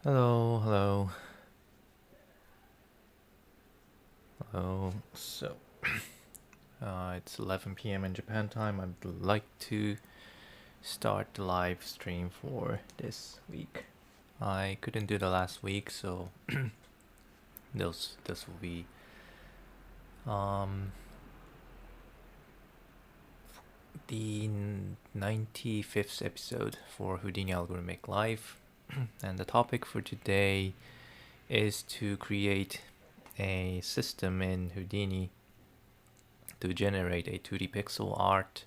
Hello, hello, hello. It's 11 p.m. in Japan time. I'd like to start the live stream for this week. I couldn't do the last week, so this will be um the 95th episode for Houdini Algorithmic Live, and the topic for today is to create a system in Houdini to generate a 2D pixel art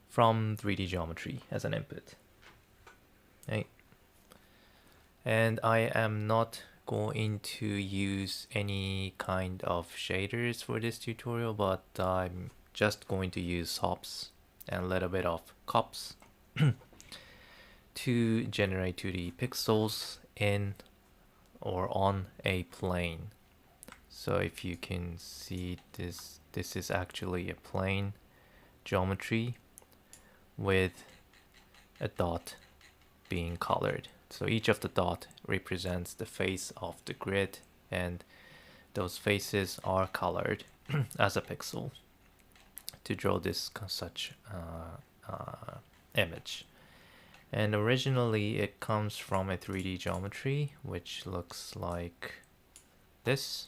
from 3D geometry as an input. Okay. And I am not going to use any kind of shaders for this tutorial, but I'm just going to use SOPs and a little bit of COPs to generate 2D pixels in or on a plane. So if you can see this is actually a plane geometry with a dot being colored. So each of the dot represents the face of the grid, and those faces are colored as a pixel to draw this such image. And originally it comes from a 3D geometry which looks like this.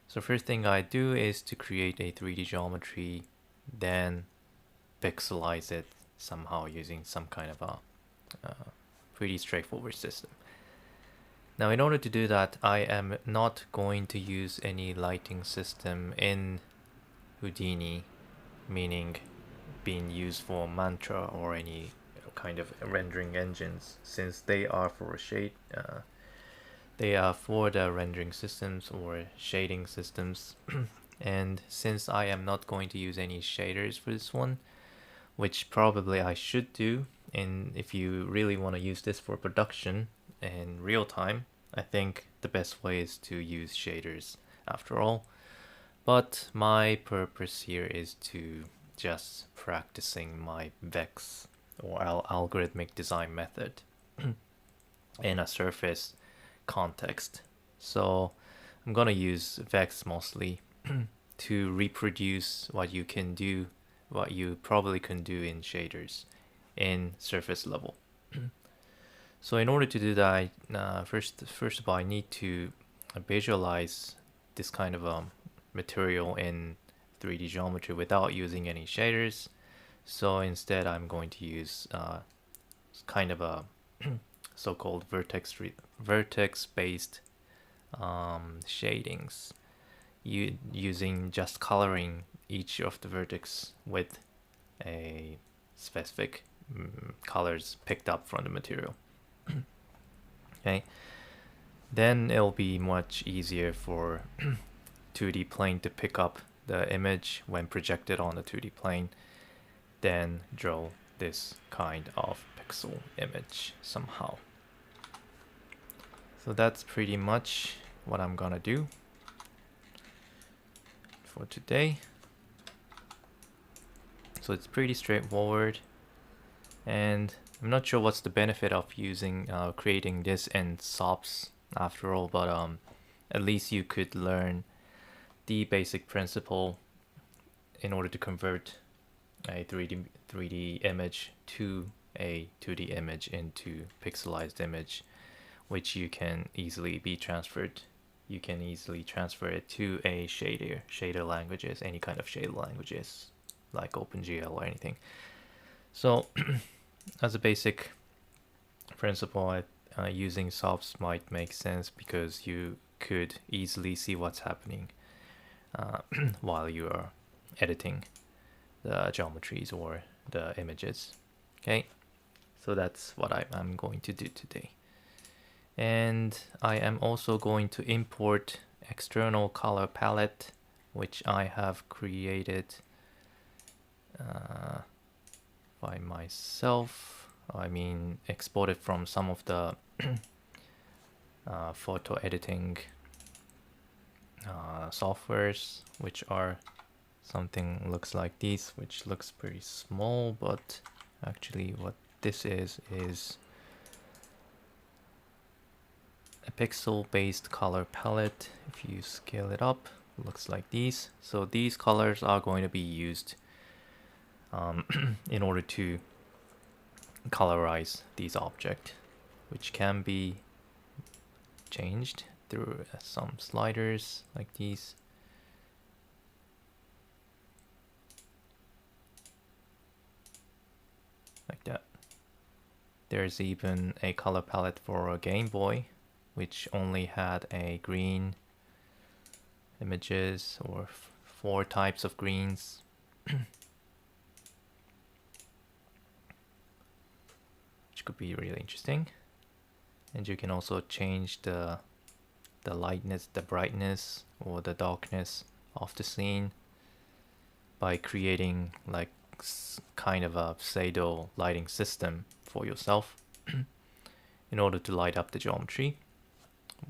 So first thing I do is to create a 3D geometry, then pixelize it somehow using some kind of a pretty straightforward system. Now in order to do that, I am not going to use any lighting system in Houdini, meaning being used for Mantra or any kind of rendering engines, since they are for they are for the rendering systems or shading systems. And since I am not going to use any shaders for this one, which probably I should do, and if you really want to use this for production in real time, I think the best way is to use shaders after all. But my purpose here is to just practicing my VEX or algorithmic design method in a surface context. So I'm gonna use VEX mostly to reproduce what you probably can do in shaders in surface level. So in order to do that, first of all, I need to visualize this kind of material in 3D geometry without using any shaders. So instead, I'm going to use kind of a so-called vertex-based shadings, using just coloring each of the vertex with a specific colors picked up from the material. Okay, then it'll be much easier for 2D plane to pick up the image when projected on the 2D plane, then draw this kind of pixel image somehow. So that's pretty much what I'm gonna do for today. So it's pretty straightforward, and I'm not sure what's the benefit of using creating this in SOPs after all, but at least you could learn the basic principle in order to convert a 3D image to a 2D image into pixelized image, which you can easily be transferred. You can easily transfer it to a shader languages, any kind of shader languages like OpenGL or anything. So as a basic principle, using SOPs might make sense because you could easily see what's happening while you are editing the geometries or the images. Okay, so that's what I'm going to do today. And I am also going to import external color palette, which I have created by myself. I mean, exported from some of the photo editing softwares, which are something looks like these, which looks pretty small, but actually what this is a pixel-based color palette. If you scale it up, it looks like these. So these colors are going to be used in order to colorize these objects, which can be changed through some sliders like these. Like that. There's even a color palette for a Game Boy, which only had a green images or 4 types of greens. Which could be really interesting. And you can also change the lightness, the brightness, or the darkness of the scene by creating like kind of a pseudo lighting system for yourself in order to light up the geometry.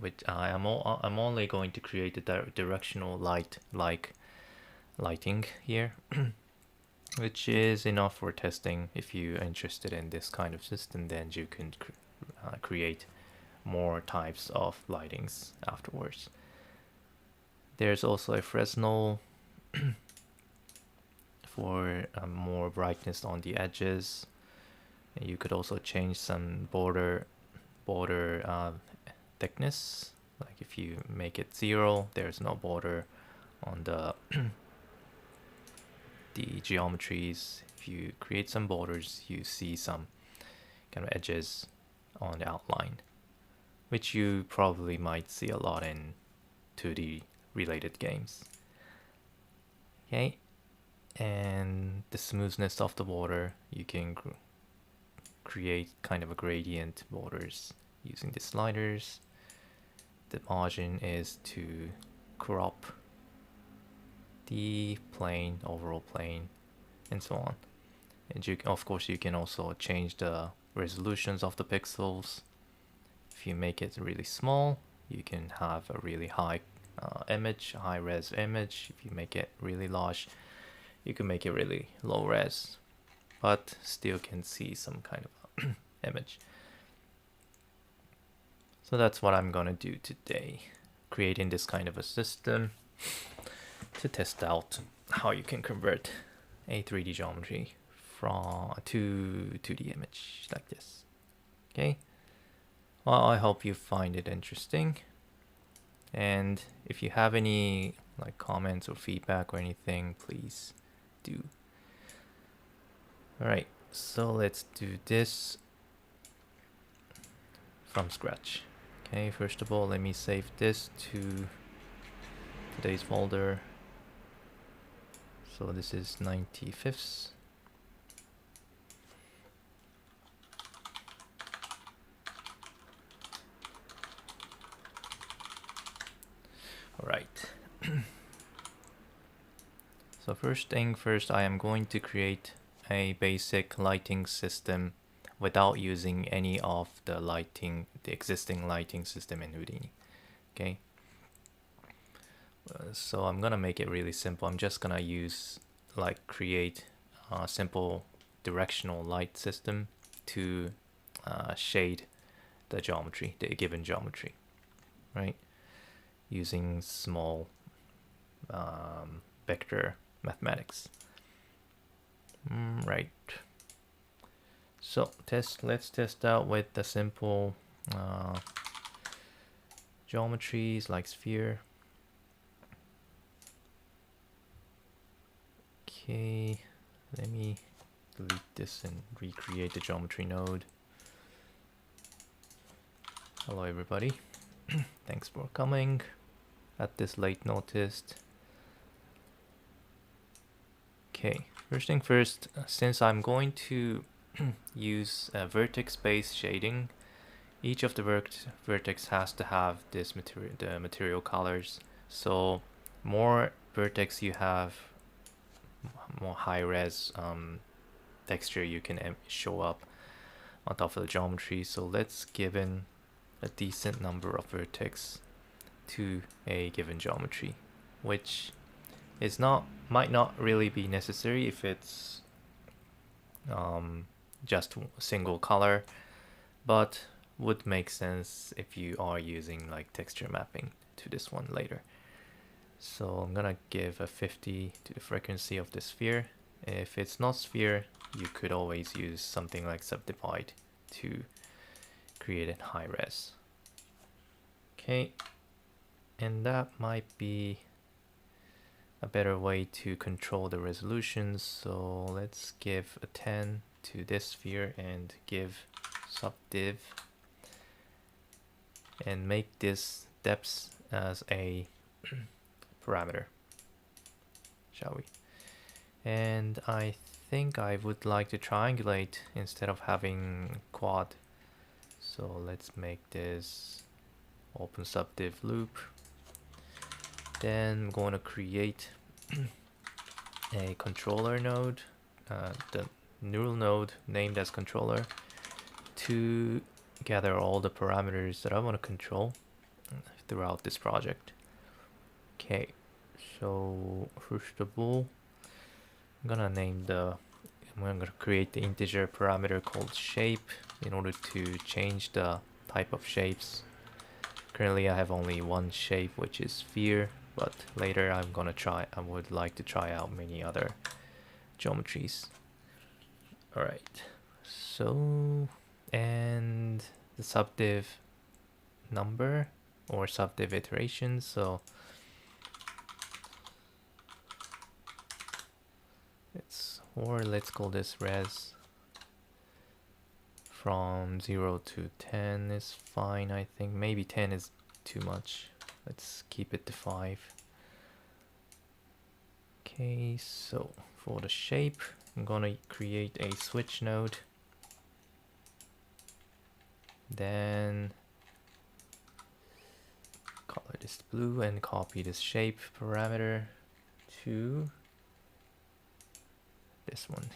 Which I'm only going to create the directional lighting here, which is enough for testing. If you're interested in this kind of system, then you can create more types of lightings afterwards. There's also a Fresnel for more brightness on the edges. And you could also change some border thickness. Like if you make it 0, there's no border on the the geometries. If you create some borders, you see some kind of edges on the outline, which you probably might see a lot in 2D related games. Okay, and the smoothness of the border, you can create kind of a gradient borders using the sliders. The margin is to crop the plane, overall plane, and so on. And you can, of course, you can also change the resolutions of the pixels. If you make it really small, you can have a really high image, high res image. If you make it really large, you can make it really low res, but still can see some kind of image. So that's what I'm gonna do today, creating this kind of a system to test out how you can convert a 3D geometry from to 2D image like this. Okay, well, I hope you find it interesting, and if you have any like comments or feedback or anything, please do. All right, so let's do this from scratch. Okay, first of all, let me save this to today's folder. So this is 95ths. All right. So first thing first, I am going to create a basic lighting system without using any of the existing lighting system in Houdini. Okay. So I'm gonna make it really simple. I'm just gonna create a simple directional light system to shade the geometry, the given geometry, right? Using small vector mathematics. Right. So let's test out with the simple geometries like sphere. Okay, let me delete this and recreate the geometry node. Hello everybody. Thanks for coming at this late notice. Okay, first thing first, since I'm going to use vertex-based shading, each of the vertex has to have this material colors. So more vertex you have, more high-res texture you can show up on top of the geometry. So let's give in a decent number of vertex to a given geometry, which is might not really be necessary if it's just a single color, but would make sense if you are using like texture mapping to this one later. So I'm gonna give a 50 to the frequency of the sphere. If it's not sphere, you could always use something like subdivide to create it high res. Okay, and that might be a better way to control the resolution. So let's give a 10 to this sphere and give subdiv and make this depth as a parameter, shall we? And I think I would like to triangulate instead of having quad. So let's make this open subdiv loop. Then I'm going to create a controller node, the neural node named as controller, to gather all the parameters that I want to control throughout this project. Okay, so first of all, I'm gonna create the integer parameter called shape in order to change the type of shapes. Currently I have only one shape, which is sphere, but later I would like to try out many other geometries. Alright, so, and the subdiv number or subdiv iteration, so let's call this res. From 0 to 10 is fine, I think. Maybe 10 is too much. Let's keep it to 5. Okay, so for the shape, I'm gonna create a switch node. Then color this blue and copy this shape parameter to this one.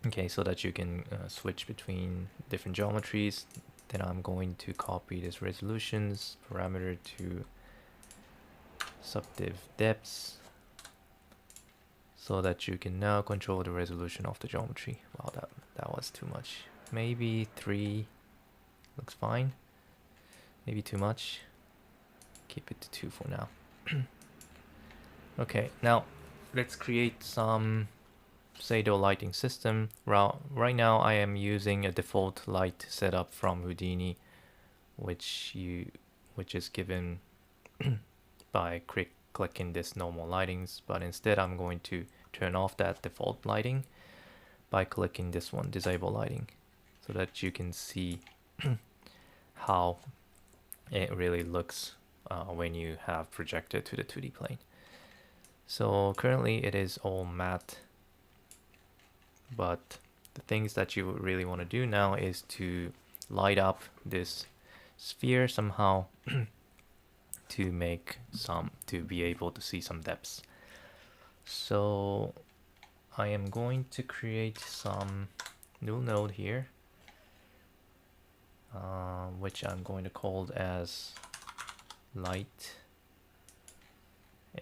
Okay, so that you can switch between different geometries. Then I'm going to copy this resolutions parameter to subdiv depths so that you can now control the resolution of the geometry. Wow, that was too much. Maybe 3 looks fine. Maybe too much. Keep it to 2 for now. Okay, now let's create some pseudo lighting system. Right now I am using a default light setup from Houdini, which is given by clicking this normal lightings, but instead I'm going to turn off that default lighting by clicking this one, disable lighting, so that you can see how it really looks when you have projected to the 2D plane. So currently it is all matte, but the things that you really want to do now is to light up this sphere somehow to be able to see some depths. So I am going to create some new node here, which I'm going to call as light,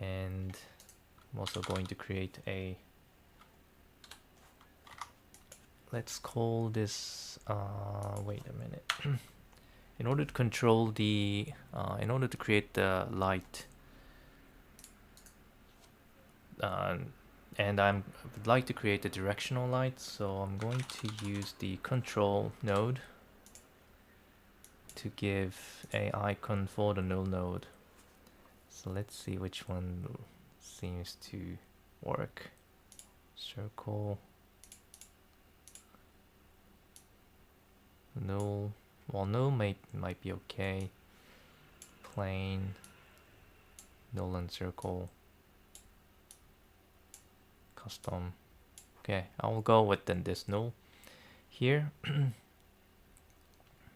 and I'm also going to create a, let's call this wait a minute. In order to control the in order to create the light, and I would like to create a directional light, so I'm going to use the control node to give a icon for the null node. So let's see which one seems to work. Circle, null. Well, null might be okay. Plane, null and circle, custom. Okay, I will go with this null here.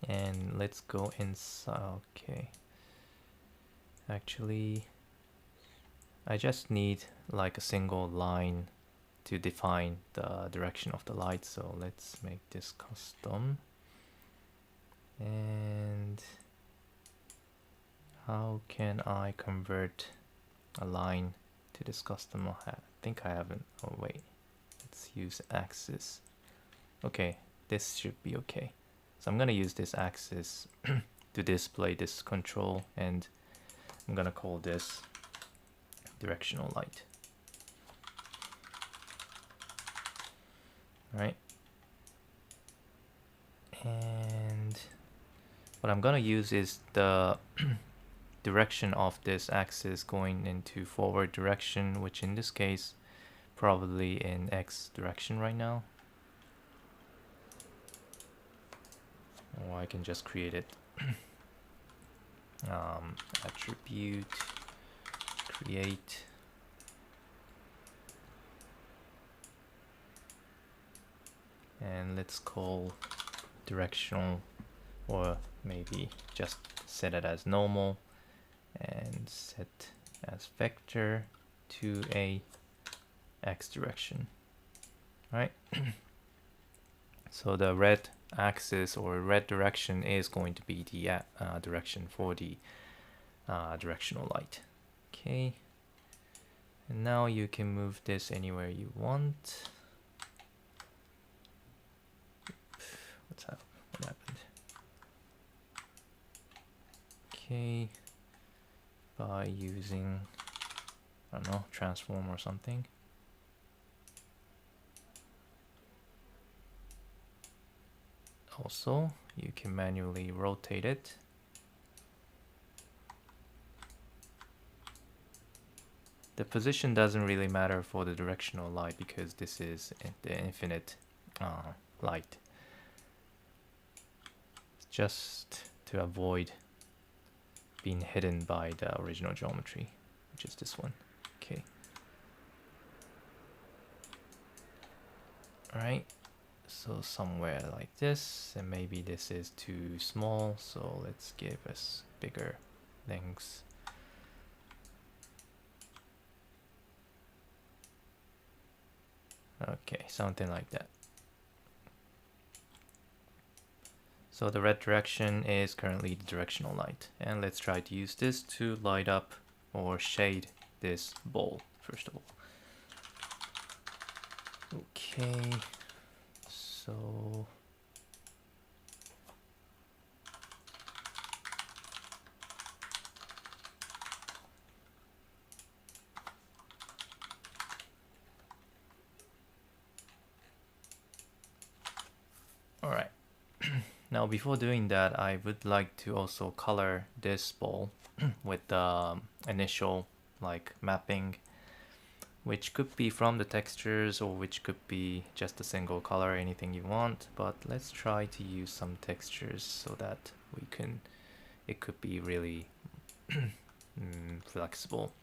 And let's go inside. Okay, actually I just need like a single line to define the direction of the light, so let's make this custom. And how can I convert a line to this custom? I think I haven't. Oh wait, let's use axis. Okay, this should be okay. So I'm gonna use this axis to display this control, and I'm gonna call this directional light. Right? And what I'm gonna use is the direction of this axis going into forward direction, which in this case probably in X direction right now. Or I can just create it. Attribute create, and let's call directional, or maybe just set it as normal and set as vector to a X direction. Right? So the red axis or red direction is going to be the direction for the directional light. Okay, and now you can move this anywhere you want. What happened? Okay, by using, I don't know, transform or something. Also, you can manually rotate it. The position doesn't really matter for the directional light because this is the infinite light. Just to avoid being hidden by the original geometry, which is this one. Okay. Alright, so somewhere like this, and maybe this is too small, so let's give us bigger lengths. Okay, something like that. So the red direction is currently the directional light, and let's try to use this to light up or shade this bowl first of all. Okay, so all right. Now before doing that, I would like to also color this bowl with the initial like mapping, which could be from the textures or which could be just a single color, anything you want. But let's try to use some textures so that we can, it could be really flexible.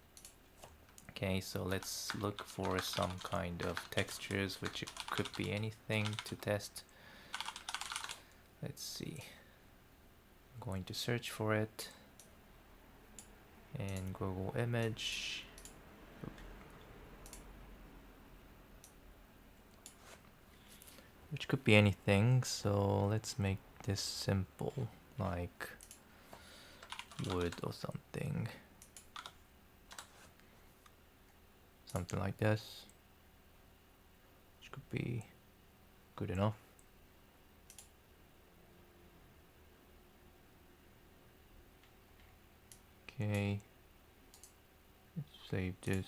Okay, so let's look for some kind of textures, which it could be anything to test. Let's see. I'm going to search for it in Google Image. Which could be anything, so let's make this simple, like wood or something. Something like this, which could be good enough. Okay, let's save this,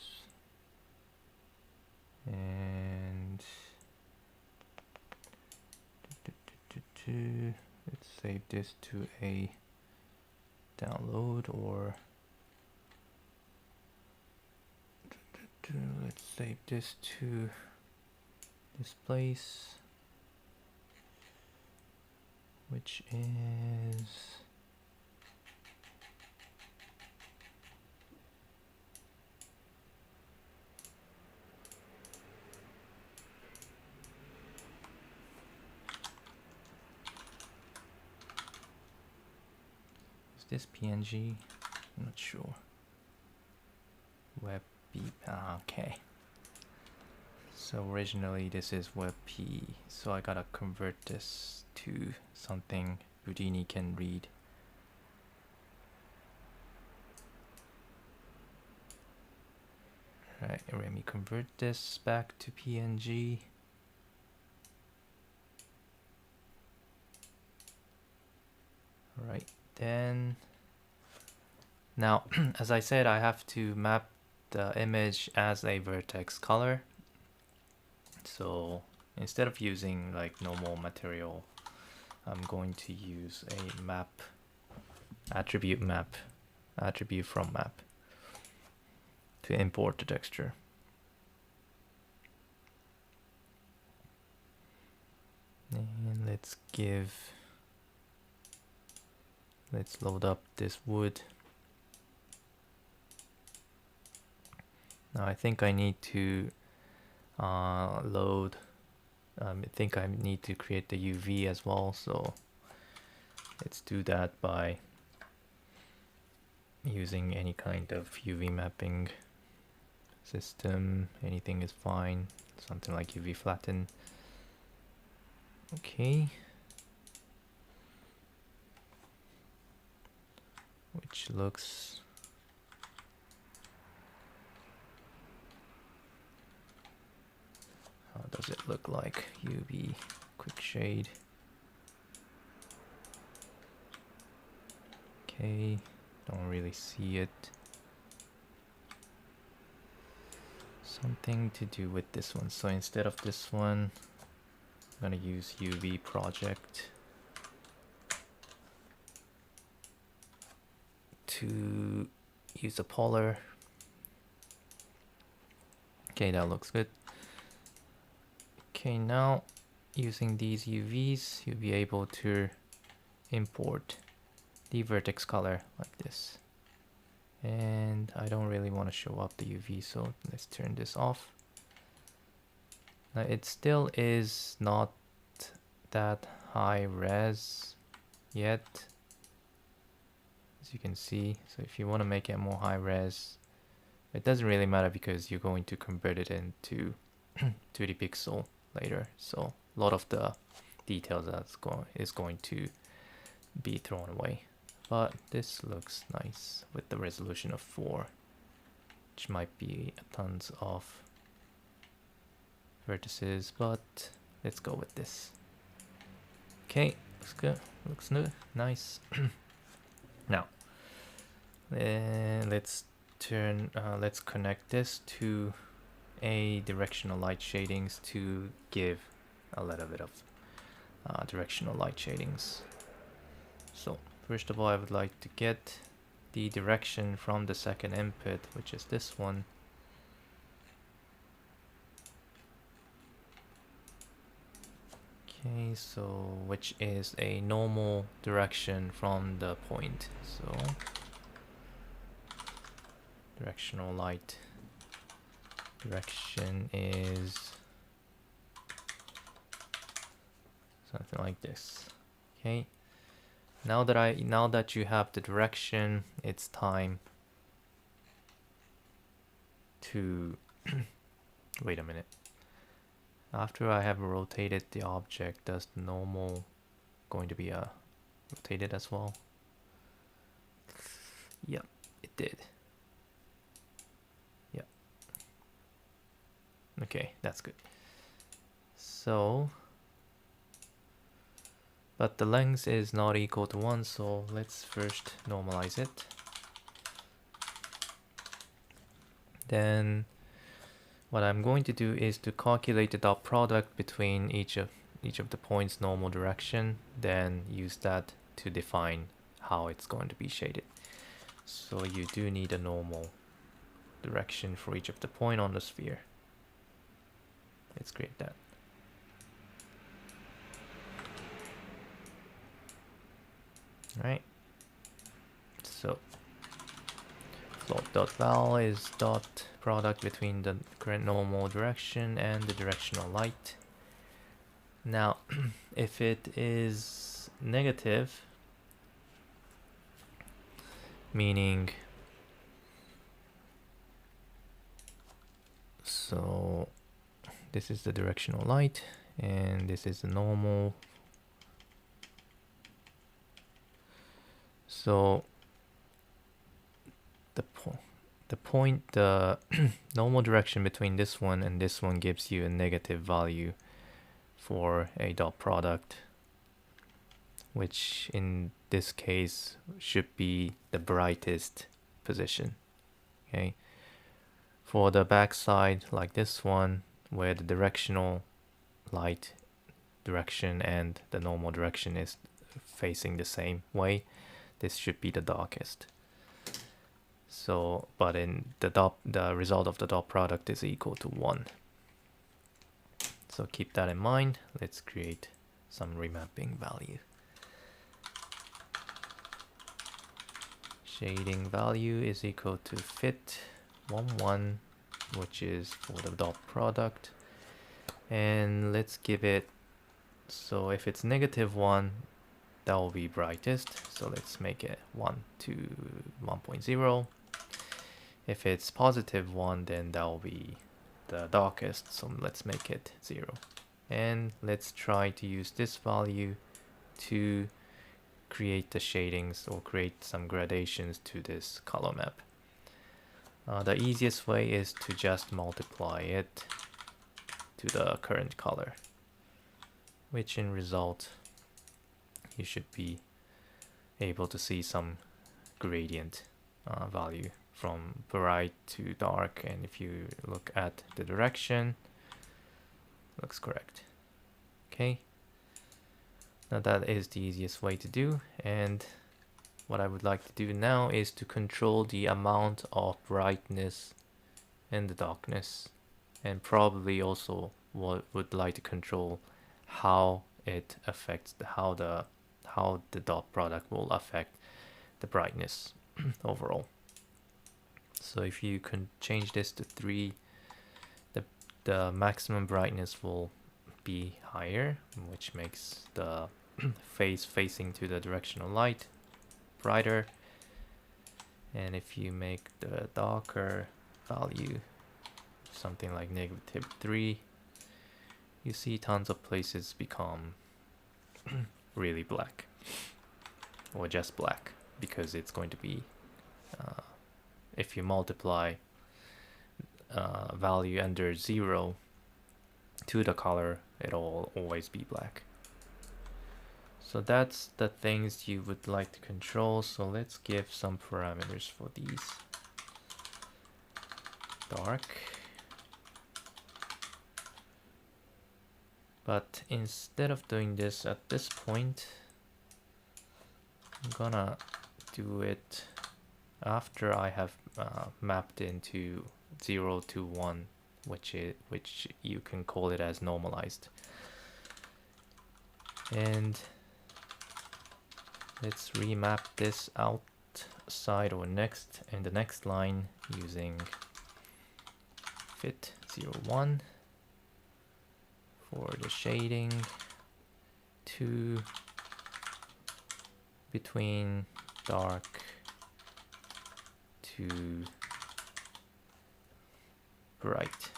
and let's save this to a download, or let's save this to this place, which is this PNG? I'm not sure. WebP. Okay. So originally this is WebP. So I gotta convert this to something Houdini can read. Alright, let me convert this back to PNG. Then now, as I said, I have to map the image as a vertex color. So instead of using like normal material, I'm going to use a map, attribute from map to import the texture. And let's load up this wood. Now I think I need to I think I need to create the UV as well, so let's do that by using any kind of UV mapping system. Anything is fine, something like UV flatten. Okay, which looks how does it look like? UV quick shade. Okay, don't really see it. Something to do with this one. So instead of this one, I'm gonna use UV project to use a polar. Okay, that looks good. Okay, now using these UVs, you'll be able to import the vertex color like this. And I don't really want to show up the UV, so let's turn this off. Now it still is not that high res yet, as you can see. So if you want to make it more high res, it doesn't really matter because you're going to convert it into 2D pixel later. So a lot of the details is going to be thrown away. But this looks nice with the resolution of 4, which might be tons of vertices, but let's go with this. Okay, looks good, looks new, nice. Now, let's connect this to a directional light shadings to give a little bit of directional light shadings. So first of all, I would like to get the direction from the second input, which is this one. Okay, so which is a normal direction from the point. So directional light direction is something like this. Okay. Now that you have the direction, it's time to wait a minute. After I have rotated the object, does the normal going to be rotated as well? Yep, it did. Yep. Okay, that's good. So but the length is not equal to 1, so let's first normalize it. Then what I'm going to do is to calculate the dot product between each of the points' normal direction, then use that to define how it's going to be shaded. So you do need a normal direction for each of the point on the sphere. Let's create that. Right, so float.val is dot product between the current normal direction and the directional light. Now if it is negative, meaning so this is the directional light and this is the normal. So the normal direction between this one and this one gives you a negative value for a dot product which in this case should be the brightest position. Okay. For the backside, like this one, where the directional light direction and the normal direction is facing the same way, this should be the darkest. So, but in the result of the dot product is equal to 1. So keep that in mind. Let's create some remapping value. Shading value is equal to fit 1, which is for the dot product. And let's give it, so if it's -1, that will be brightest. So let's make it 1 to 1.0. If it's +1, then that will be the darkest. So let's make it 0. And let's try to use this value to create the shadings or create some gradations to this color map. The easiest way is to just multiply it to the current color, which in result you should be able to see some gradient value from bright to dark, and if you look at the direction, looks correct. Okay, now that is the easiest way to do, and what I would like to do now is to control the amount of brightness and the darkness, and probably also would like to control how it affects how the dot product will affect the brightness overall. So if you can change this to 3, the maximum brightness will be higher, which makes the face facing to the directional light brighter. And if you make the darker value something like -3, you see tons of places become really black, or just black, because it's going to be if you multiply value under 0 to the color, it'll always be black. So that's the things you would like to control. So let's give some parameters for these. Dark. But instead of doing this at this point, I'm gonna do it after I have mapped into 0 to 1, which you can call it as normalized. And let's remap this outside or next in the next line using fit 0, 1 for the shading, 2 between dark to bright.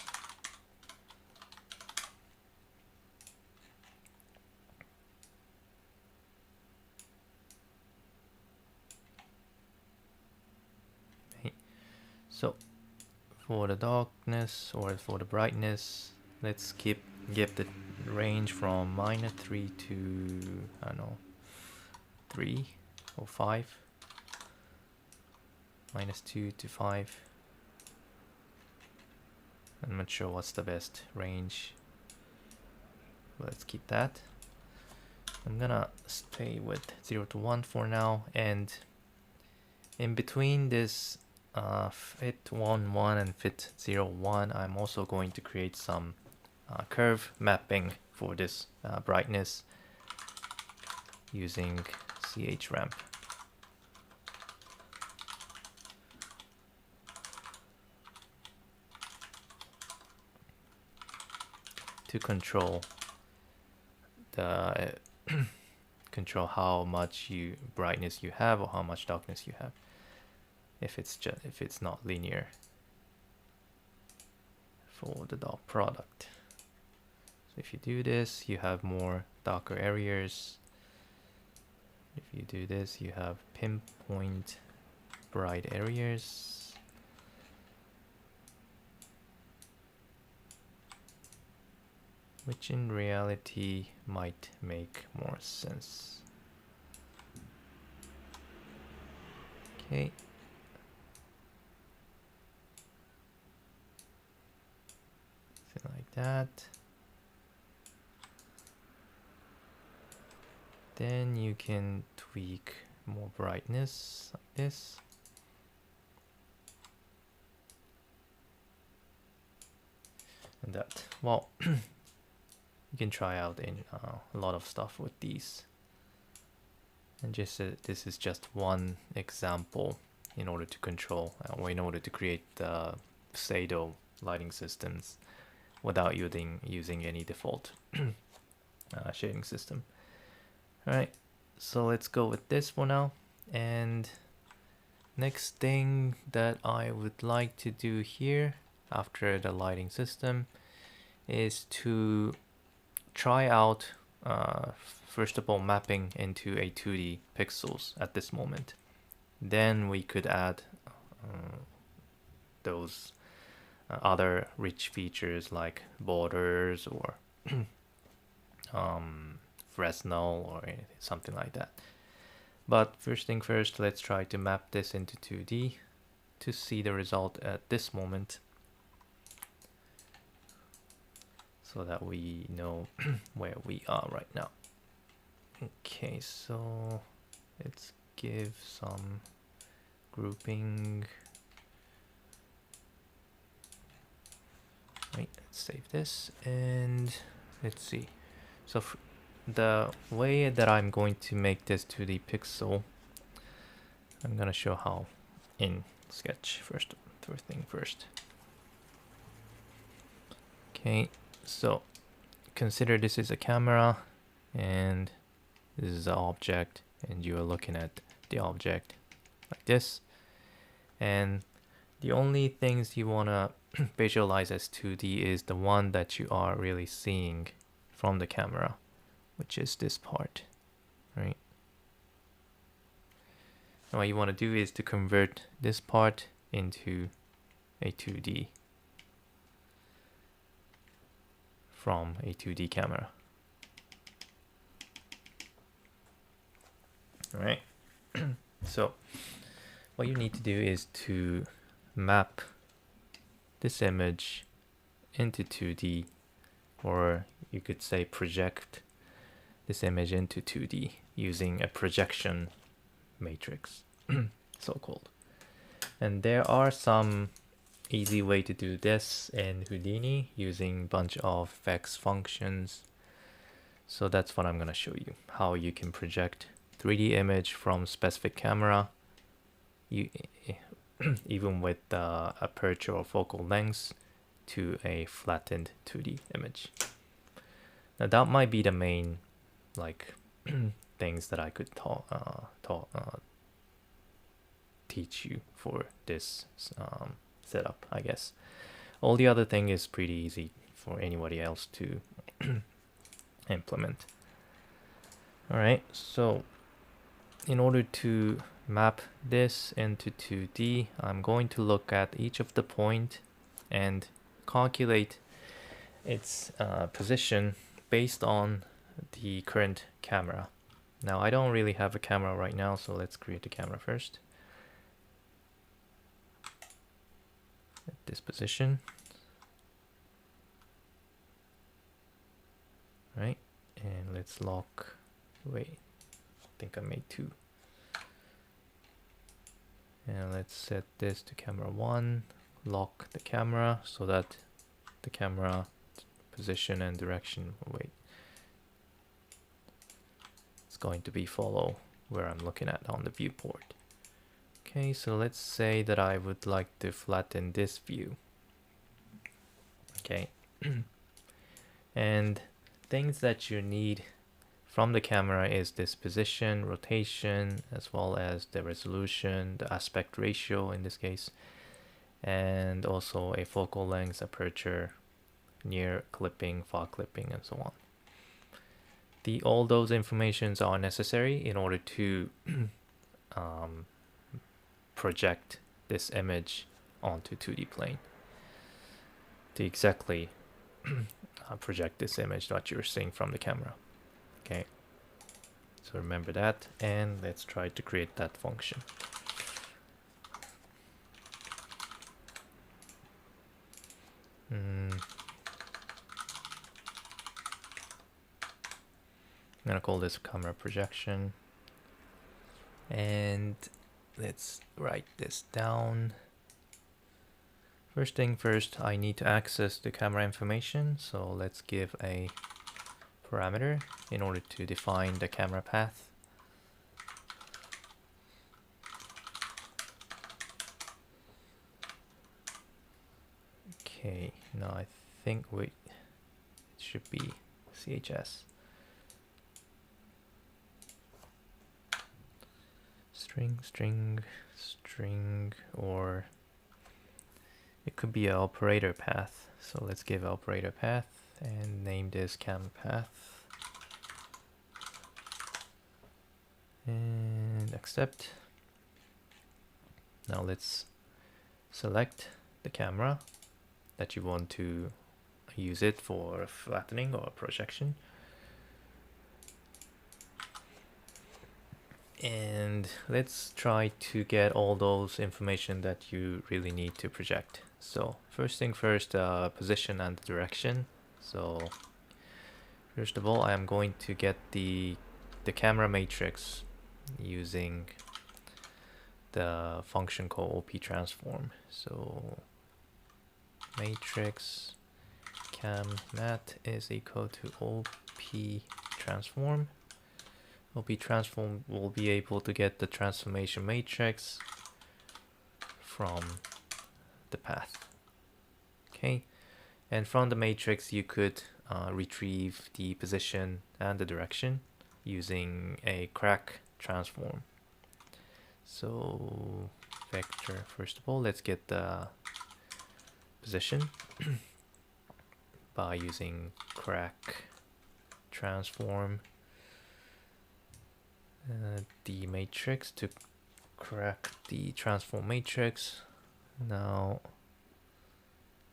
Okay. So for the darkness or for the brightness, let's give the range from -3 to, I don't know, 3 or 5. -2 to 5. I'm not sure what's the best range. Let's keep that. I'm gonna stay with 0 to 1 for now, and in between this fit 1, 1 and fit 0, 1, I'm also going to create some curve mapping for this brightness using chramp. To control the control how much brightness you have or how much darkness you have, if it's not linear for the dot product. So if you do this, you have more darker areas. If you do this, you have pinpoint bright areas. Which in reality might make more sense. Okay. Something like that. Then you can tweak more brightness like this. And that, well, you can try out in a lot of stuff with these. And just this is just one example in order to control or in order to create the Sado lighting systems without using any default shading system. All right, so let's go with this for now. And next thing that I would like to do here after the lighting system is to try out first of all mapping into a 2D pixels at this moment. Then we could add those other rich features like borders or Fresnel or something like that. But first thing first, let's try to map this into 2D to see the result at this moment, so that we know where we are right now. Okay, so let's give some grouping. Right, let's save this and let's see. So the way that I'm going to make this 2D pixel, I'm gonna show how in Sketch first thing first. Okay, so consider this is a camera and this is the object, and you are looking at the object like this, and the only things you want to visualize as 2D is the one that you are really seeing from the camera, which is this part, right? And what you want to do is to convert this part into a 2D from a 2D camera. All right. So what you need to do is to map this image into 2D, or you could say project this image into 2D using a projection matrix, so-called. And there are some easy way to do this in Houdini using a bunch of vex functions. So that's what I'm going to show you, how you can project 3D image from specific camera, even with aperture or focal lengths, to a flattened 2D image. Now that might be the main things that I could teach you for this setup, I guess. All the other thing is pretty easy for anybody else to implement. All right, so in order to map this into 2D, I'm going to look at each of the point and calculate its position based on the current camera. Now I don't really have a camera right now, so let's create a camera first. At this position. Right, and let's lock, wait, I think I made two. And let's set this to camera 1, lock the camera so that the camera position and direction, wait, it's going to be follow where I'm looking at on the viewport. Okay, so let's say that I would like to flatten this view. Okay, and things that you need from the camera is this position, rotation, as well as the resolution, the aspect ratio in this case, and also a focal length, aperture, near clipping, far clipping, and so on. All those informations are necessary in order to project this image onto 2D plane, to exactly project this image that you're seeing from the camera. Okay, so remember that, and let's try to create that function. I'm gonna call this camera projection, and let's write this down. First thing first, I need to access the camera information, so let's give a parameter in order to define the camera path. Okay, now I think it should be CHS. String, or it could be an operator path. So let's give operator path and name this cam path. And accept. Now let's select the camera that you want to use it for flattening or projection. And let's try to get all those information that you really need to project. So first thing first, position and direction. So first of all, I am going to get the camera matrix using the function called OP transform. So matrix cam mat is equal to OP transform. OP transform will be able to get the transformation matrix from the path. Okay, and from the matrix you could retrieve the position and the direction using a crack transform. So vector, first of all, let's get the position by using crack transform. The matrix to crack the transform matrix. Now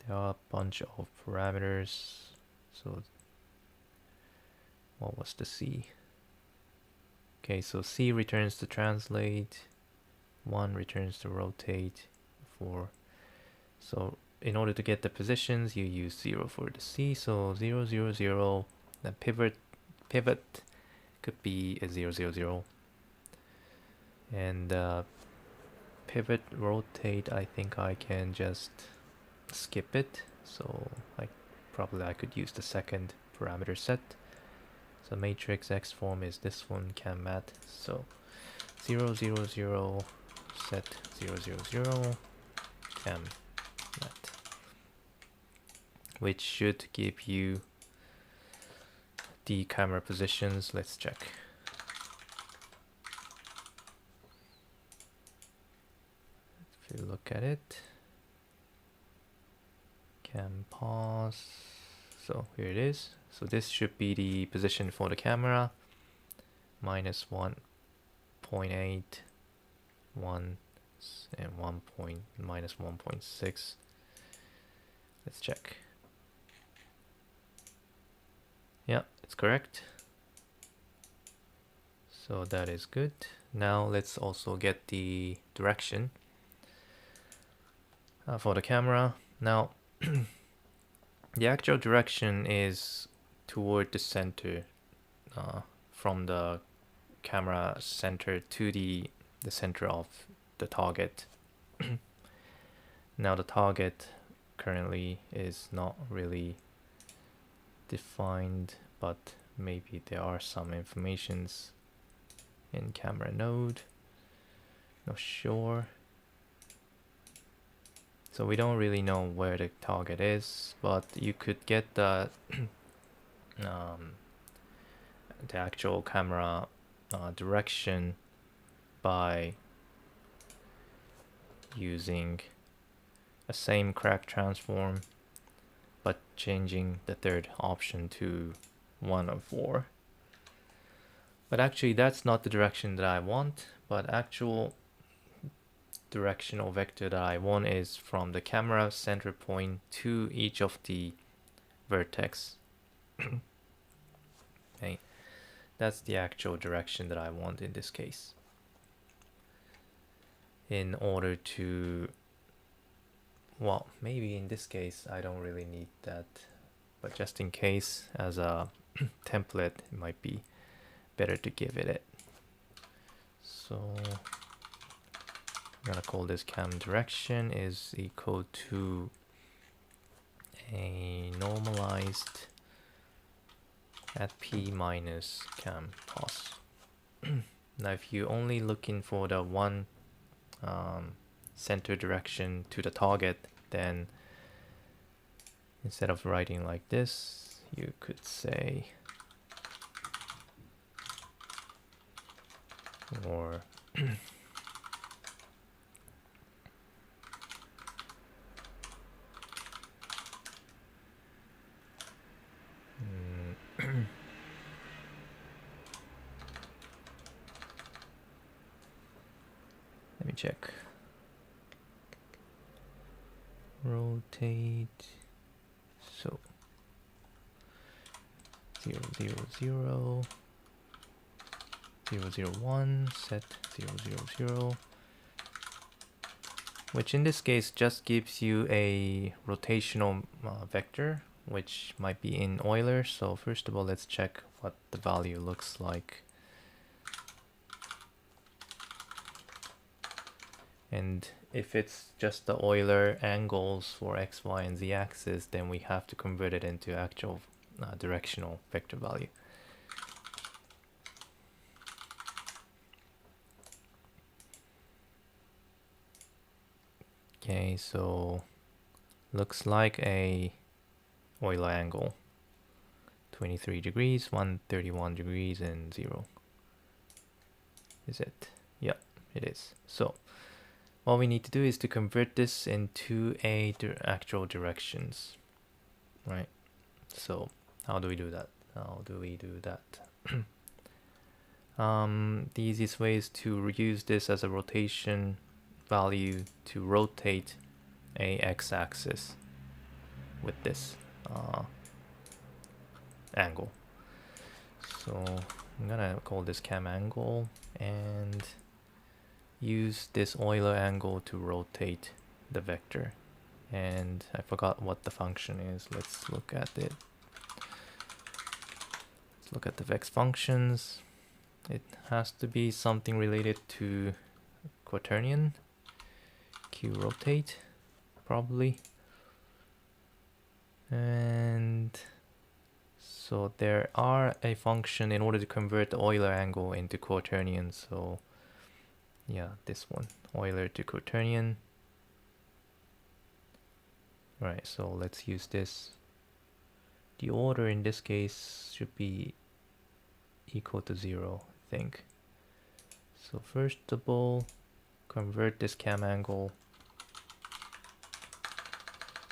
there are a bunch of parameters. So what was the C? Okay, so C returns to translate, 1 returns to rotate, 4. So in order to get the positions, you use 0 for the C. So 0, 0, 0. The pivot could be a 0, 0, 0. And pivot rotate, I think I can just skip it. So I could use the second parameter set. So matrix X form is this one, cam mat. So 0, 0, 0, set 0, 0, 0, cam mat, which should give you the camera positions. Let's check. If you look at it, cam pause. So here it is. So this should be the position for the camera. Minus 1.8, 1, and minus 1.6. Let's check. Yeah, it's correct. So that is good. Now let's also get the direction for the camera. Now the actual direction is toward the center, from the camera center to the center of the target. Now the target currently is not really defined, but maybe there are some informations in camera node. Not sure. So we don't really know where the target is, but you could get the actual camera direction by using a same crack transform, but changing the third option to 1 or 4. But actually that's not the direction that I want, but actual directional vector that I want is from the camera center point to each of the vertex. Okay, that's the actual direction that I want in this case. In order to well, maybe in this case I don't really need that, but just in case, as a template, it might be better to give it. So I'm gonna call this cam direction is equal to a normalized at p minus cam pos. Now if you're only looking for the one center direction to the target, then instead of writing like this, you could say, or let me check. Rotate, so 0, 0, 0, 0, 0, 1, set 0, 0, 0, which in this case just gives you a rotational vector, which might be in Euler. So first of all, let's check what the value looks like. And if it's just the Euler angles for x, y, and z axis, then we have to convert it into actual directional vector value. Okay, so looks like a Euler angle. 23 degrees, 131 degrees, and 0. Is it? Yeah, it is. So what we need to do is to convert this into actual directions, right? So how do we do that? The easiest way is to use this as a rotation value to rotate a x-axis with this angle. So I'm gonna call this cam angle and use this Euler angle to rotate the vector. And I forgot what the function is. Let's look at it. Let's look at the vex functions. It has to be something related to quaternion. Q rotate, probably. And so there are a function in order to convert the Euler angle into quaternion. So yeah, this one, Euler to quaternion. Right, so let's use this. The order in this case should be equal to 0, I think. So first of all, convert this cam angle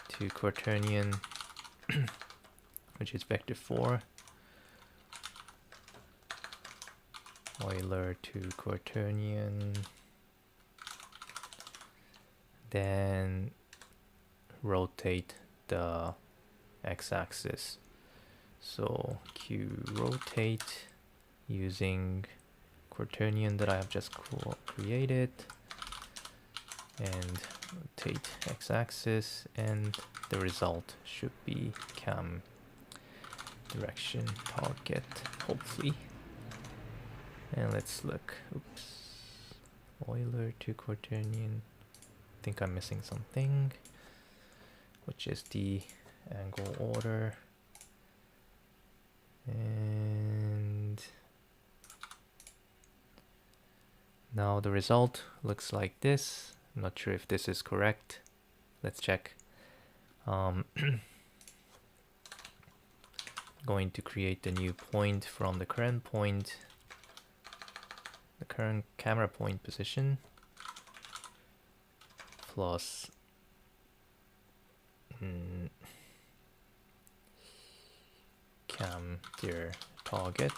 to quaternion, which is vector 4. Euler to quaternion. Then rotate the x-axis. So Q rotate using quaternion that I have just created, and rotate x-axis, and the result should be cam direction target, hopefully. And let's look. Oops. Euler to quaternion. I think I'm missing something, which is the angle order. And now the result looks like this. I'm not sure if this is correct. Let's check. Going to create a new point from the current point, the current camera point position, plus cam dir target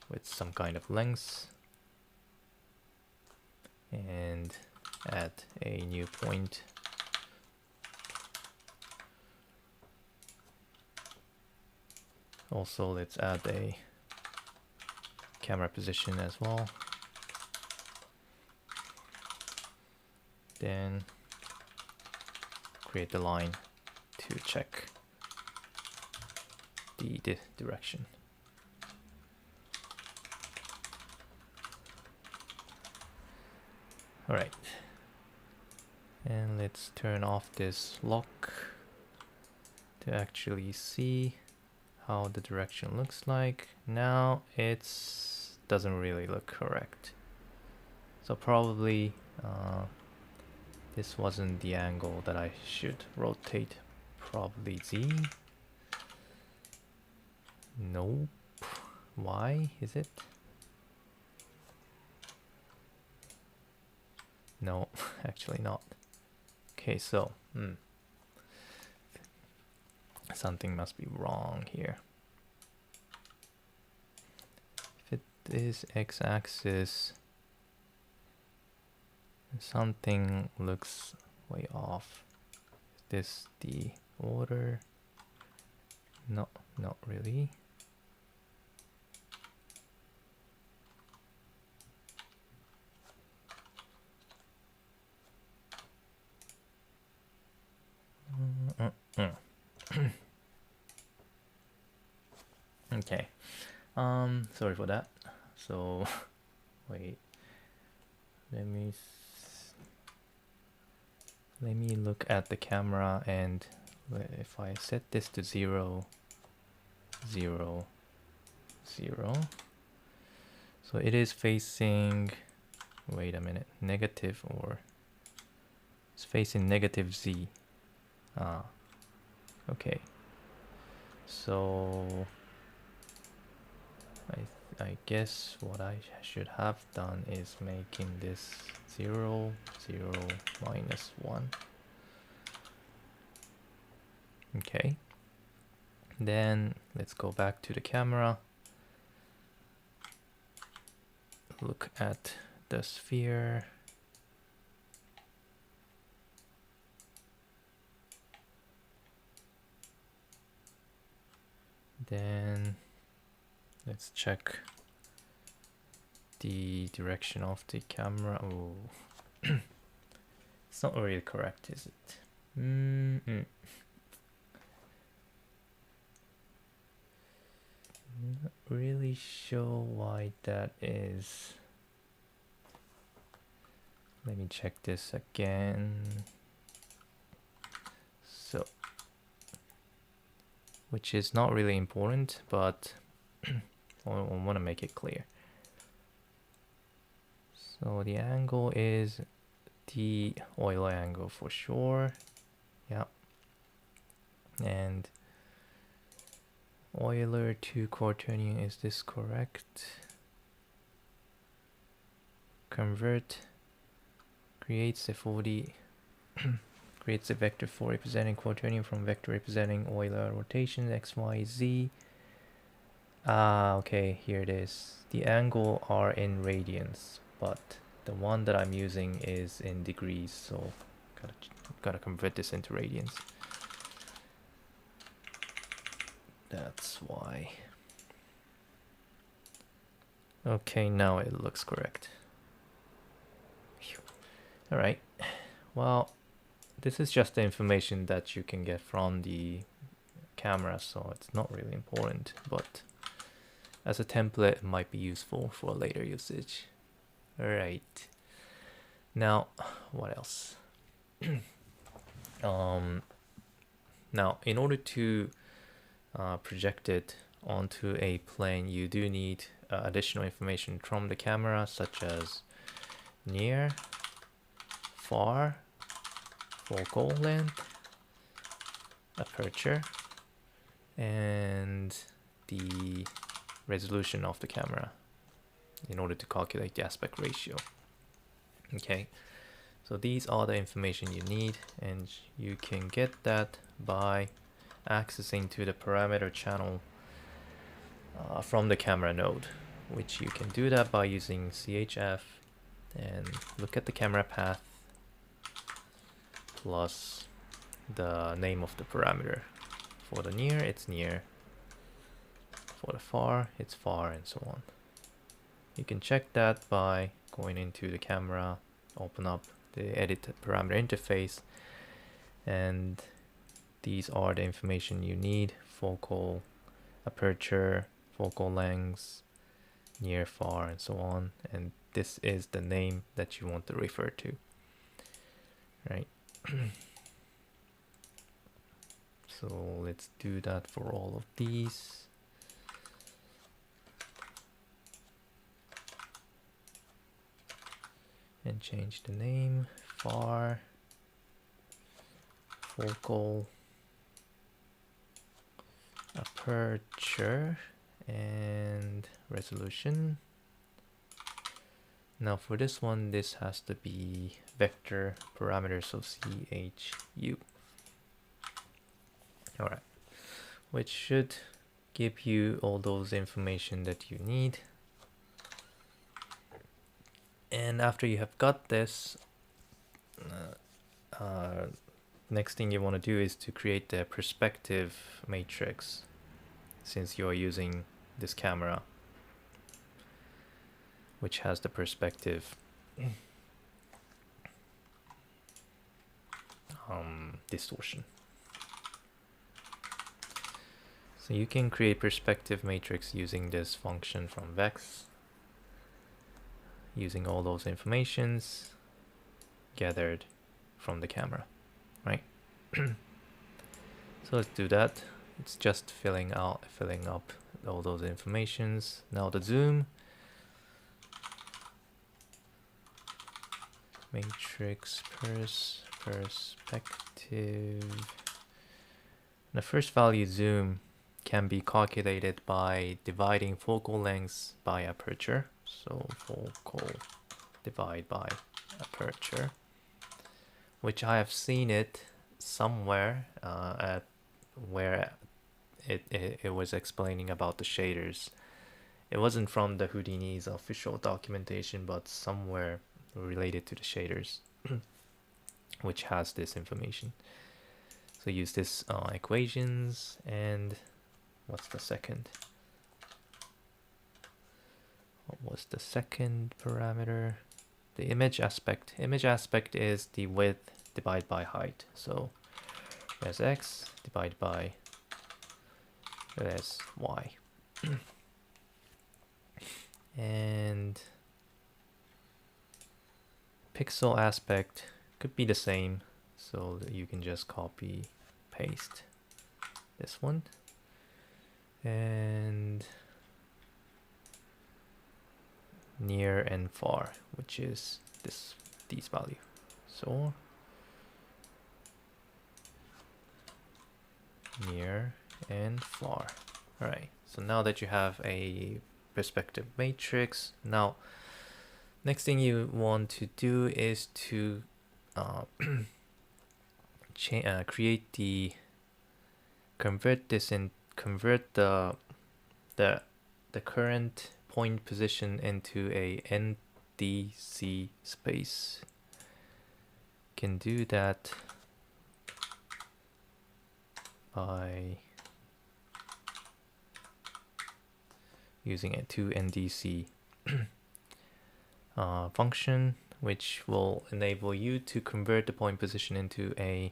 with some kind of length, and add a new point. Also, let's add a camera position as well. Then create the line to check the direction. All right, and let's turn off this lock to actually see how the direction looks like. Now it's doesn't really look correct, so probably this wasn't the angle that I should rotate. Probably Z. Nope. Y is it? No, actually not. Okay, so something must be wrong here. If it is x-axis, something looks way off. Is this the order? No, not really. Okay, sorry for that. So wait, let me look at the camera, and if I set this to 0 0 0, so it is facing, wait a minute, negative, or it's facing negative Z. Okay, so I guess what I should have done is making this 0 0 minus 1. Okay, then let's go back to the camera, look at the sphere. Then let's check the direction of the camera. Oh, it's not really correct, is it? Not really sure why that is. Let me check this again. So, which is not really important, but I want to make it clear. So the angle is the Euler angle for sure. Yeah. And Euler to quaternion, is this correct? Convert creates a 4D creates a vector for representing quaternion from vector representing Euler rotation x, y, z. Okay, here it is. The angle are in radians, but the one that I'm using is in degrees, so gotta convert this into radians. That's why. Okay, now it looks correct. All right, well, this is just the information that you can get from the camera, so it's not really important, but as a template it might be useful for later usage. All right, now what else? Now in order to project it onto a plane, you do need additional information from the camera, such as near, far, focal length, aperture, and the resolution of the camera in order to calculate the aspect ratio. Okay, so these are the information you need, and you can get that by accessing to the parameter channel from the camera node, which you can do that by using CHF and look at the camera path plus the name of the parameter. For the near, it's near. For the far, it's far, and so on. You can check that by going into the camera, open up the edit parameter interface, And these are the information you need: focal aperture, focal length, near, far, and so on. And this is the name that you want to refer to, right? So let's do that for all of these. And change the name: far, focal aperture, and resolution. Now for this one, this has to be vector parameter, so CHU. Alright, which should give you all those information that you need. And after you have got this, next thing you want to do is to create the perspective matrix, since you are using this camera, which has the perspective distortion. So you can create perspective matrix using this function from Vex, using all those informations gathered from the camera, right? So let's do that. It's just filling up all those informations. Now the zoom matrix perspective. The first value zoom can be calculated by dividing focal length by aperture. So focal divide by aperture, which I have seen it somewhere at where it was explaining about the shaders. It wasn't from the Houdini's official documentation, but somewhere related to the shaders, which has this information. So use this equations, and what's the second? What was the second parameter? The image aspect. Image aspect is the width divided by height. So res x divided by res y. And pixel aspect could be the same, so that you can just copy paste this one. And near and far, which is these value. So near and far. All right, so now that you have a perspective matrix, now next thing you want to do is to create convert the current point position into a NDC space. Can do that by using a toNDC function, which will enable you to convert the point position into a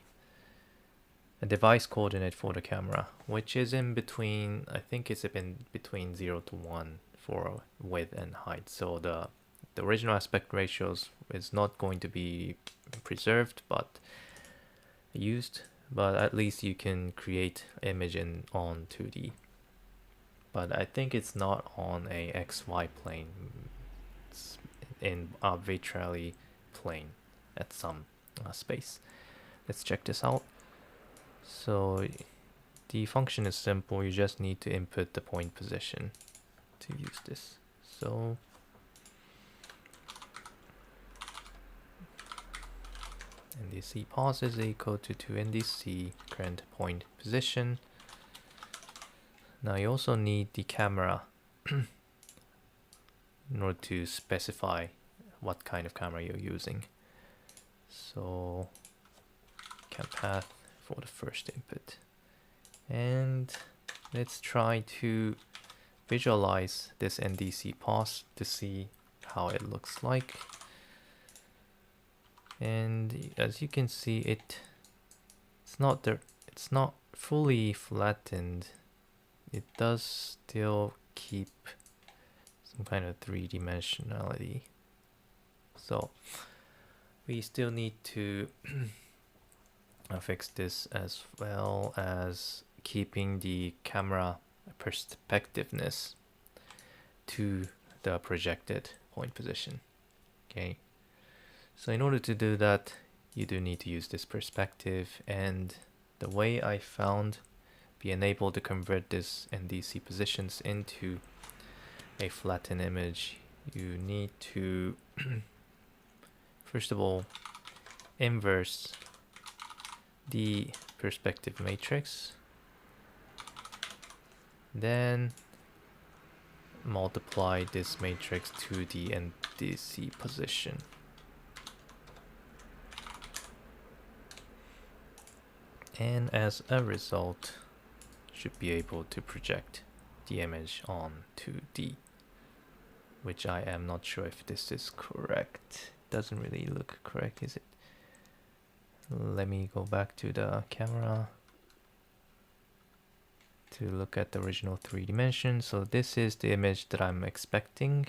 device coordinate for the camera, which is in between, I think it's in between 0 to 1 for width and height. So the original aspect ratios is not going to be preserved but used, but at least you can create image on 2D. But I think it's not on a XY plane, it's in arbitrary plane at some space. Let's check this out. So the function is simple, you just need to input the point position to use this. So NDC pos is equal to NDC current point position. Now you also need the camera in order to specify what kind of camera you're using. So cam path for the first input. And let's try to visualize this NDC pos to see how it looks like. And as you can see, it it's not fully flattened. It does still keep some kind of three-dimensionality. So we still need to fix this, as well as keeping the camera perspectiveness to the projected point position. Okay, so in order to do that, you do need to use this perspective, and the way I found being able to convert this NDC positions into a flattened image, you need to first of all inverse the perspective matrix, then multiply this matrix to the NDC position. And as a result, should be able to project the image on 2D, which I am not sure if this is correct. Doesn't really look correct, is it? Let me go back to the camera to look at the original 3 dimensions. So this is the image that I'm expecting,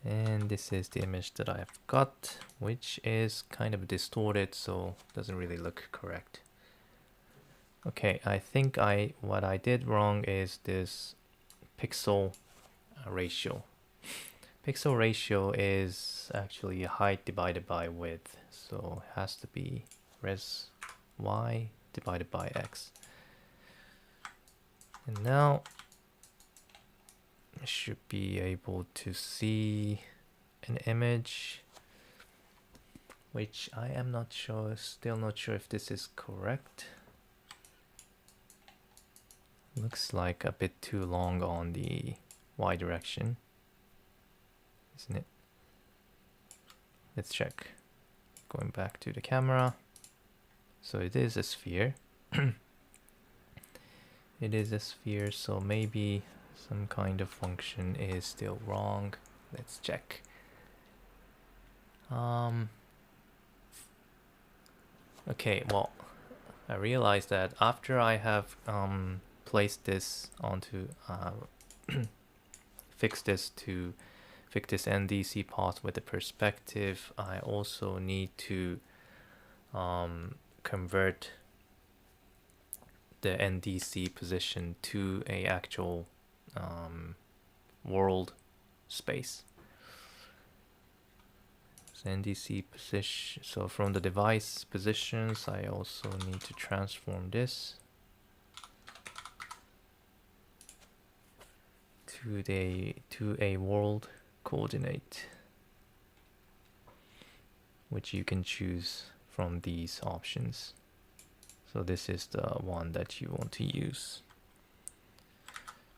and this is the image that I've got, which is kind of distorted, so doesn't really look correct. Okay, I think what I did wrong is this pixel ratio. Pixel ratio is actually height divided by width, so it has to be res y divided by x. And now I should be able to see an image, which I am not sure, still not sure if this is correct. Looks like a bit too long on the y direction, isn't it? Let's check. Going back to the camera. So it is a sphere. It is a sphere, so maybe some kind of function is still wrong. Let's check. Okay, well, I realized that after I have placed this onto fix this NDC path with the perspective, I also need to convert the NDC position to a actual world space. So NDC position, so from the device positions, I also need to transform this to a world coordinate, which you can choose from these options. So this is the one that you want to use.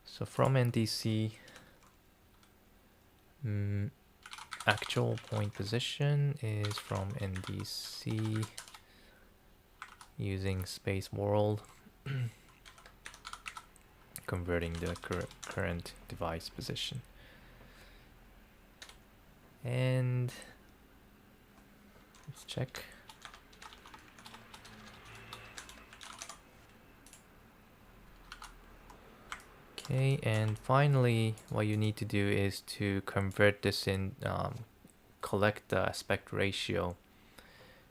So from NDC, actual point position is from NDC using space world, converting the current device position. And let's check. Okay, and finally what you need to do is to convert this in, collect the aspect ratio,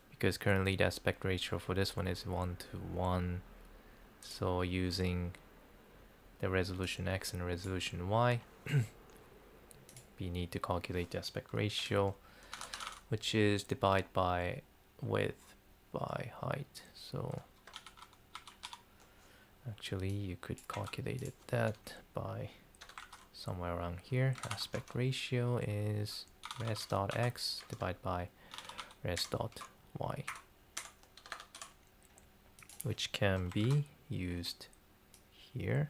because currently the aspect ratio for this one is 1:1. So using the resolution X and resolution Y, we need to calculate the aspect ratio, which is divide by width by height. So actually you could calculate that by somewhere around here. Aspect ratio is res dot x divided by res dot y, which can be used here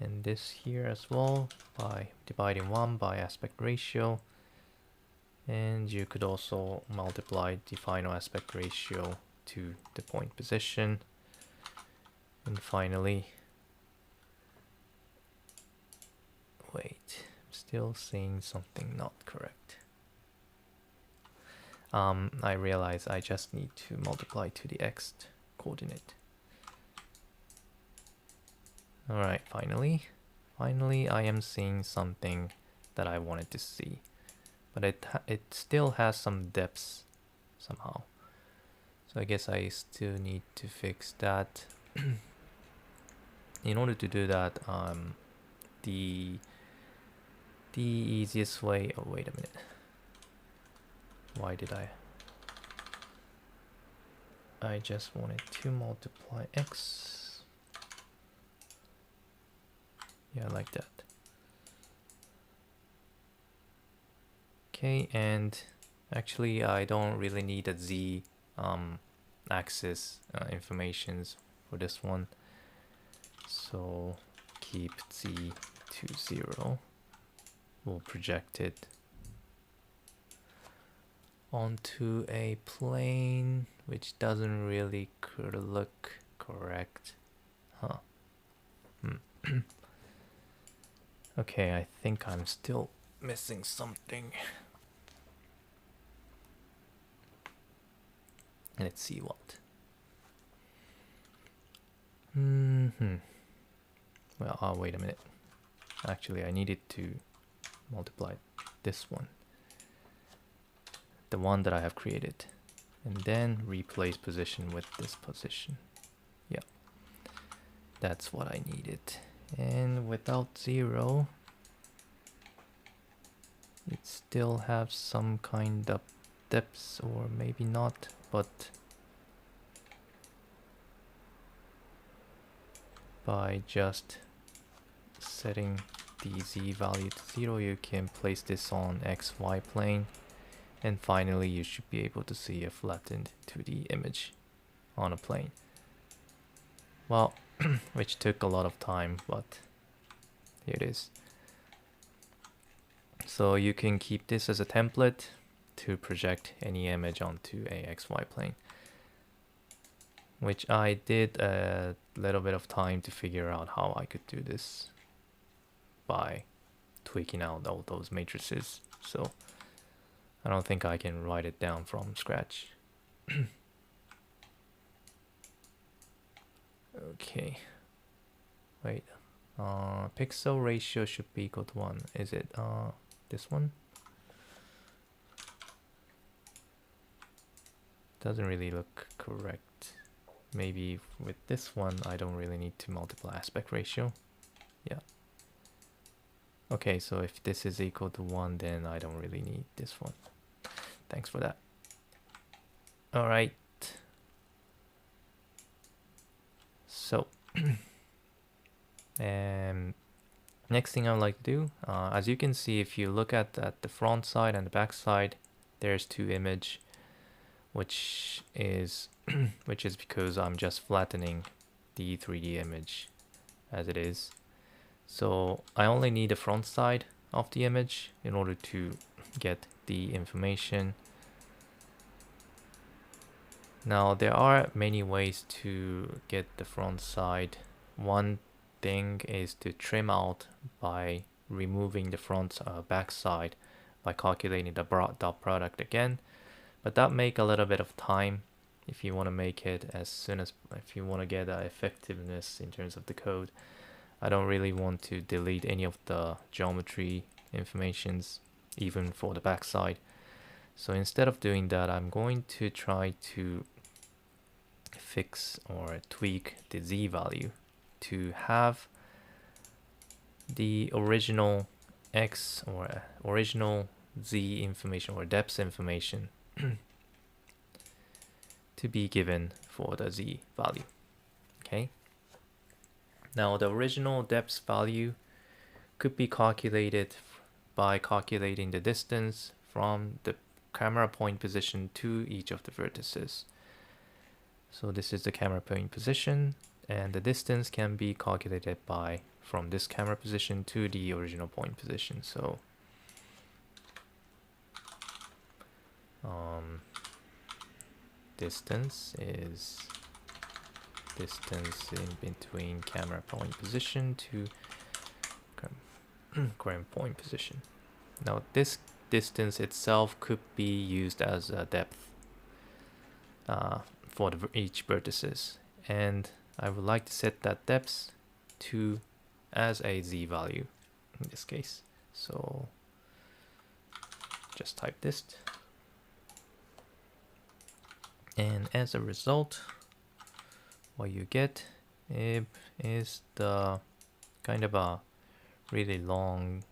and this here as well by dividing 1 by aspect ratio, and you could also multiply the final aspect ratio to the point position. And finally, wait, I'm still saying something not correct. I realize I just need to multiply to the x coordinate. Alright, finally I am seeing something that I wanted to see, but it still has some depths somehow. So I guess I still need to fix that. In order to do that, the easiest way. Oh, wait a minute. Why did I just wanted to multiply x. Yeah, like that. Okay, and actually I don't really need a z axis informations for this one. So keep z to 0. We'll project it onto a plane which doesn't really look correct. Huh. Okay, I think I'm still missing something. Let's see what. Well, wait a minute. Actually, I needed to multiply this one, the one that I have created, and then replace position with this position. Yeah, that's what I needed. And without 0, it still has some kind of depths, or maybe not, but by just setting the z value to 0, you can place this on xy plane, and finally you should be able to see a flattened 2D image on a plane. Well, which took a lot of time, but here it is. So you can keep this as a template to project any image onto a xy plane, which I did a little bit of time to figure out how I could do this by tweaking out all those matrices. So I don't think I can write it down from scratch. Okay, wait, pixel ratio should be equal to 1. Is it this one? Doesn't really look correct. Maybe with this one I don't really need to multiply aspect ratio. Yeah. Okay, so if this is equal to 1, then I don't really need this one. Thanks for that. Alright. So, next thing I would like to do, as you can see, if you look at the front side and the back side, there's 2 images, which is because I'm just flattening the 3D image as it is. So I only need the front side of the image in order to get the information. Now there are many ways to get the front side. One thing is to trim out by removing the front back side by calculating the dot product again, but that make a little bit of time if you want to make it as soon as, if you want to get effectiveness in terms of the code. I don't really want to delete any of the geometry informations, even for the backside. So instead of doing that, I'm going to try to fix or tweak the z value to have the original x or original z information or depth information to be given for the z value. Okay. Now the original depth value could be calculated by calculating the distance from the camera point position to each of the vertices. So this is the camera point position, and the distance can be calculated by from this camera position to the original point position. So distance is distance in between camera point position to current point position. Now this distance itself could be used as a depth for each vertices, and I would like to set that depth to as a z value in this case. So just type this, and as a result, what you get is the kind of a really long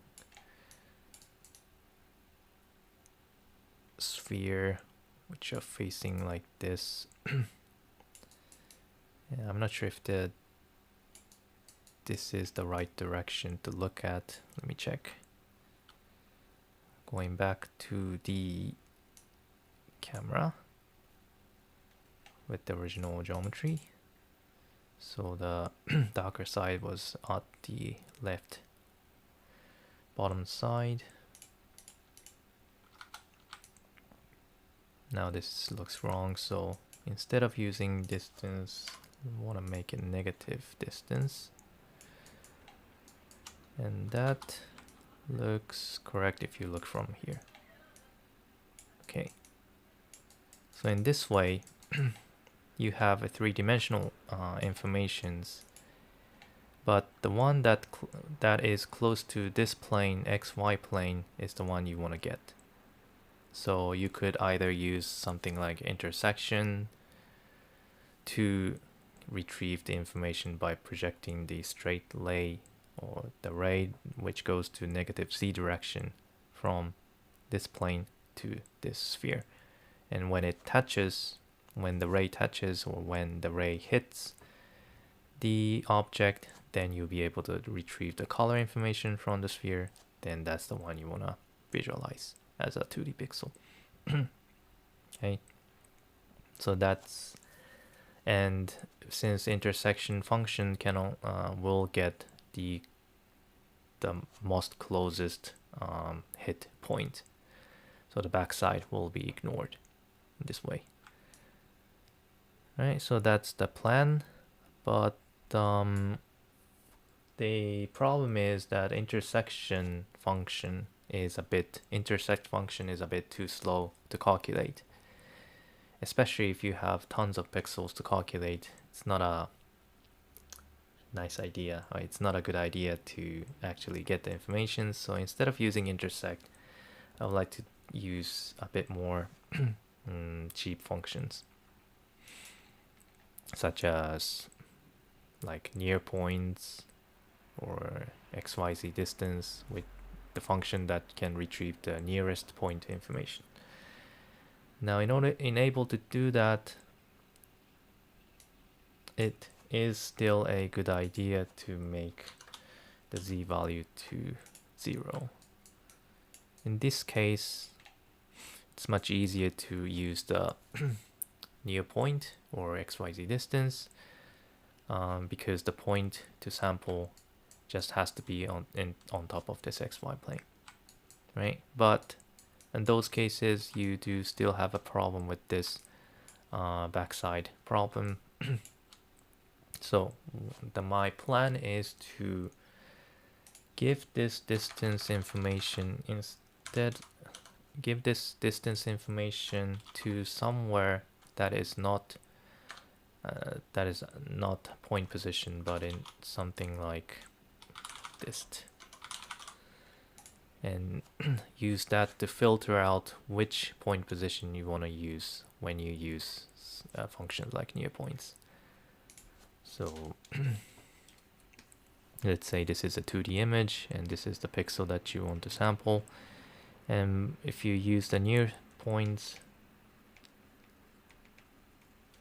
sphere which are facing like this. Yeah, I'm not sure if this is the right direction to look at. Let me check. Going back to the camera with the original geometry. So the darker side was at the left bottom side. Now this looks wrong, so instead of using distance, we want to make it negative distance. And that looks correct if you look from here. Okay. So in this way, you have a three-dimensional informations, but the one that is close to this plane, XY plane, is the one you want to get. So you could either use something like intersection to retrieve the information by projecting the straight ray or the ray which goes to negative z direction from this plane to this sphere. And when it touches, when the ray touches or when the ray hits the object, then you'll be able to retrieve the color information from the sphere. Then that's the one you want to visualize as a 2D pixel. Okay, so that's, and since intersection function will get the most closest hit point, so the backside will be ignored in this way. Right, so that's the plan, but the problem is that intersect function is a bit too slow to calculate, especially if you have tons of pixels to calculate. It's not a nice idea, or it's not a good idea to actually get the information. So instead of using intersect, I would like to use a bit more cheap functions, such as like near points or xyz distance, with the function that can retrieve the nearest point information. Now, in order able to do that, it is still a good idea to make the z value to 0. In this case, it's much easier to use the near point or xyz distance, because the point to sample just has to be on top of this xy plane, right? But in those cases, you do still have a problem with this backside problem. So my plan is to give this distance information to somewhere that is not point position, but in something like this, and use that to filter out which point position you want to use when you use functions like near points. So let's say this is a 2D image and this is the pixel that you want to sample, and if you use the near points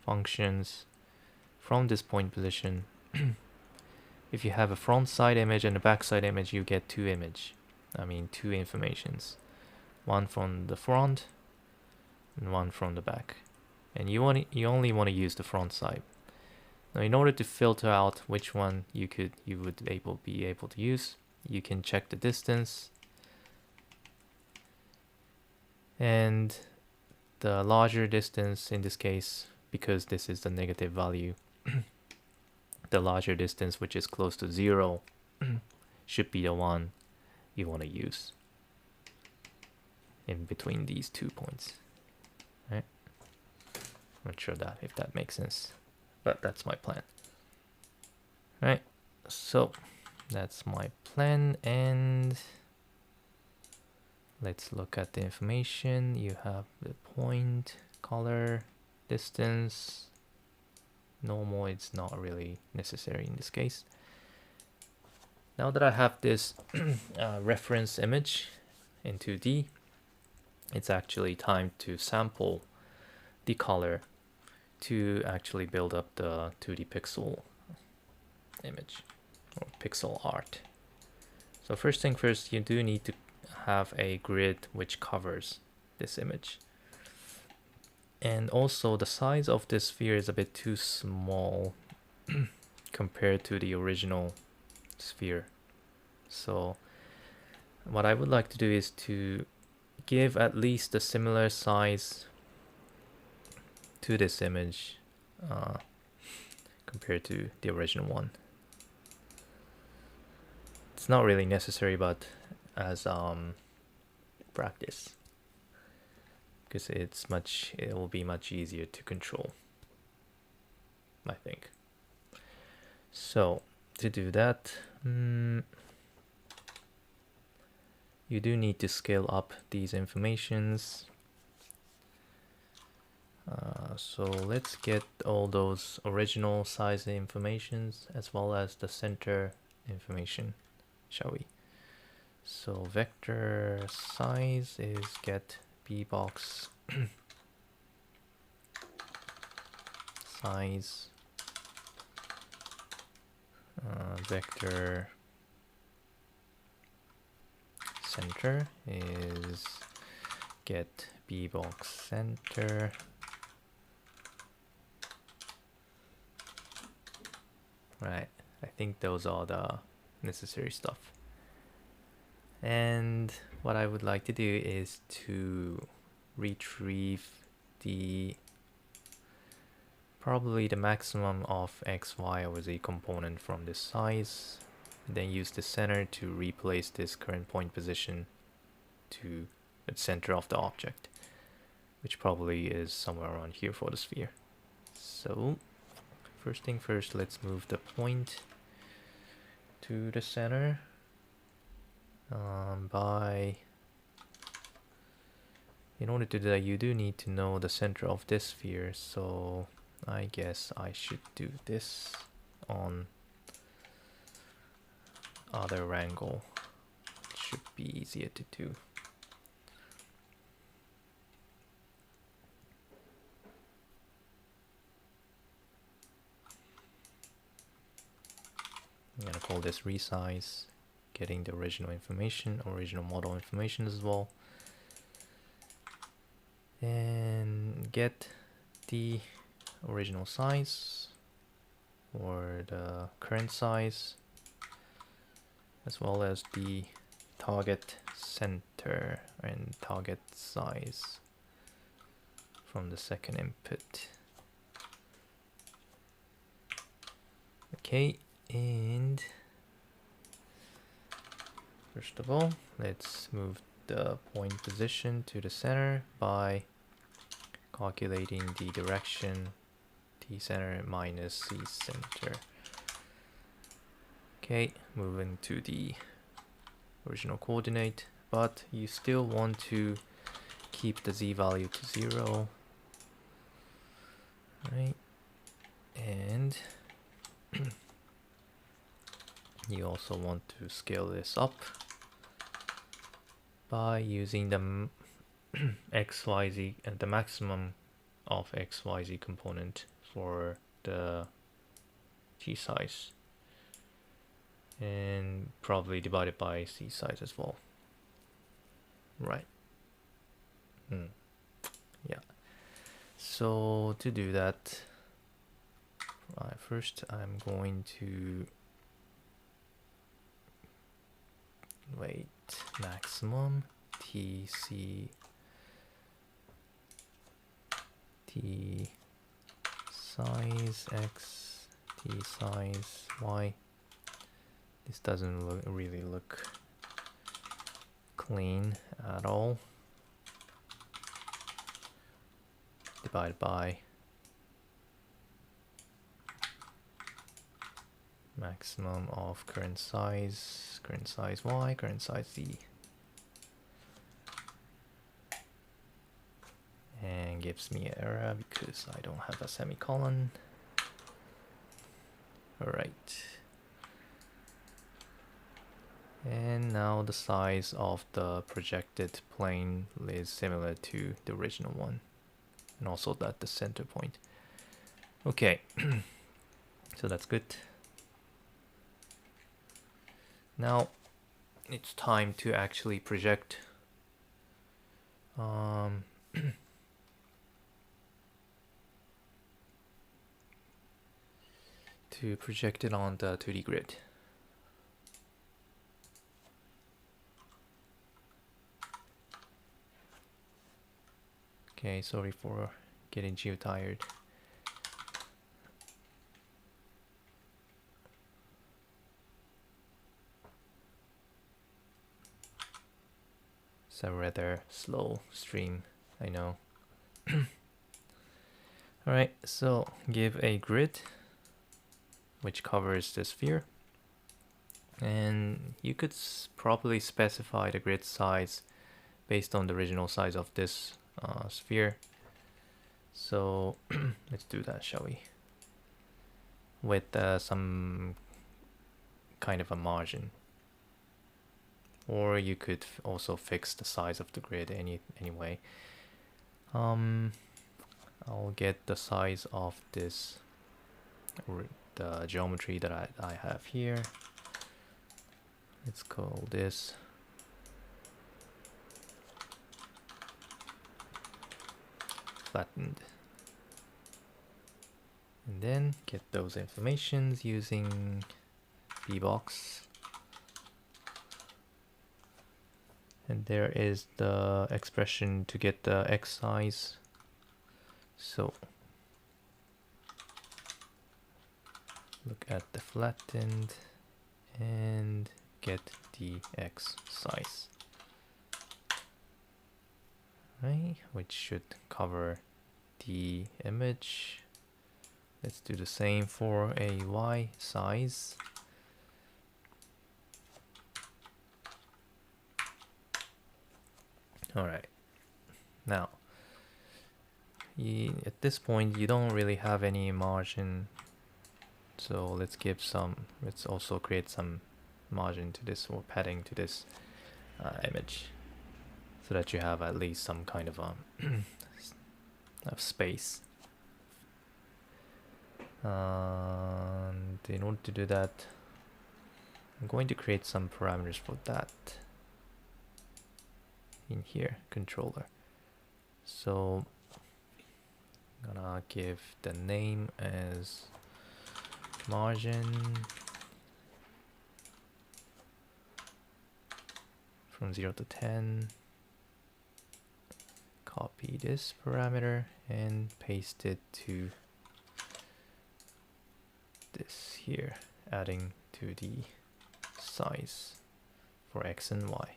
functions from this point position, if you have a front side image and a back side image, you get two informations, one from the front and one from the back, and you only want to use the front side. Now, in order to filter out which one you would be able to use, you can check the distance, and the larger distance in this case, because this is the negative value, the larger distance, which is close to 0, should be the one you want to use. in between these 2 points. Right? Not sure that if that makes sense, but that's my plan. Right? So that's my plan, and let's look at the information. You have the point, color, distance. Normal, it's not really necessary in this case. Now that I have this reference image in 2D, it's actually time to sample the color to actually build up the 2D pixel image or pixel art. So first thing first, you do need to have a grid which covers this image. And also the size of this sphere is a bit too small compared to the original sphere. So what I would like to do is to give at least a similar size to this image compared to the original one. It's not really necessary, but as practice, because it will be much easier to control, I think. So to do that, you do need to scale up these informations. So let's get all those original size informations as well as the center information, shall we? So vector size is get bbox size, vector center is get bbox center. Right, I think those are the necessary stuff. And what I would like to do is to retrieve probably the maximum of x, y, or z component from this size, and then use the center to replace this current point position to the center of the object, which probably is somewhere around here for the sphere. So first thing first, let's move the point to the center in order to do that, you do need to know the center of this sphere, so I guess I should do this on other angle. It should be easier to do. I'm gonna call this resize, getting the original information, original model information as well, and get the original size or the current size, as well as the target center and target size from the second input. Okay, and first of all, let's move the point position to the center by calculating the direction t center minus c center. Okay, moving to the original coordinate, but you still want to keep the z value to 0, right? And you also want to scale this up by using the xyz and the maximum of xyz component for the t size, and probably divided by c size as well, right? Yeah, so to do that, first I'm going to wait maximum tc t size x, t size y. This doesn't really look clean at all. divided by maximum of current size y, current size z, and gives me an error because I don't have a semicolon. Alright, and now the size of the projected plane is similar to the original one, and also that the center point. Okay, so that's good. Now it's time to actually project to project it on the 2D grid. Okay, sorry for getting geo-tired. It's a rather slow stream, I know. Alright, so give a grid which covers the sphere, and you could properly specify the grid size based on the original size of this sphere. So let's do that, shall we? With some kind of a margin. Or you could also fix the size of the grid anyway. I'll get the size of this, the geometry that I have here. Let's call this flattened. And then get those informations using bbox. And there is the expression to get the x size. So look at the flattened and get the x size. Right, which should cover the image. Let's do the same for a y size. Alright, now at this point you don't really have any margin, so let's also create some margin to this, or padding to this image, so that you have at least some kind of of space. And in order to do that, I'm going to create some parameters for that in here, controller. So I'm gonna give the name as margin from 0 to 10. Copy this parameter and paste it to this here, adding to the size for x and y.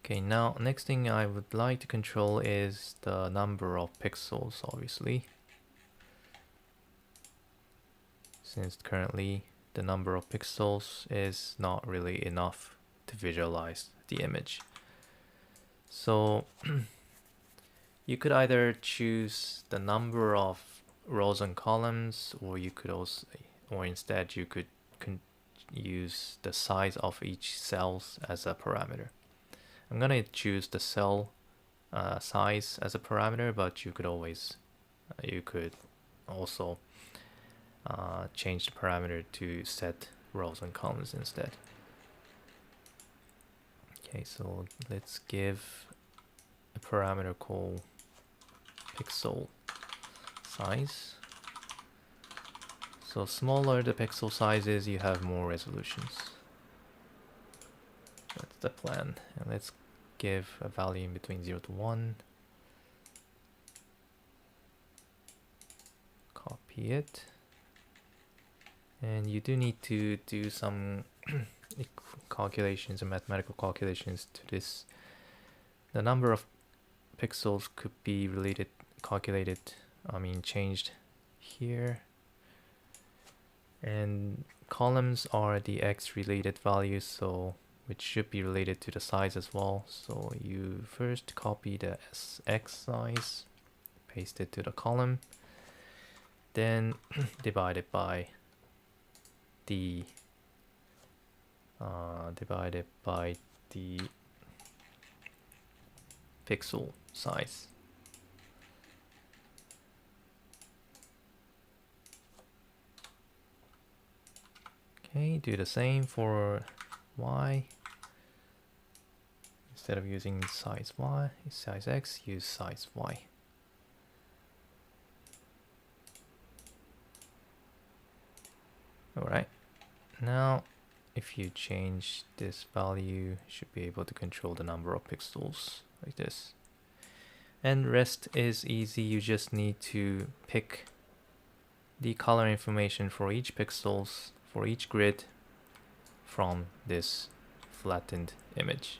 Okay, now next thing I would like to control is the number of pixels, obviously. Since currently the number of pixels is not really enough to visualize the image. So you could either choose the number of rows and columns, or you could also, or instead you could use the size of each cells as a parameter. I'm gonna choose the cell size as a parameter, but you could also change the parameter to set rows and columns instead. Okay, so let's give a parameter called pixel size. So smaller the pixel size is, you have more resolutions. That's the plan. And let's give a value in between 0 to 1. Copy it. And you do need to do some calculations and mathematical calculations to this the number of pixels could be changed here. And columns are the x related values, so which should be related to the size as well. So you first copy the x size, paste it to the column, then divide it by the pixel size. Okay, do the same for y. Instead of using size x, use size y. Alright, now if you change this value, you should be able to control the number of pixels like this. And rest is easy, you just need to pick the color information for each pixels, for each grid from this flattened image,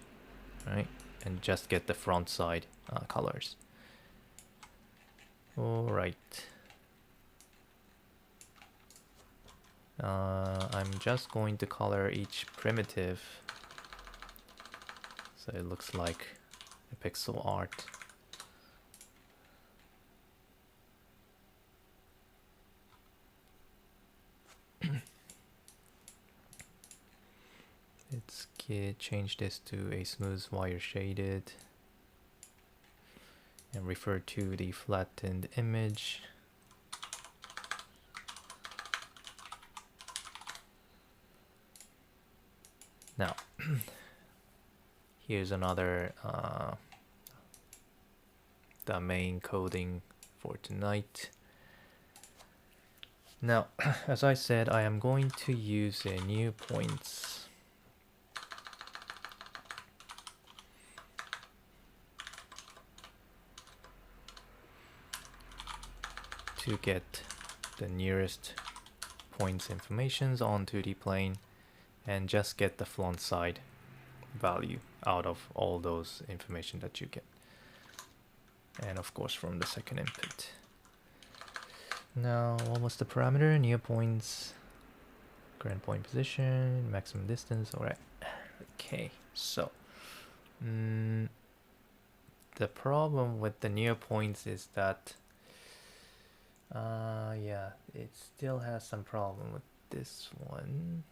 right? And just get the front side colors. Alright. I'm just going to color each primitive so it looks like a pixel art. Let's change this to a smooth wire shaded and refer to the flattened image. Now, here's another the main coding for tonight. Now, as I said, I am going to use a new points. To get the nearest points informations onto the plane and just get the front side value out of all those information that you get. And of course from the second input. Now, what was the parameter? Near points, current point position, maximum distance. Alright. Okay, so the problem with the near points is that yeah, it still has some problem with this one.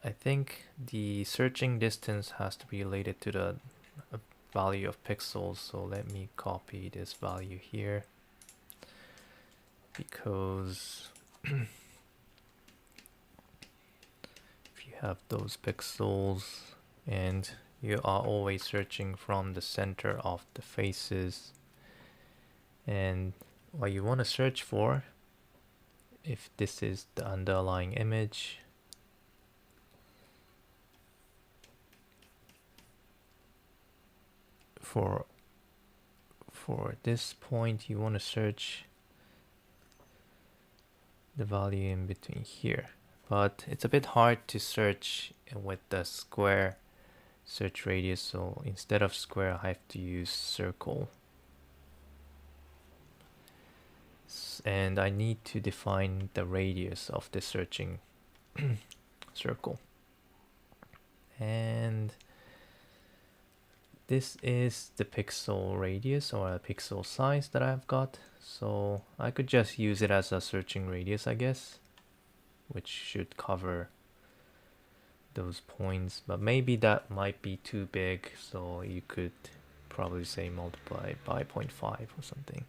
I think the searching distance has to be related to the value of pixels, so let me copy this value here, because if you have those pixels and you are always searching from the center of the faces, and what you want to search for, if this is the underlying image, for this point you want to search the value in between here, but it's a bit hard to search with the square search radius, so instead of square I have to use circle. And I need to define the radius of the searching circle. And this is the pixel radius or a pixel size that I've got. So I could just use it as a searching radius, I guess, which should cover those points. But maybe that might be too big, so you could probably say multiply by 0.5 or something.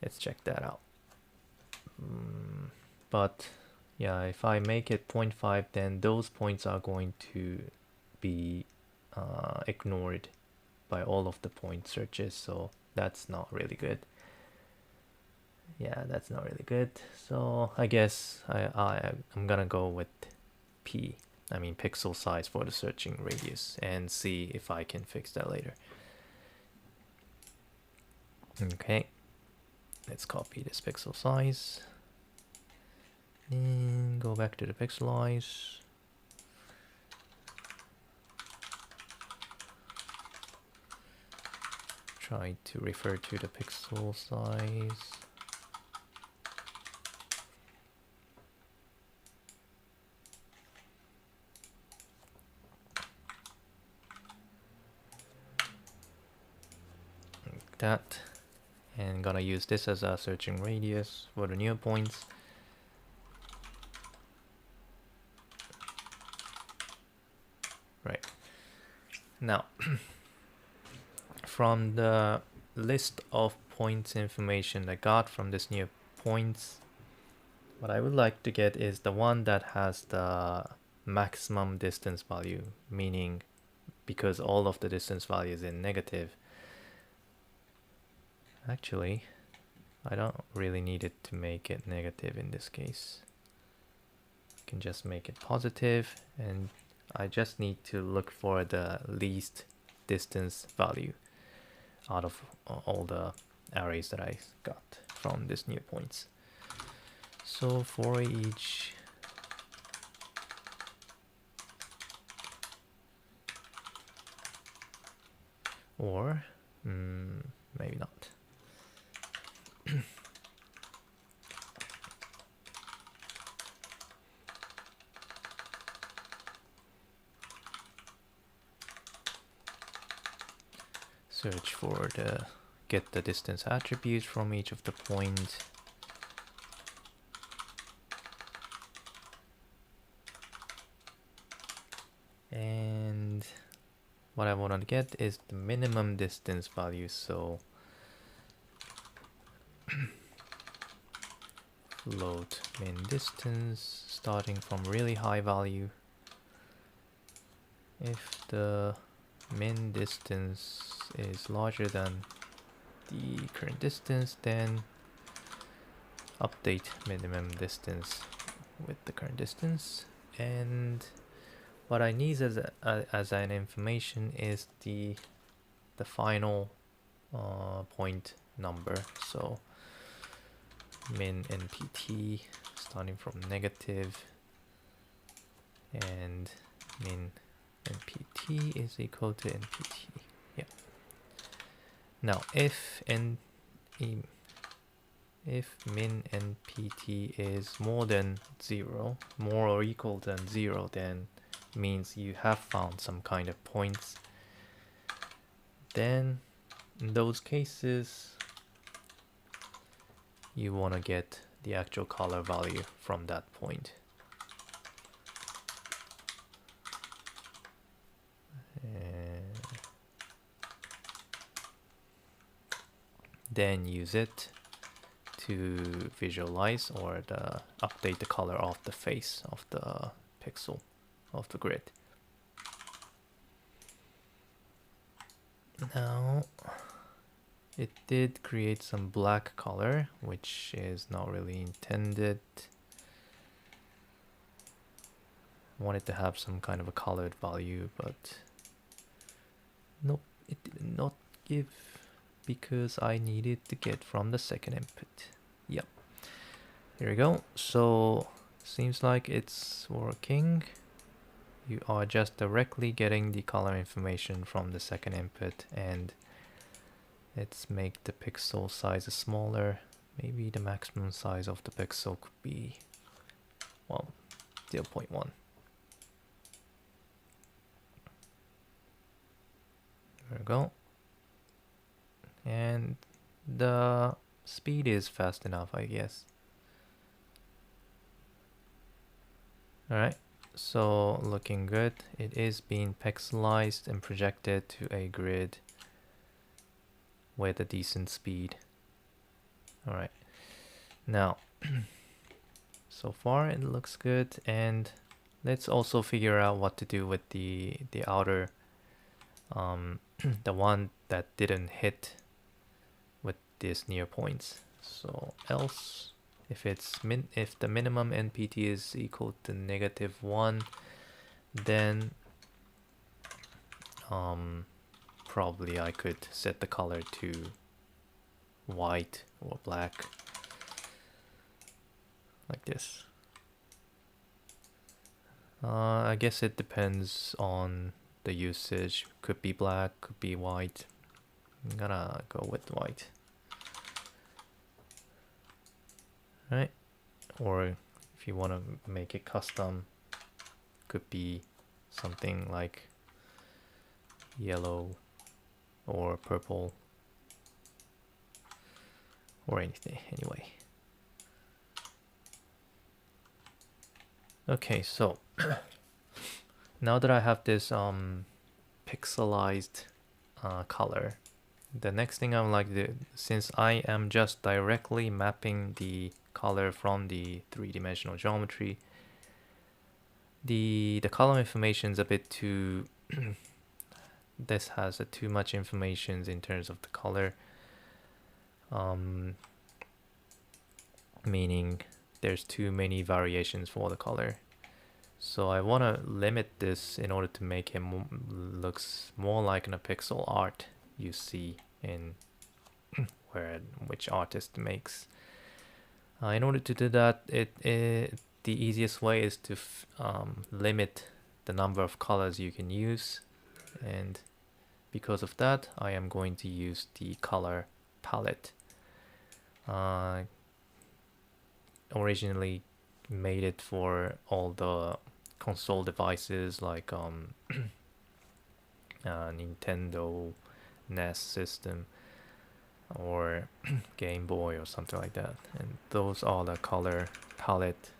Let's check that out. But yeah, if I make it 0.5, then those points are going to be ignored by all of the point searches, so that's not really good. Yeah, that's not really good. So I guess I'm gonna go with pixel size for the searching radius and see if I can fix that later. Okay. Let's copy this pixel size and go back to the pixelize. try to refer to the pixel size. Like that. And gonna use this as a searching radius for the near points. Right. Now, from the list of points information I got from this near points, what I would like to get is the one that has the maximum distance value, meaning because all of the distance value is in negative. Actually, I don't really need it to make it negative in this case. I can just make it positive, and I just need to look for the least distance value out of all the arrays that I got from this near points. So for each or maybe not. Search for the get the distance attributes from each of the points. And what I want to get is the minimum distance value. So float min distance starting from really high value. If the min distance is larger than the current distance, then update minimum distance with the current distance. And what I need as an information is the final point number. So min npt starting from negative, and min npt is equal to npt. Yeah. Now if min npt is more than 0, more or equal than 0, then means you have found some kind of points. Then in those cases you want to get the actual color value from that point. Then use it to visualize or update the color of the face of the pixel of the grid. Now it did create some black color, which is not really intended. I wanted to have some kind of a colored value, but nope, it did not give, because I needed to get from the second input. Yep, here we go. So seems like it's working. You are just directly getting the color information from the second input, and let's make the pixel size smaller. Maybe the maximum size of the pixel could be, well, 0.1. There we go. And the speed is fast enough, I guess. Alright, so looking good. It is being pixelized and projected to a grid with a decent speed. Alright, now so far it looks good, and let's also figure out what to do with the outer the one that didn't hit with these near points. So else, if the minimum npt is equal to -1, then probably I could set the color to white or black, like this. I guess it depends on the usage. Could be black, could be white, I'm gonna go with white. Right? Or if you want to make it custom, could be something like yellow or purple or anything anyway. Okay, so now that I have this pixelized color, the next thing I would like to do, since I am just directly mapping the color from the three-dimensional geometry, the color information is a bit too this has too much information in terms of the color, meaning there's too many variations for the color. So I want to limit this in order to make it looks more like a pixel art you see in which artist makes. In order to do that, the easiest way is to limit the number of colors you can use, and because of that, I am going to use the color palette. Originally made it for all the console devices like Nintendo NES system or Game Boy or something like that, and those are the color palette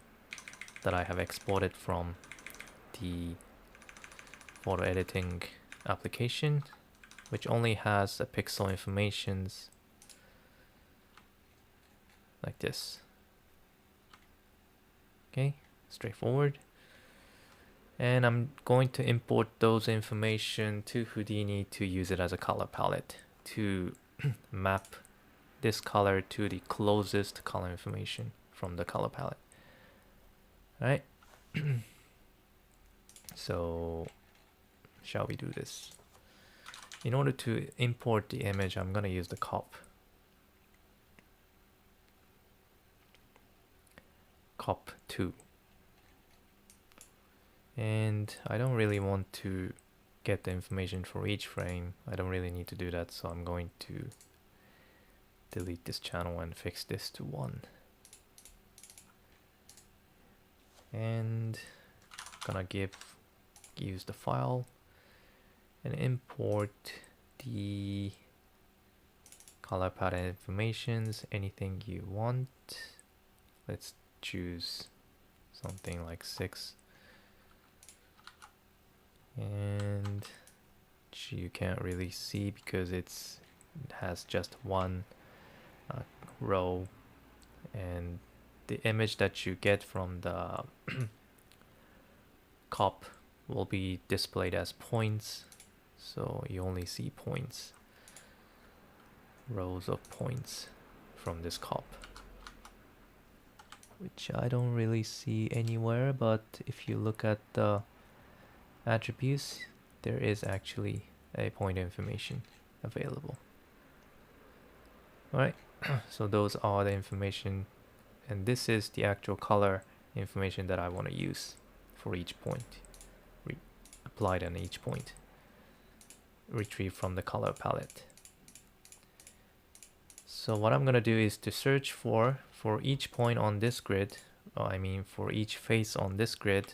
that I have exported from the photo editing application, which only has a pixel informations like this. Okay, straightforward. And I'm going to import those information to Houdini to use it as a color palette to map this color to the closest color information from the color palette. All right. So shall we do this? In order to import the image, I'm going to use the cop2. And I don't really want to get the information for each frame. I don't really need to do that, so I'm going to delete this channel and fix this to 1. And gonna use the file and import the color palette informations, anything you want. Let's choose something like 6. And you can't really see because it has just one row, and the image that you get from the cop will be displayed as points, so you only see points, rows of points from this cop, which I don't really see anywhere, but if you look at the attributes, there is actually a point information available. Alright, so those are the information, and this is the actual color information that I want to use for each point, applied on each point, retrieved from the color palette. So what I'm going to do is to search for each point on this grid, for each face on this grid,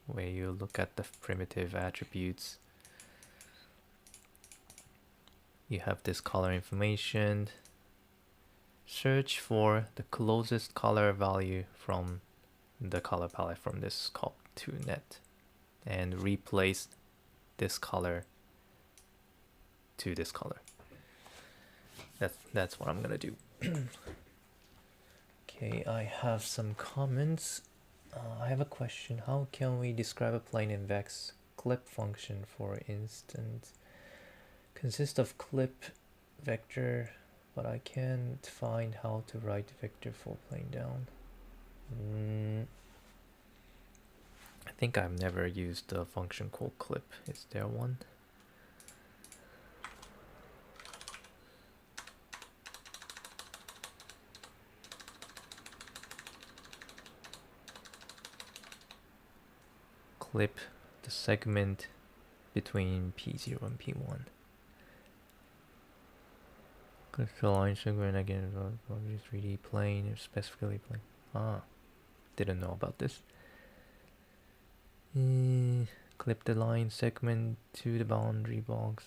where you look at the primitive attributes, you have this color information. Search for the closest color value from the color palette from this cop2 net and replace this color to this color. That's what I'm gonna do. Okay, I have some comments. I have a question. How can we describe a plane in Vex? Clip function, for instance, consists of clip vector, but I can't find how to write vector for plane down. I think I've never used a function called clip. Is there one? Clip the segment between P0 and P1. Clip the line segment again, 3D plane, specifically plane. Ah, didn't know about this. Clip the line segment to the boundary box.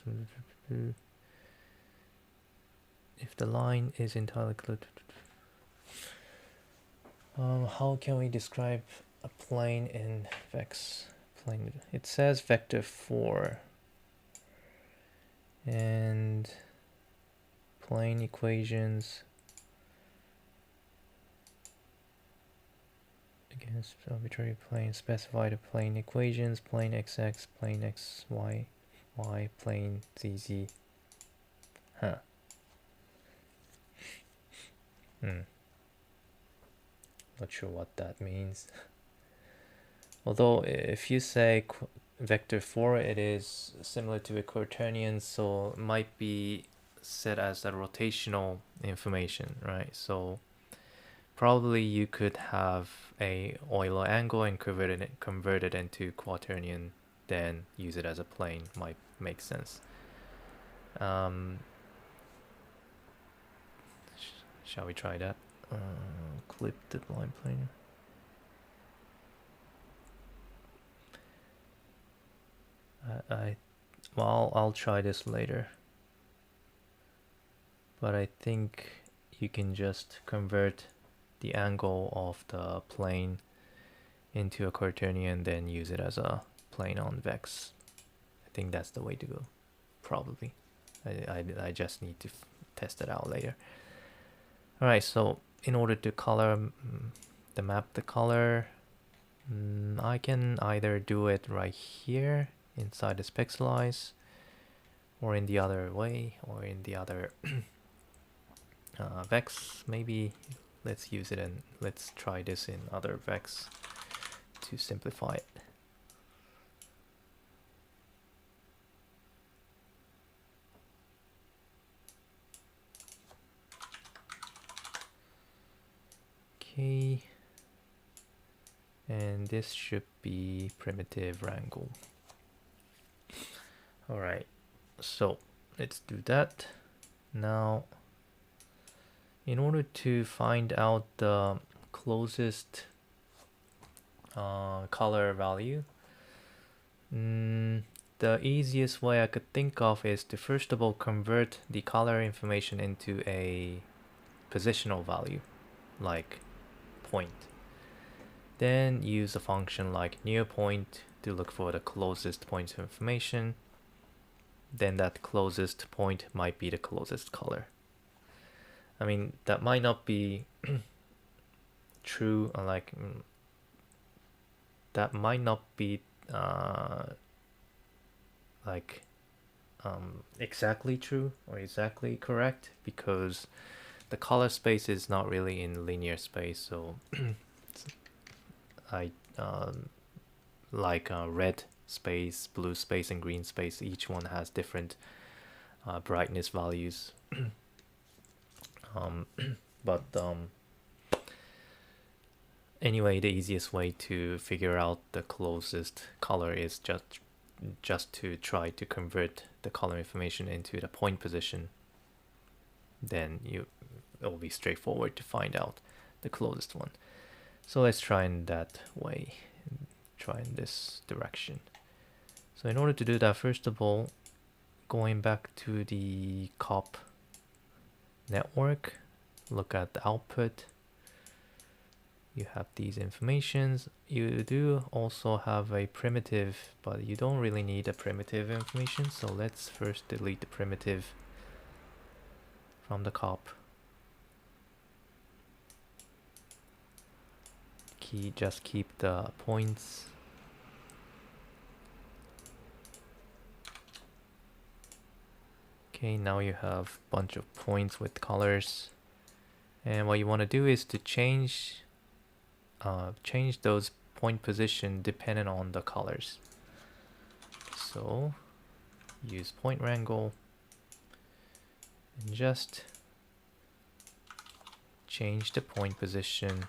If the line is entirely clipped. How can we describe a plane in Vex? Plane. It says vector 4. And plane equations against arbitrary plane. Specify the plane equations. Plane xx, plane xy, y, plane zz. Huh. Not sure what that means. Although if you say vector 4, it is similar to a quaternion, so it might be set as a rotational information, right? So probably you could have a Euler angle and convert it into quaternion, then use it as a plane. Might make sense. Shall we try that? Clip the line plane. Well, I'll try this later. But I think you can just convert the angle of the plane into a quaternion, then use it as a plane on Vex. I think that's the way to go, probably. I just need to test it out later. Alright, so in order to color the map, the color, I can either do it right here inside this pixelize, or in the other way, or in the other Vex. Maybe let's use it and let's try this in other Vex to simplify it. Okay, and this should be primitive wrangle. Alright, so let's do that. Now, in order to find out the closest color value, the easiest way I could think of is to first of all convert the color information into a positional value, like point. Then use a function like near point to look for the closest point of information. Then that closest point might be the closest color. I mean, that might not be true, that might not be exactly true or exactly correct, because the color space is not really in linear space. So I red space, blue space, and green space, each one has different brightness values. Anyway, the easiest way to figure out the closest color is just to try to convert the color information into the point position. Then it'll be straightforward to find out the closest one. So let's try in that way, try in this direction. So in order to do that, first of all, going back to the COP network, look at the output. You have these informations. You do also have a primitive, but you don't really need a primitive information. So let's first delete the primitive from the COP. Just keep the points. Okay, now you have a bunch of points with colors, and what you want to do is to change those point position dependent on the colors. So use point wrangle and just change the point position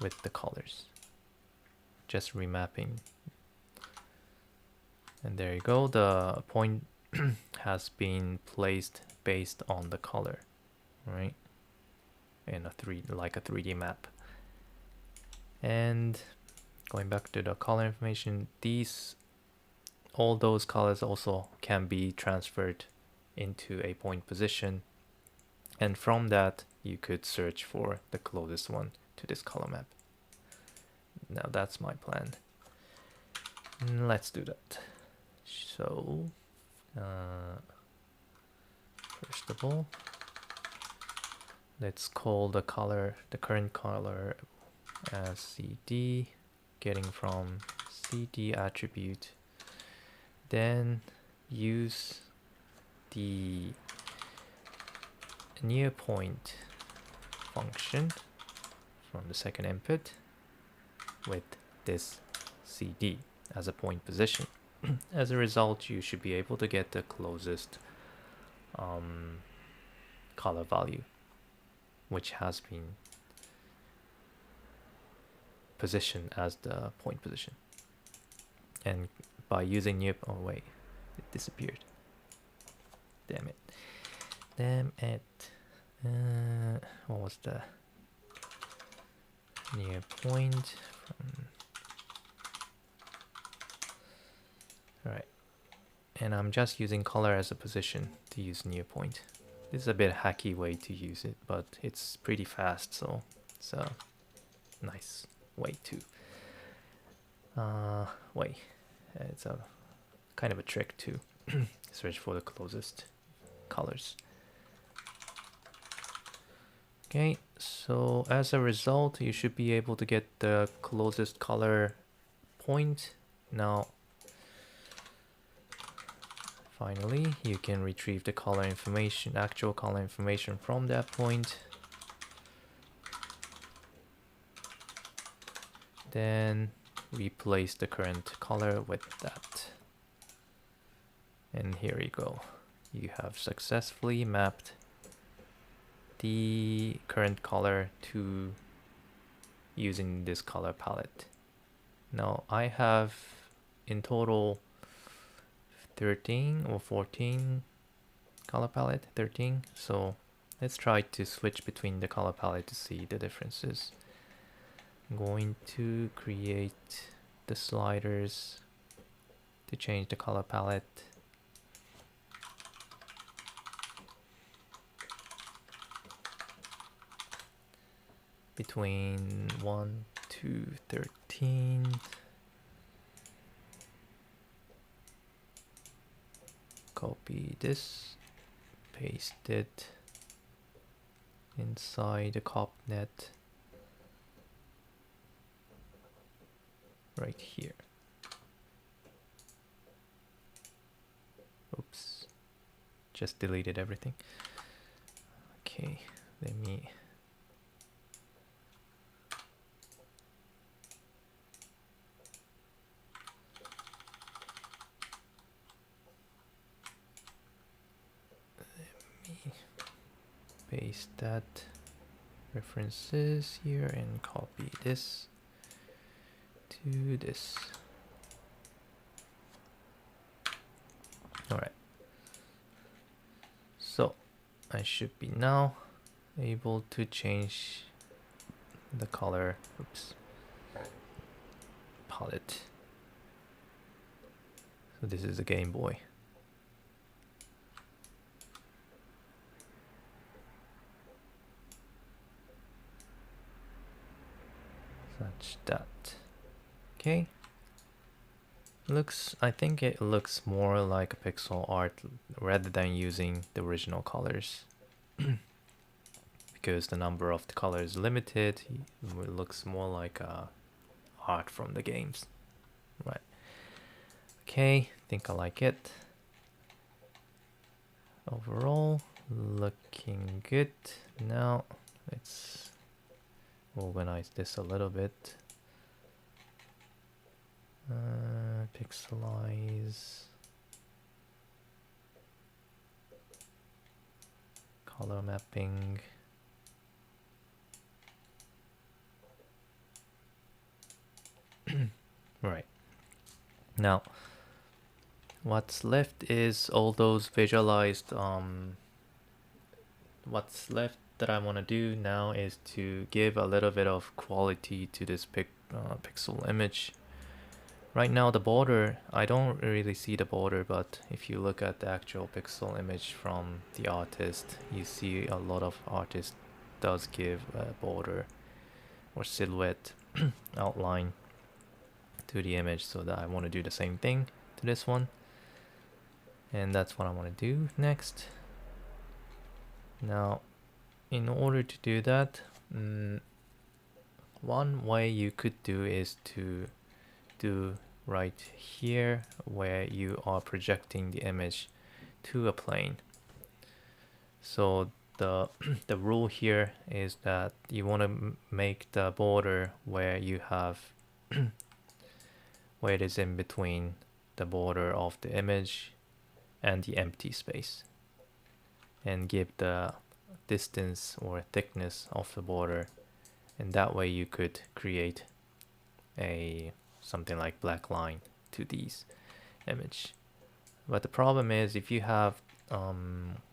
with the colors, just remapping, and there you go. The point has been placed based on the color, right? In a 3D map. And going back to the color information, all those colors also can be transferred into a point position, and from that you could search for the closest one to this color map. Now that's my plan. Let's do that. So first of all, let's call the current color as CD, getting from CD attribute. Then use the near point function from the second input with this CD as a point position. As a result, you should be able to get the closest color value, which has been positioned as the point position. And by using near, oh wait, it disappeared. Damn it. Damn it. What was the near point? Alright. And I'm just using color as a position to use near point. This is a bit hacky way to use it, but it's pretty fast, so it's a nice way to it's a kind of a trick to search for the closest colors. Okay, so as a result, you should be able to get the closest color point. Now, finally, you can retrieve the color information, actual color information from that point. Then replace the current color with that. And here you go. You have successfully mapped the current color to using this color palette. Now I have in total 13 or 14 color palette, 13. So let's try to switch between the color palette to see the differences. I'm going to create the sliders to change the color palette. Between 1 to 13. Copy this, paste it inside the copnet right here. Oops, just deleted everything. Okay, let me paste that references here and copy this to this. Alright, so I should be now able to change the color palette. So this is a Game Boy. Such that. Okay. I think it looks more like a pixel art rather than using the original colors. Because the number of the colors is limited, it looks more like art from the games. Right. Okay, think I like it. Overall, looking good. Now, let's organize this a little bit. Pixelize. Color mapping. Right. Now, what's left is all those visualized what's left that I want to do now is to give a little bit of quality to this pixel image. Right now the border, I don't really see the border, but if you look at the actual pixel image from the artist, you see a lot of artists does give a border or silhouette outline to the image, so that I want to do the same thing to this one. And that's what I want to do next. Now, in order to do that, one way you could do is to do right here where you are projecting the image to a plane. So the the rule here is that you want to make the border where you have where it is in between the border of the image and the empty space, and give the distance or thickness of the border, and that way you could create a something like black line to these image. But the problem is if you have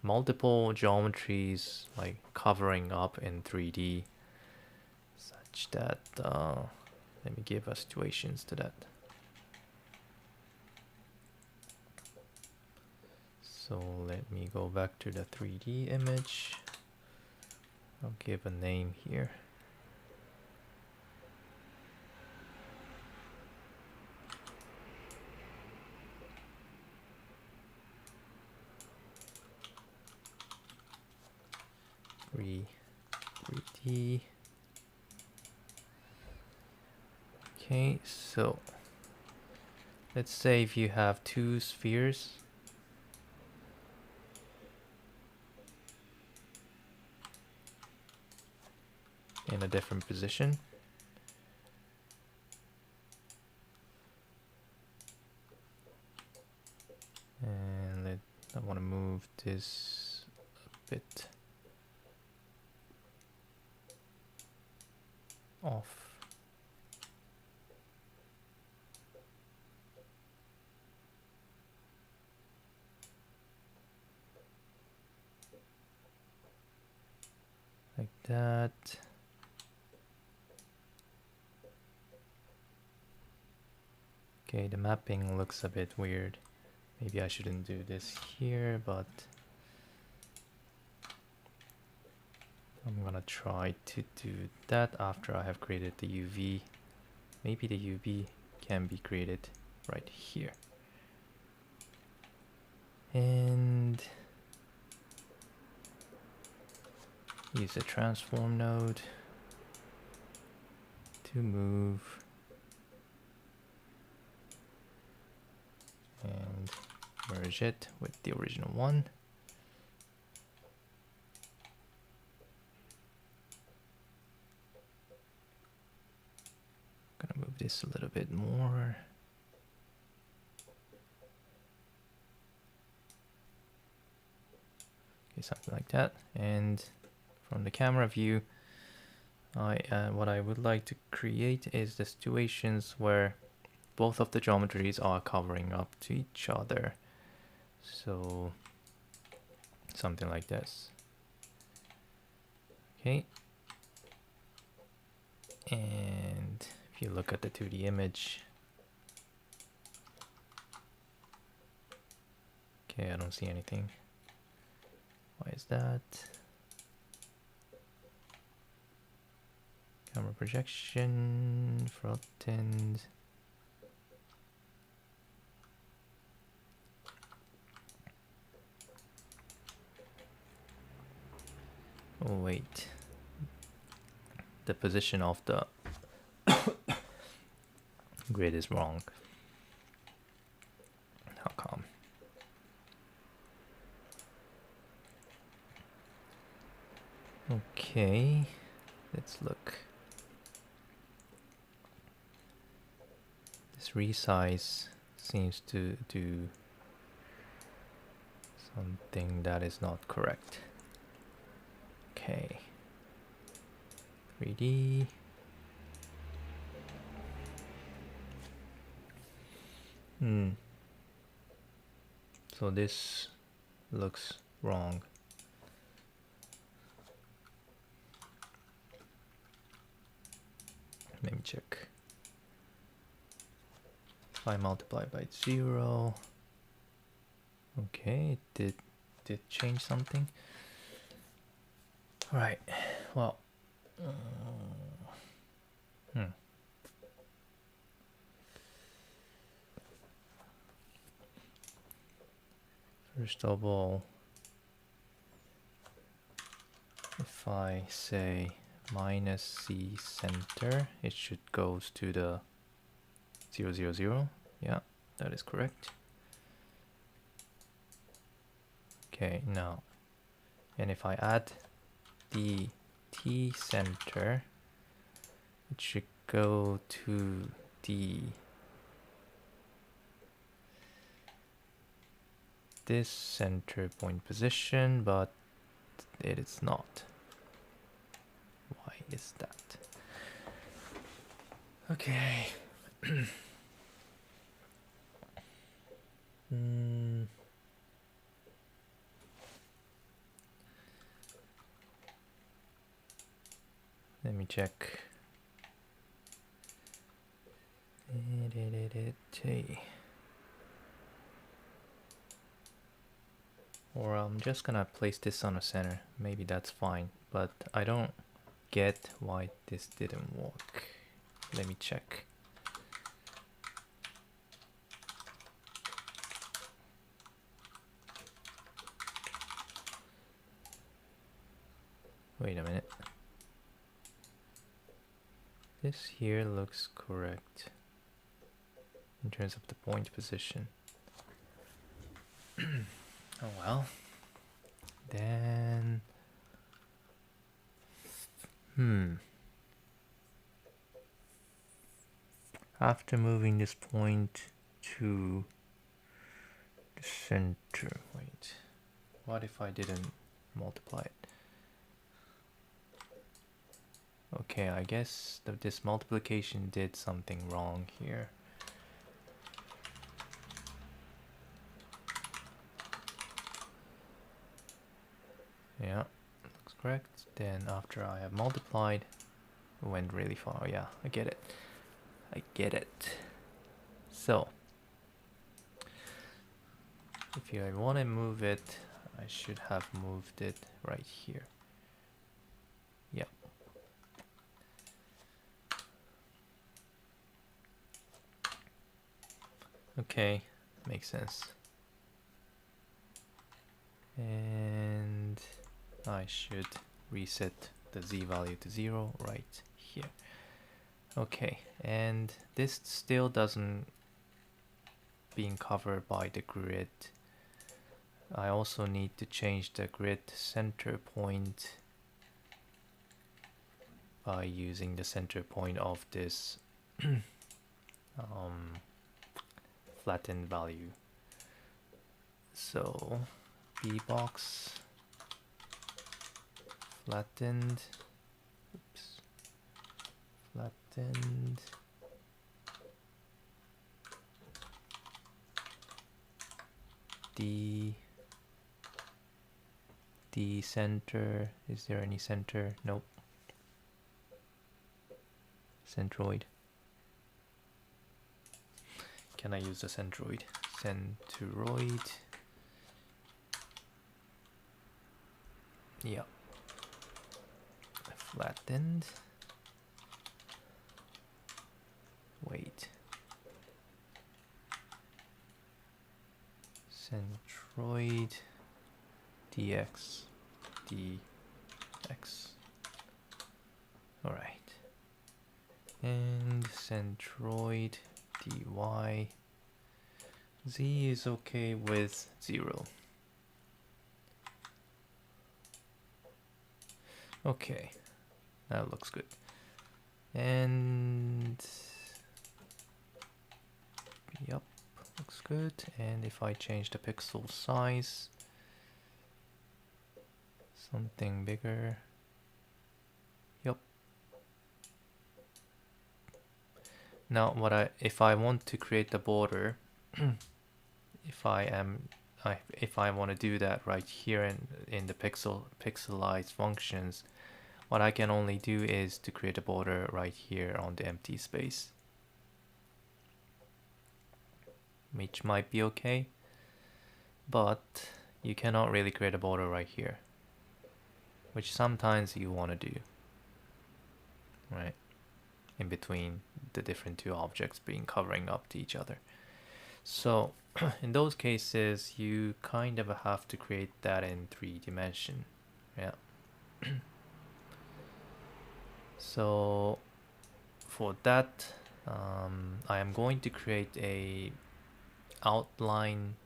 multiple geometries like covering up in 3D, such that let me give us situations to that. So let me go back to the 3D image. I'll give a name here. Three 3D. Okay, so let's say if you have two spheres, in a different position, and I want to move this a bit off. Like that. Okay, the mapping looks a bit weird. Maybe I shouldn't do this here, but I'm gonna try to do that after I have created the UV. Maybe the UV can be created right here. And use a transform node to move and merge it with the original one. Gonna move this a little bit more. Okay, something like that. And from the camera view, what I would like to create is the situations where both of the geometries are covering up to each other. So something like this. Okay. And if you look at the 2D image, okay, I don't see anything. Why is that? Camera projection, front end. Oh wait, the position of the grid is wrong. How come? Okay, let's look. This resize seems to do something that is not correct. Okay, 3D. So this looks wrong. check. If I multiply by 0, okay, it did change something. All right, well, First of all, if I say minus C center, it should goes to the 0, 0, 0. Yeah, that is correct. Okay, now, and if I add the T center, it should go to the this center point position, but it is not. Why is that? Okay. Let me check. Or I'm just gonna place this on a center. Maybe that's fine, but I don't get why this didn't work. Let me check. Wait a minute. This here looks correct in terms of the point position. Oh well. Then after moving this point to the center, wait, what if I didn't multiply it? Okay, I guess that this multiplication did something wrong here. Yeah, looks correct. Then after I have multiplied, it went really far. Yeah, I get it. I get it. So, if I want to move it, I should have moved it right here. Yeah. Okay, makes sense. And I should reset the z value to 0 right here. Okay, and this still doesn't being covered by the grid. I also need to change the grid center point by using the center point of this flattened value. So B box flattened, oops, flattened D center. Is there any center? Nope. Centroid. Can I use the centroid? Centroid. Yeah. Flattened. Wait. Centroid dx dx. All right. And centroid dy. Z is okay with 0. Okay, that looks good. And yep, looks good. And if I change the pixel size, something bigger. Yep. Now if I want to create the border, if I want to do that right here in the pixelized functions, what I can only do is to create a border right here on the empty space, which might be okay, but you cannot really create a border right here, which sometimes you want to do, right? In between the different two objects being covering up to each other. So in those cases, you kind of have to create that in 3D. Yeah. So for that, I am going to create a outline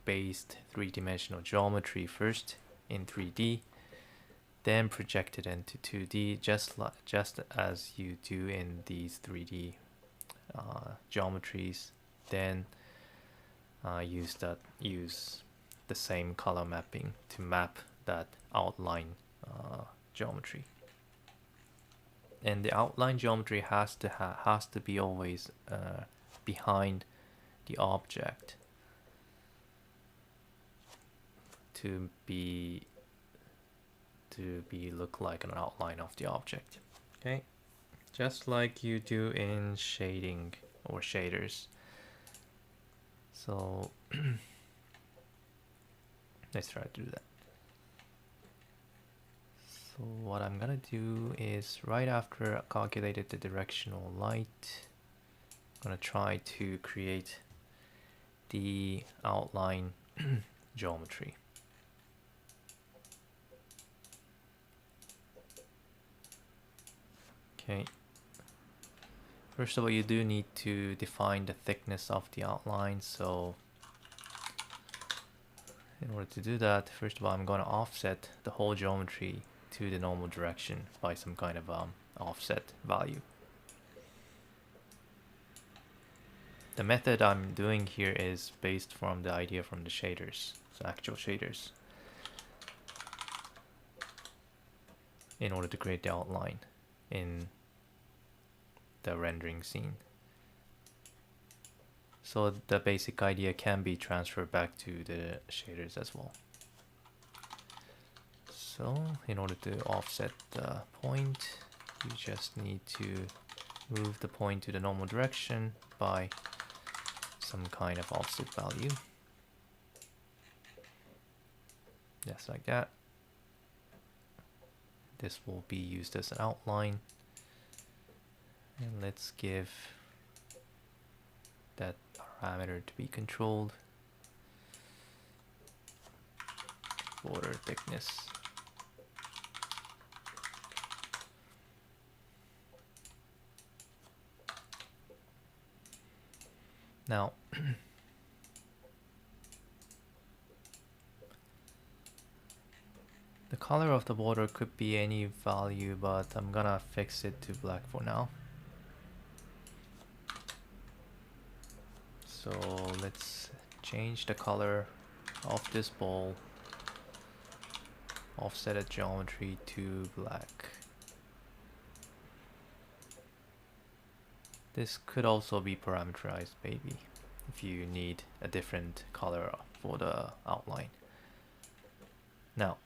based 3D geometry first in 3D, then project it into 2D, just as you do in these 3D geometries. Then use the same color mapping to map that outline geometry. And the outline geometry has to be always behind the object to look like an outline of the object. Okay, just like you do in shading or shaders. So let's try to do that. So what I'm gonna do is, right after I calculated the directional light, I'm gonna try to create the outline geometry. Okay. First of all, you do need to define the thickness of the outline. So in order to do that, first of all, I'm going to offset the whole geometry to the normal direction by some kind of offset value. The method I'm doing here is based from the idea from the shaders, so actual shaders, in order to create the outline in the rendering scene. So the basic idea can be transferred back to the shaders as well. So in order to offset the point, you just need to move the point to the normal direction by some kind of offset value. Just like that. This will be used as an outline. And let's give that parameter to be controlled. Border thickness. Now, the color of the border could be any value, but I'm gonna fix it to black for now. So let's change the color of this ball, offset a geometry to black. This could also be parameterized maybe if you need a different color for the outline. Now,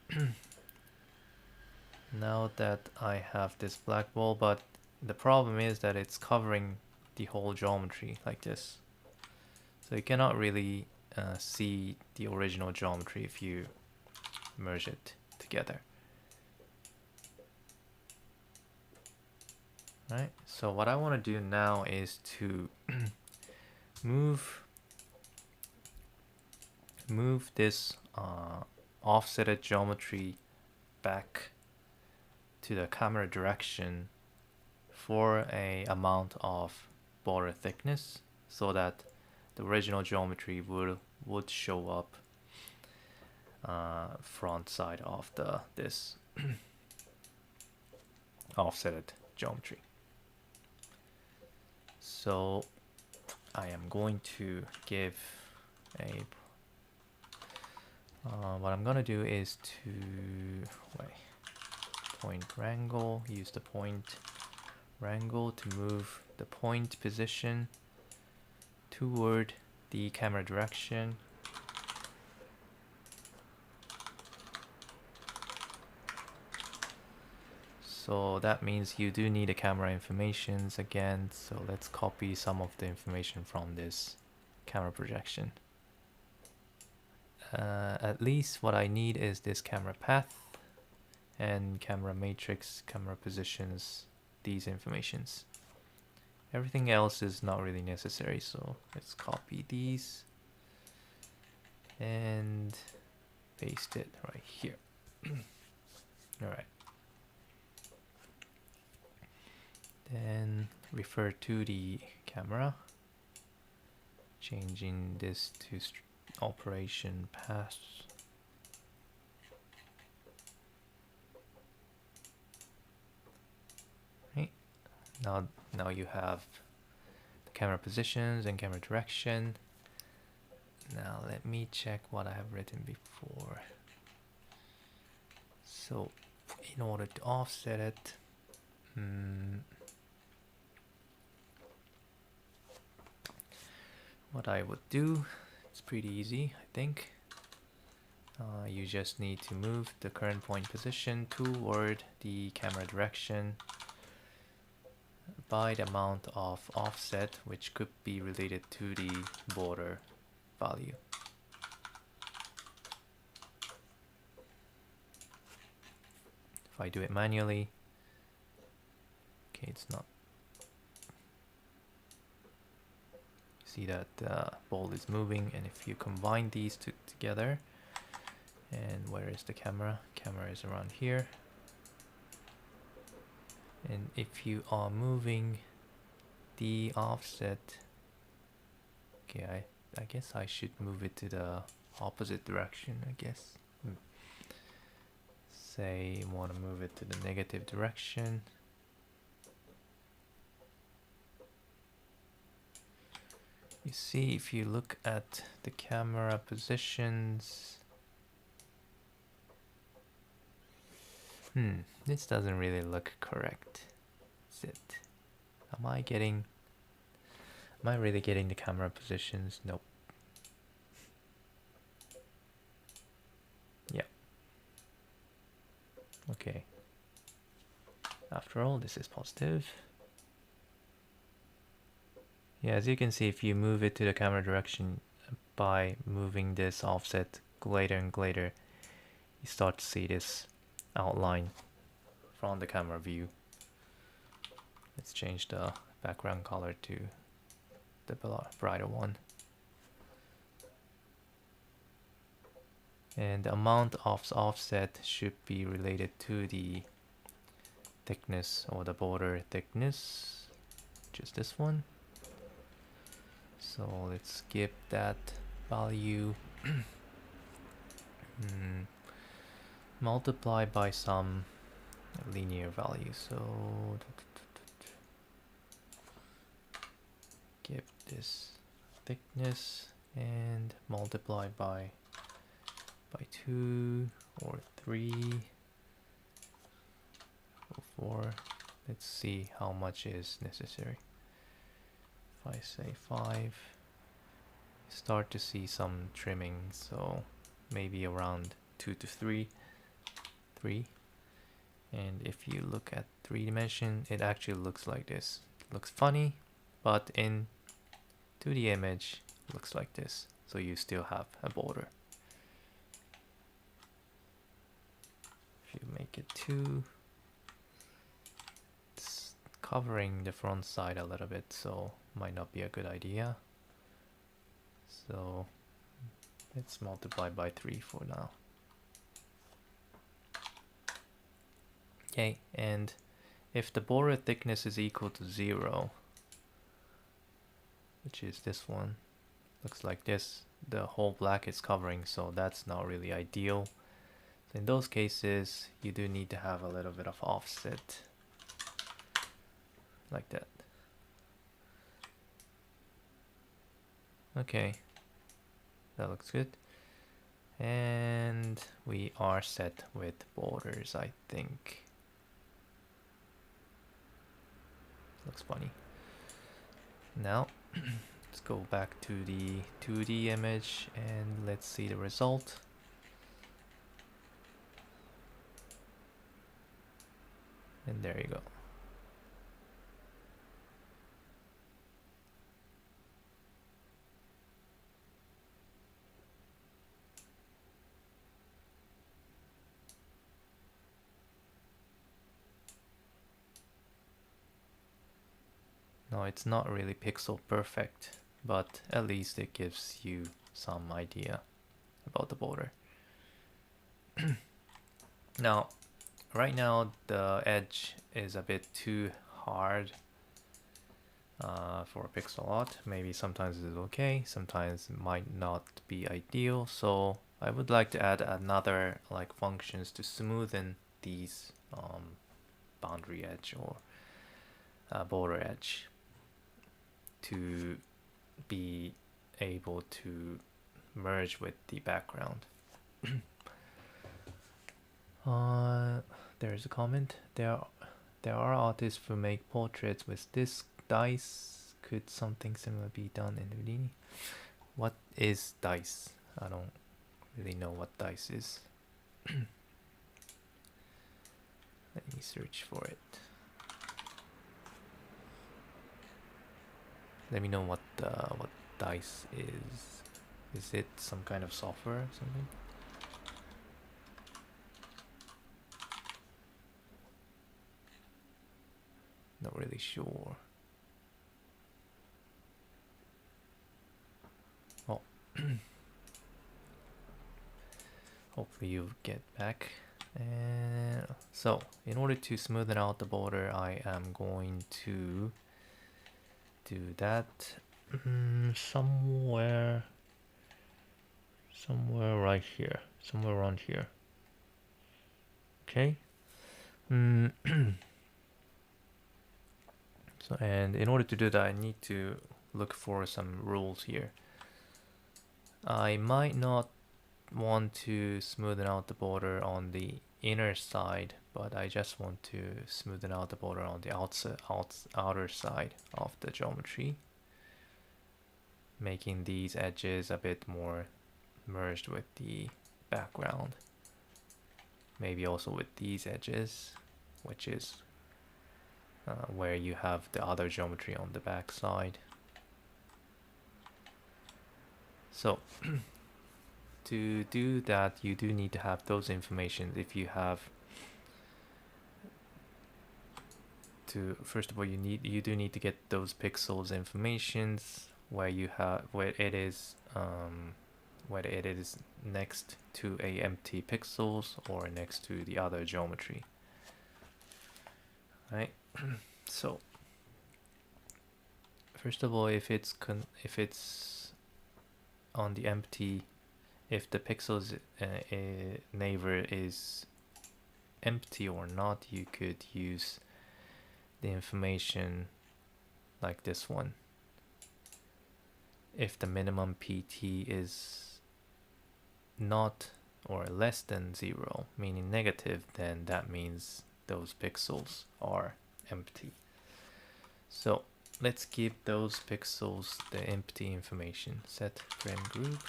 now that I have this black ball, but the problem is that it's covering the whole geometry like this. So you cannot really see the original geometry if you merge it together. Right, so what I want to do now is to move this offsetted geometry back to the camera direction for a amount of border thickness, so that the original geometry would show up front side of this offsetted geometry. So I am going to give a what I'm gonna do is to point wrangle, use the point wrangle to move the point position toward the camera direction. So that means you do need a camera informations again. So let's copy some of the information from this camera projection. At least what I need is this camera path and camera matrix, camera positions, these informations. Everything else is not really necessary, so let's copy these and paste it right here. All right. Then refer to the camera, changing this to operation path. Right. Now you have the camera positions and camera direction. Now let me check what I have written before. So in order to offset it, what I would do, it's pretty easy, I think. You just need to move the current point position toward the camera direction by the amount of offset, which could be related to the border value. If I do it manually, okay, it's not. See that the ball is moving, and if you combine these two together, and where is the camera? Camera is around here. And if you are moving the offset, okay, I guess I should move it to the opposite direction, I guess. Say you want to move it to the negative direction. You see, if you look at the camera positions, this doesn't really look correct, is it? Am I really getting the camera positions? Nope. Yeah. Okay. After all, this is positive. Yeah, as you can see, if you move it to the camera direction by moving this offset greater and greater, you start to see this outline from the camera view. Let's change the background color to the brighter one. And the amount of offset should be related to the thickness or the border thickness, just this one. So let's skip that value. Multiply by some linear value. So give this thickness and multiply by 2 or 3 or 4. Let's see how much is necessary. If I say 5, start to see some trimming, so maybe around 2 to 3. And if you look at 3 dimension, it actually looks like this. It looks funny, but in 2D image, it looks like this. So you still have a border. If you make it 2, it's covering the front side a little bit, so might not be a good idea. So let's multiply by 3 for now. Okay, and if the border thickness is equal to 0, which is this one, looks like this, the whole black is covering, so that's not really ideal. So in those cases, you do need to have a little bit of offset, like that. Okay, that looks good. And we are set with borders, I think. Looks funny. Now, let's go back to the 2D image and let's see the result. And there you go. No, it's not really pixel perfect, but at least it gives you some idea about the border. Now, right now the edge is a bit too hard for a pixel art. Maybe sometimes it's okay, sometimes it might not be ideal. So I would like to add another like functions to smoothen these boundary edge or border edge to be able to merge with the background. There's a comment. There are artists who make portraits with this dice. Could something similar be done in Houdini? What is dice? I don't really know what dice is. Let me search for it. Let me know what dice is. Is it some kind of software or something? Not really sure. Oh. Hopefully you get back. And so in order to smoothen out the border, I am going to do that somewhere right here, somewhere around here. Okay. So, and in order to do that, I need to look for some rules here. I might not want to smoothen out the border on the inner side, but I just want to smoothen out the border on the outer side of the geometry, making these edges a bit more merged with the background. Maybe also with these edges, which is where you have the other geometry on the back side. So to do that, you do need to have those information. If you have to, first of all, you do need to get those pixels informations where it is whether it is next to a empty pixels or next to the other geometry. Right. So first of all, if it's on the empty, if the pixels neighbor is empty or not, you could use the information like this one. If the minimum PT is not or less than 0, meaning negative, then that means those pixels are empty. So let's give those pixels the empty information. Set frame group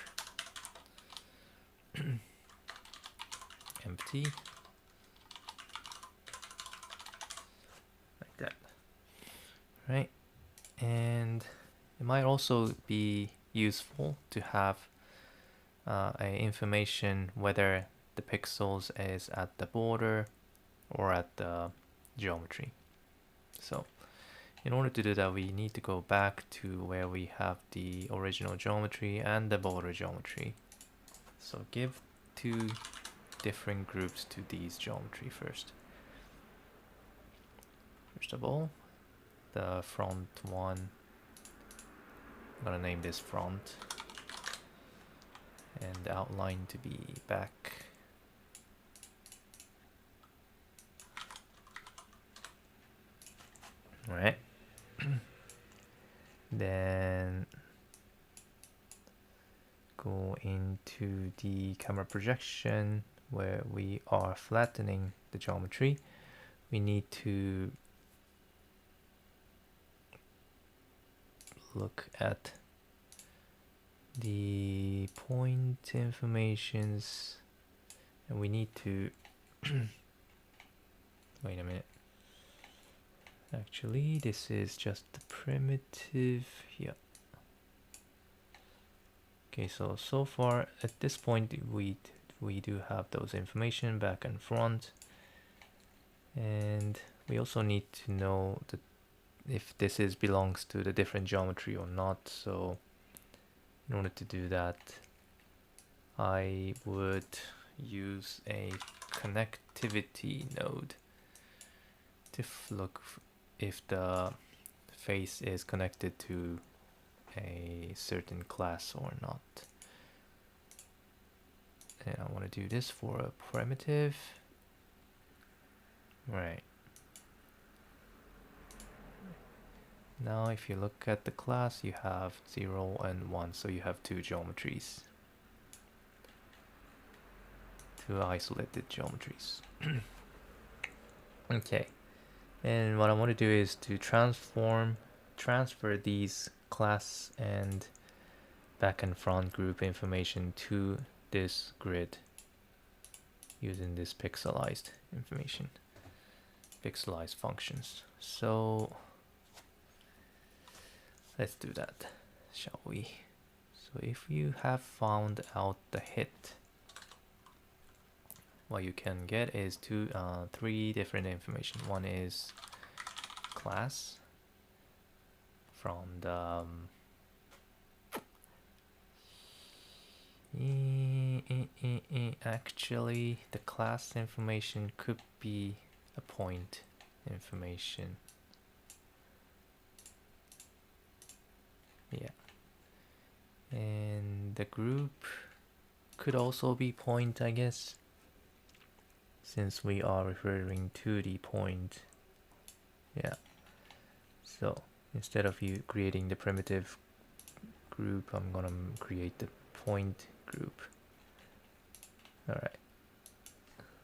empty, like that, right? And it might also be useful to have information whether the pixels is at the border or at the geometry. So in order to do that, we need to go back to where we have the original geometry and the border geometry. So give 2 different groups to these geometry first. First of all, the front one, I'm gonna name this front, and the outline to be back. All right. Then go into the camera projection where we are flattening the geometry. We need to look at the point informations, and we need to wait a minute. Actually, this is just the primitive. Yeah. Okay, so far at this point we do have those information back and front, and we also need to know that if this is belongs to the different geometry or not. So in order to do that, I would use a connectivity node to look if the face is connected to a certain class or not. And I want to do this for a primitive. Right. Now if you look at the class, you have 0 and 1, so you have two geometries. Two isolated geometries. Okay. And what I want to do is to transfer these class and back and front group information to this grid using this pixelized information, pixelized functions. So let's do that, shall we? So if you have found out the hit, what you can get is three different information. One is class from the actually the class information could be a point information. Yeah, and the group could also be point, I guess, since we are referring to the point. Yeah, so instead of you creating the primitive group, I'm gonna create the point group. All right,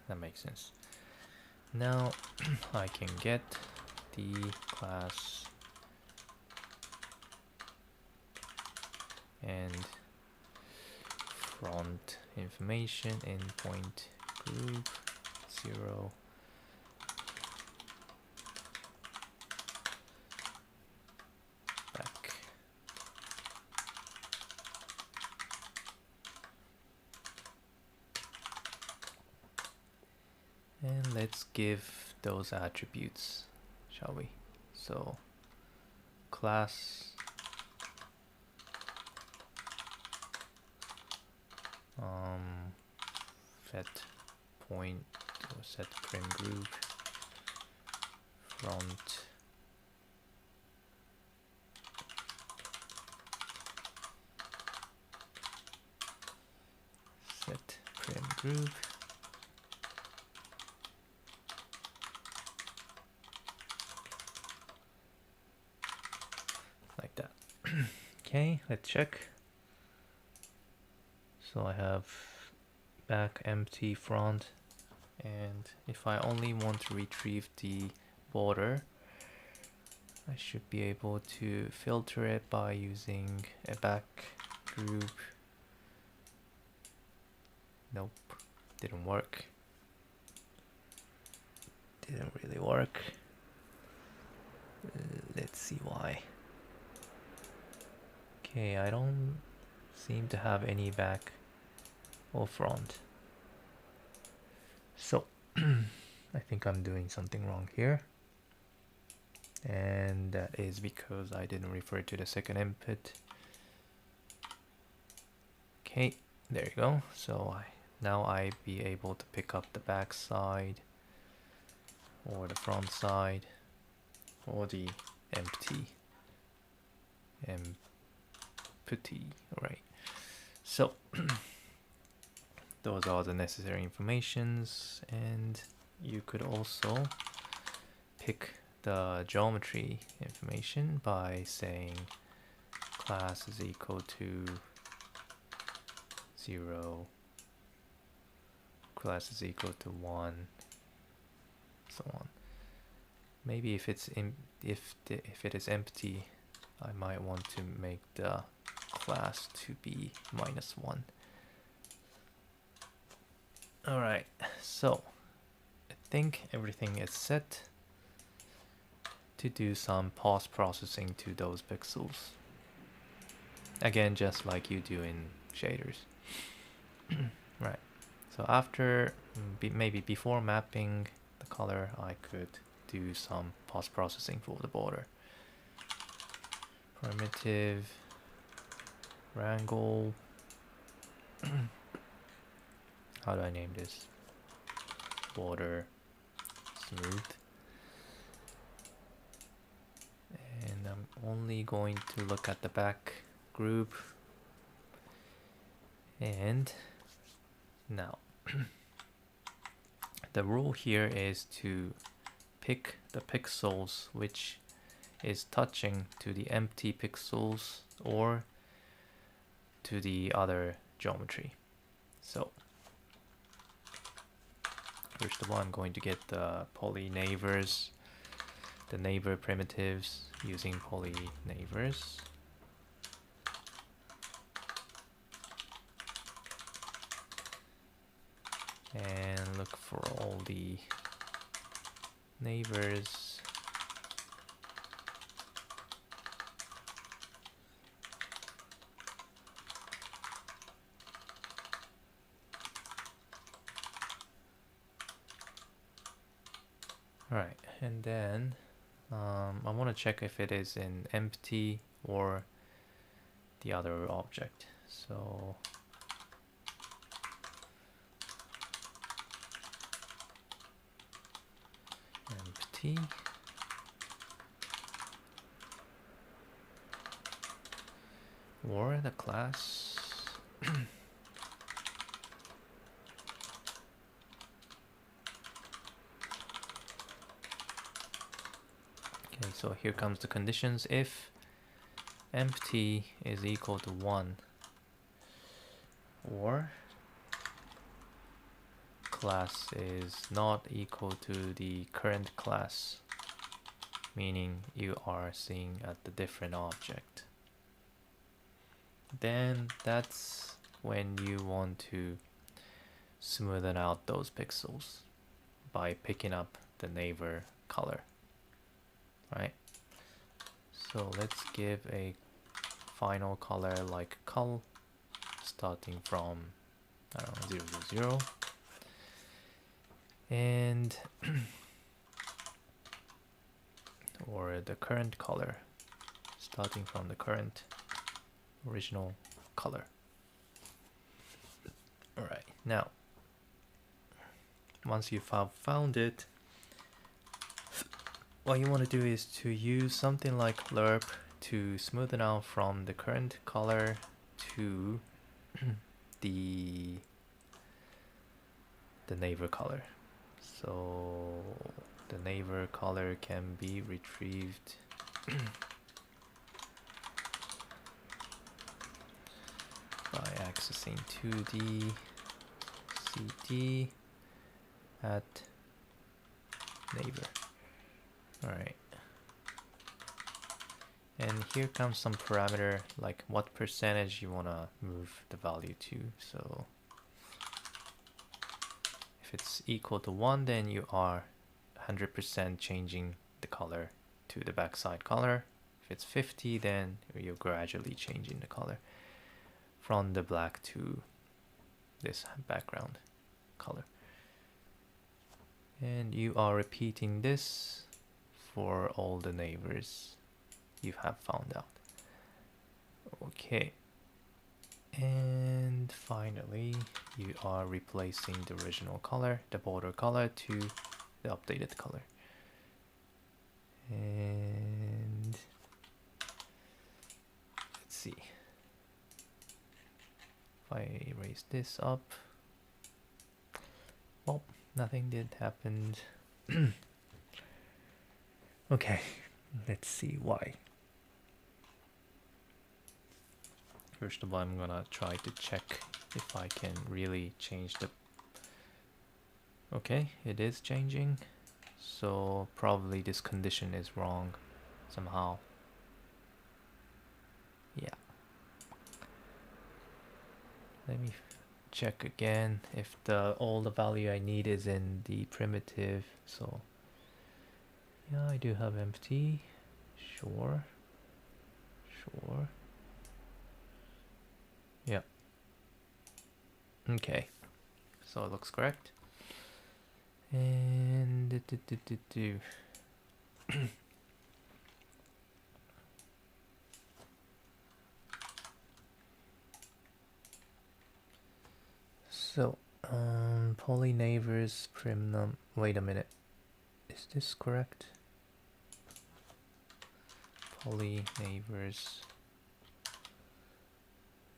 that makes sense. Now I can get the class and front information in point group 0. Back. And let's give those attributes, shall we? So class set point or set prim group front set prim group like that. Okay, let's check. So I have back empty, front, and if I only want to retrieve the border, I should be able to filter it by using a back group. Nope, didn't work. Didn't really work. Let's see why. Okay, I don't seem to have any back or front. So I think I'm doing something wrong here, and that is because I didn't refer to the second input. Okay, there you go. So now I be able to pick up the back side or the front side or the empty, right? So those are the necessary informations, and you could also pick the geometry information by saying class is equal to 0, class is equal to 1, so on. Maybe if it's if it is empty, I might want to make the class to be -1. Alright, so I think everything is set to do some post processing to those pixels. Again, just like you do in shaders. Right. So after, maybe before mapping the color, I could do some post processing for the border. Primitive wrangle. How do I name this? Border smooth. And I'm only going to look at the back group. And now the rule here is to pick the pixels which is touching to the empty pixels or to the other geometry. So first of all, I'm going to get the poly neighbors, the neighbor primitives using poly neighbors. And look for all the neighbors. Alright, and then I want to check if it is in empty or the other object. So empty. Or the class. Okay, so here comes the conditions. If empty is equal to 1 or class is not equal to the current class, meaning you are seeing at the different object, then that's when you want to smoothen out those pixels by picking up the neighbor color, right? So let's give a final color like cull starting from, I don't know, 0, 0, 0. And or the current color starting from the current original color. Alright, now once you've found it, what you want to do is to use something like lerp to smoothen out from the current color to the neighbor color. So the neighbor color can be retrieved by accessing to the CD at neighbor. Alright. And here comes some parameter like what percentage you want to move the value to. So if it's equal to 1, then you are 100% changing the color to the backside color. If it's 50, then you're gradually changing the color from the black to this background color. And you are repeating this for all the neighbors you have found out. Okay. And finally, you are replacing the original color, the border color, to the updated color. And let's see. If I erase this up, well, nothing did happen. Okay, let's see why. First of all, I'm gonna try to check if I can really change the... Okay, it is changing. So probably this condition is wrong somehow. Yeah. Let me check again if all the value I need is in the primitive. So Yeah, I do have empty. Sure. Sure. Yeah. Okay. So it looks correct. And so polyneighbors primnum. Wait a minute. Is this correct? Polyneighbors.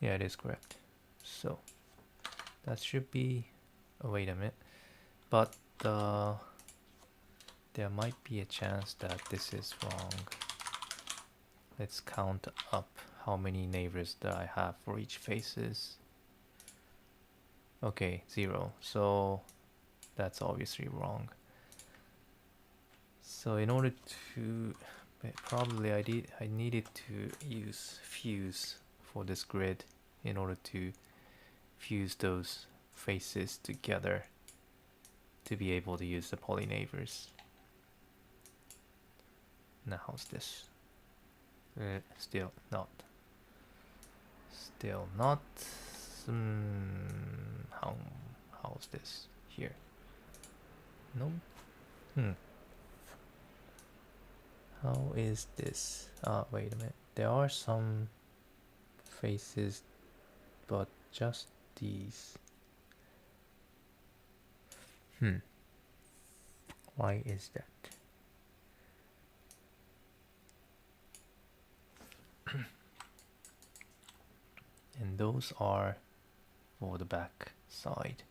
Yeah, it is correct. So that should be. Oh, wait a minute. But there might be a chance that this is wrong. Let's count up how many neighbors that I have for each faces. Okay, 0. So that's obviously wrong. So in order to, probably I needed to use fuse for this grid in order to fuse those faces together to be able to use the polyneighbors. Now how's this? Still not. Still not. How's this here? No. How is this? Wait a minute. There are some faces, but just these. Why is that? And those are for the back side.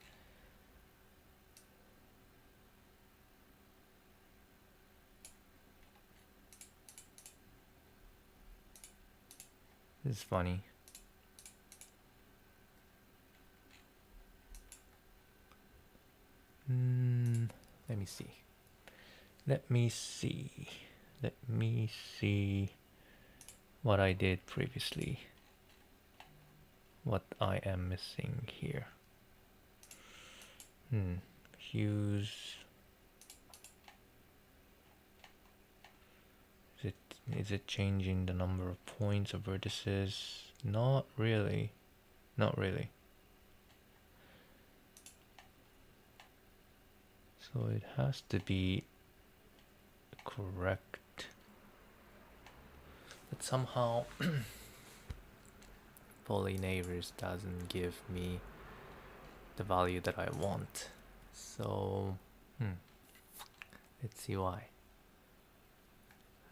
This is funny. Let me see. Let me see. Let me see what I did previously. What I am missing here. Hues. Is it changing the number of points or vertices? Not really. Not really. So it has to be correct. But somehow polyneighbors doesn't give me the value that I want. So let's see why.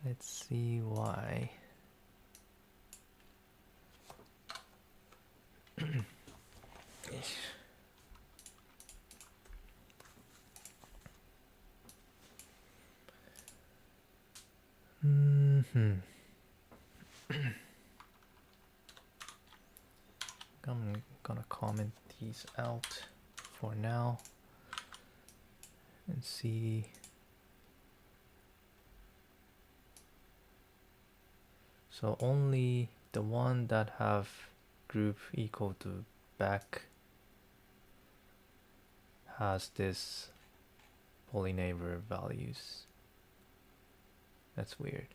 Let's see why. I'm gonna comment these out for now and see. So only the one that have group equal to back has this polyneighbor values. That's weird.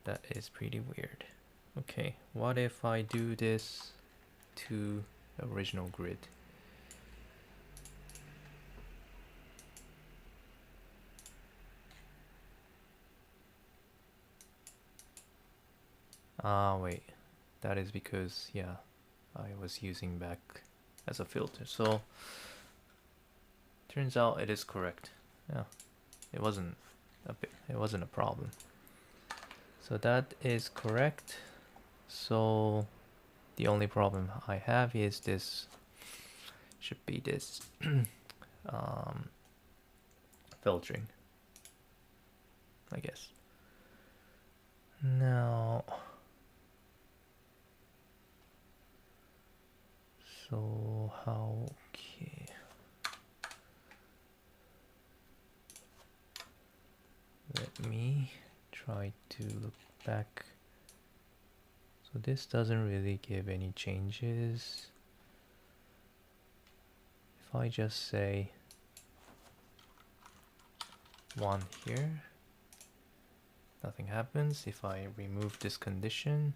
That is pretty weird. Okay, what if I do this to the original grid? Wait, that is because, yeah, I was using back as a filter. So turns out it is correct. Yeah, it wasn't a problem. So that is correct. So the only problem I have is this should be this filtering, I guess. Now, so how, okay. Let me try to look back. So this doesn't really give any changes. If I just say 1 here. Nothing happens. If I remove this condition,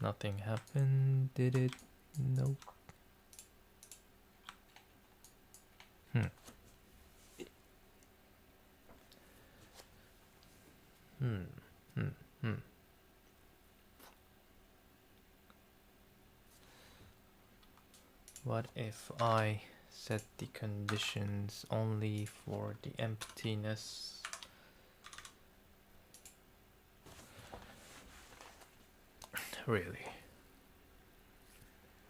nothing happened. Did it? Nope. What if I set the conditions only for the emptiness? Really?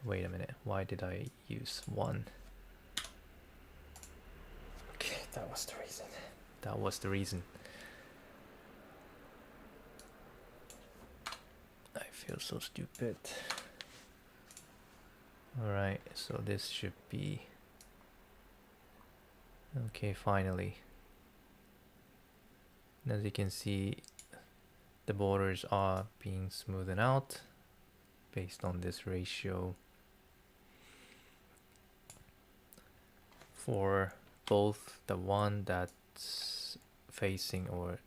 Wait a minute, why did I use 1? Okay, that was the reason. That was the reason. I feel so stupid. Alright, so this should be... Okay, finally. As you can see, the borders are being smoothed out based on this ratio for both the one that's facing or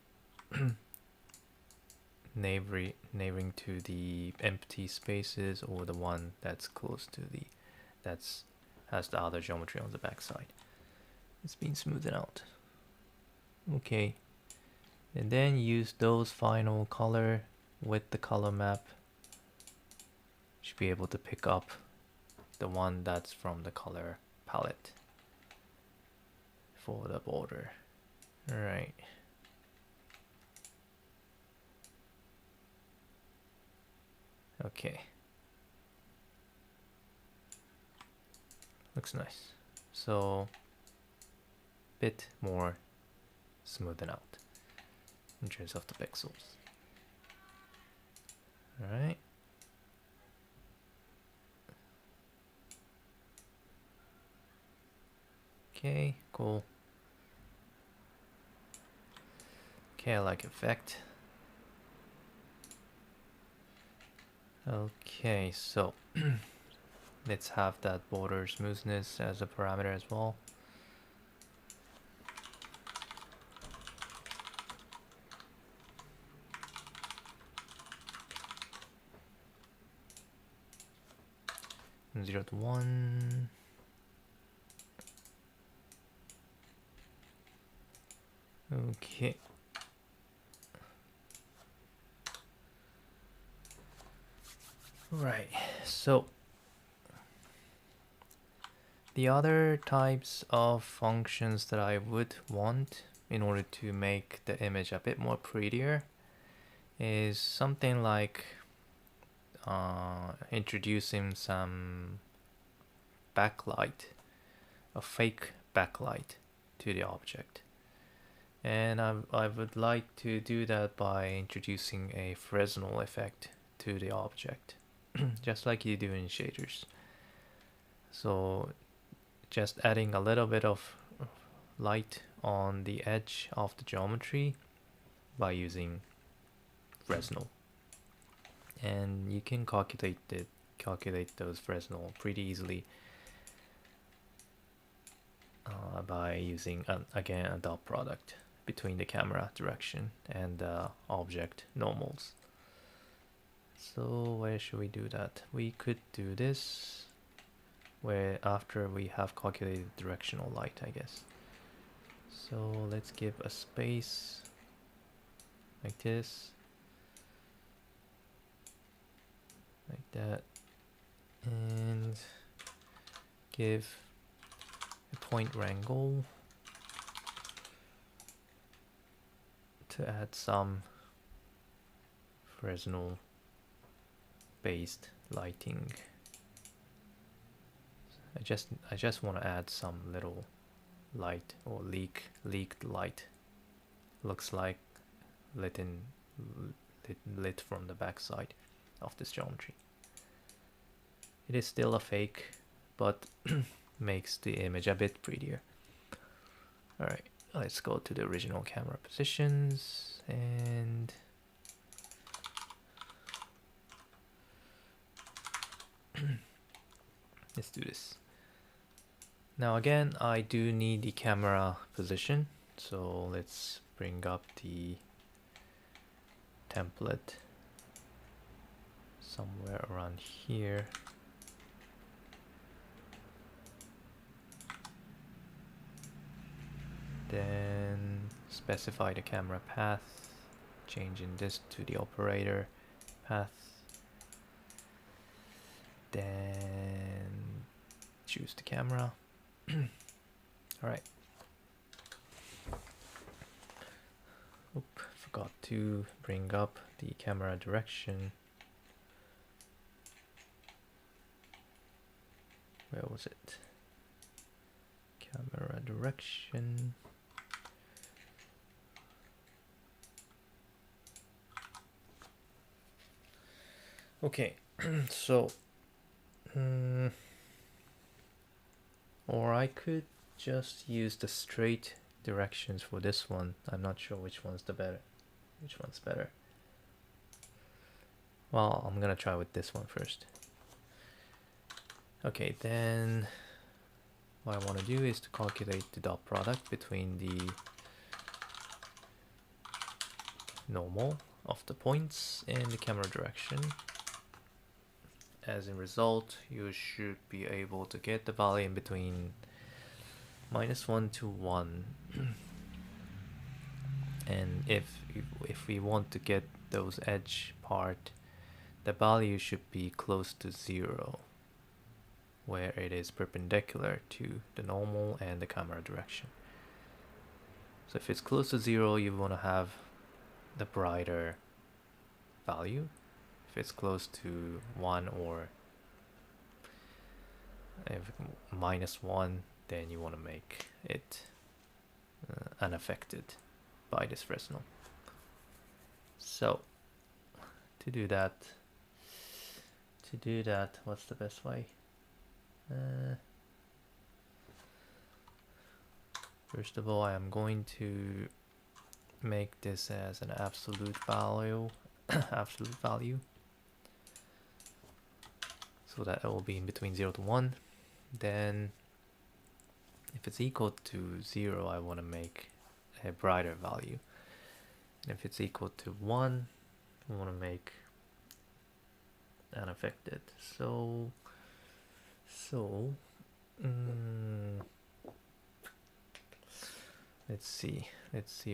neighboring to the empty spaces, or the one that's close to the has the other geometry on the backside. It's been smoothed out. Okay, and then use those final color with the color map. Should be able to pick up the one that's from the color palette for the border. All right. Okay. Looks nice. So, bit more smoothen out in terms of the pixels. All right. Okay, cool. Okay, I like effect. Okay, so let's have that border smoothness as a parameter as well. From 0 to 1. Okay. Right, so the other types of functions that I would want in order to make the image a bit more prettier is something like introducing some backlight, a fake backlight to the object. And I would like to do that by introducing a Fresnel effect to the object, just like you do in shaders. So just adding a little bit of light on the edge of the geometry by using Fresnel. And you can calculate those Fresnel pretty easily by using again a dot product between the camera direction and the object normals. So where should we do that? We could do this where after we have calculated directional light, I guess. So let's give a space like this, like that, and give a point wrangle to add some Fresnel based lighting. I just want to add some little light or leaked light. Looks like lit from the backside of this geometry. It is still a fake, but makes the image a bit prettier. Alright, let's go to the original camera positions and let's do this. Now again, I do need the camera position, so let's bring up the template somewhere around here. Then specify the camera path, changing this to the operator path. Then choose the camera. All right. Oop, forgot to bring up the camera direction. Where was it? Camera direction. Okay, so or I could just use the straight directions for this one. I'm not sure which one's better. Well, I'm gonna try with this one first. Okay, then what I want to do is to calculate the dot product between the normal of the points and the camera direction. As a result, you should be able to get the value in between -1 to 1. And if we want to get those edge part, the value should be close to 0, where it is perpendicular to the normal and the camera direction. So if it's close to 0, you want to have the brighter value. If it's close to 1 or if -1, then you want to make it unaffected by this Fresnel. So to do that, what's the best way? First of all, I am going to make this as an absolute value, so that it will be in between 0 to 1. Then if it's equal to 0, I want to make a brighter value. And if it's equal to 1, I want to make unaffected. So let's see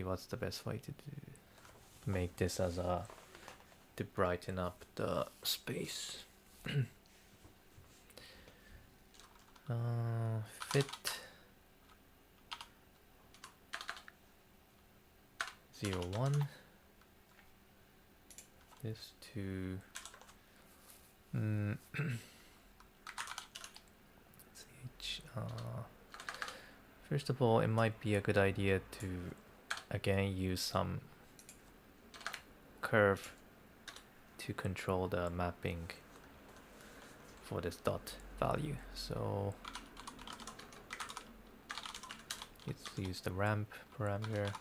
what's the best way to make this as to brighten up the space. Fit 0, 1. This to first of all, it might be a good idea to again use some curve to control the mapping for this dot value. So let's use the ramp parameter.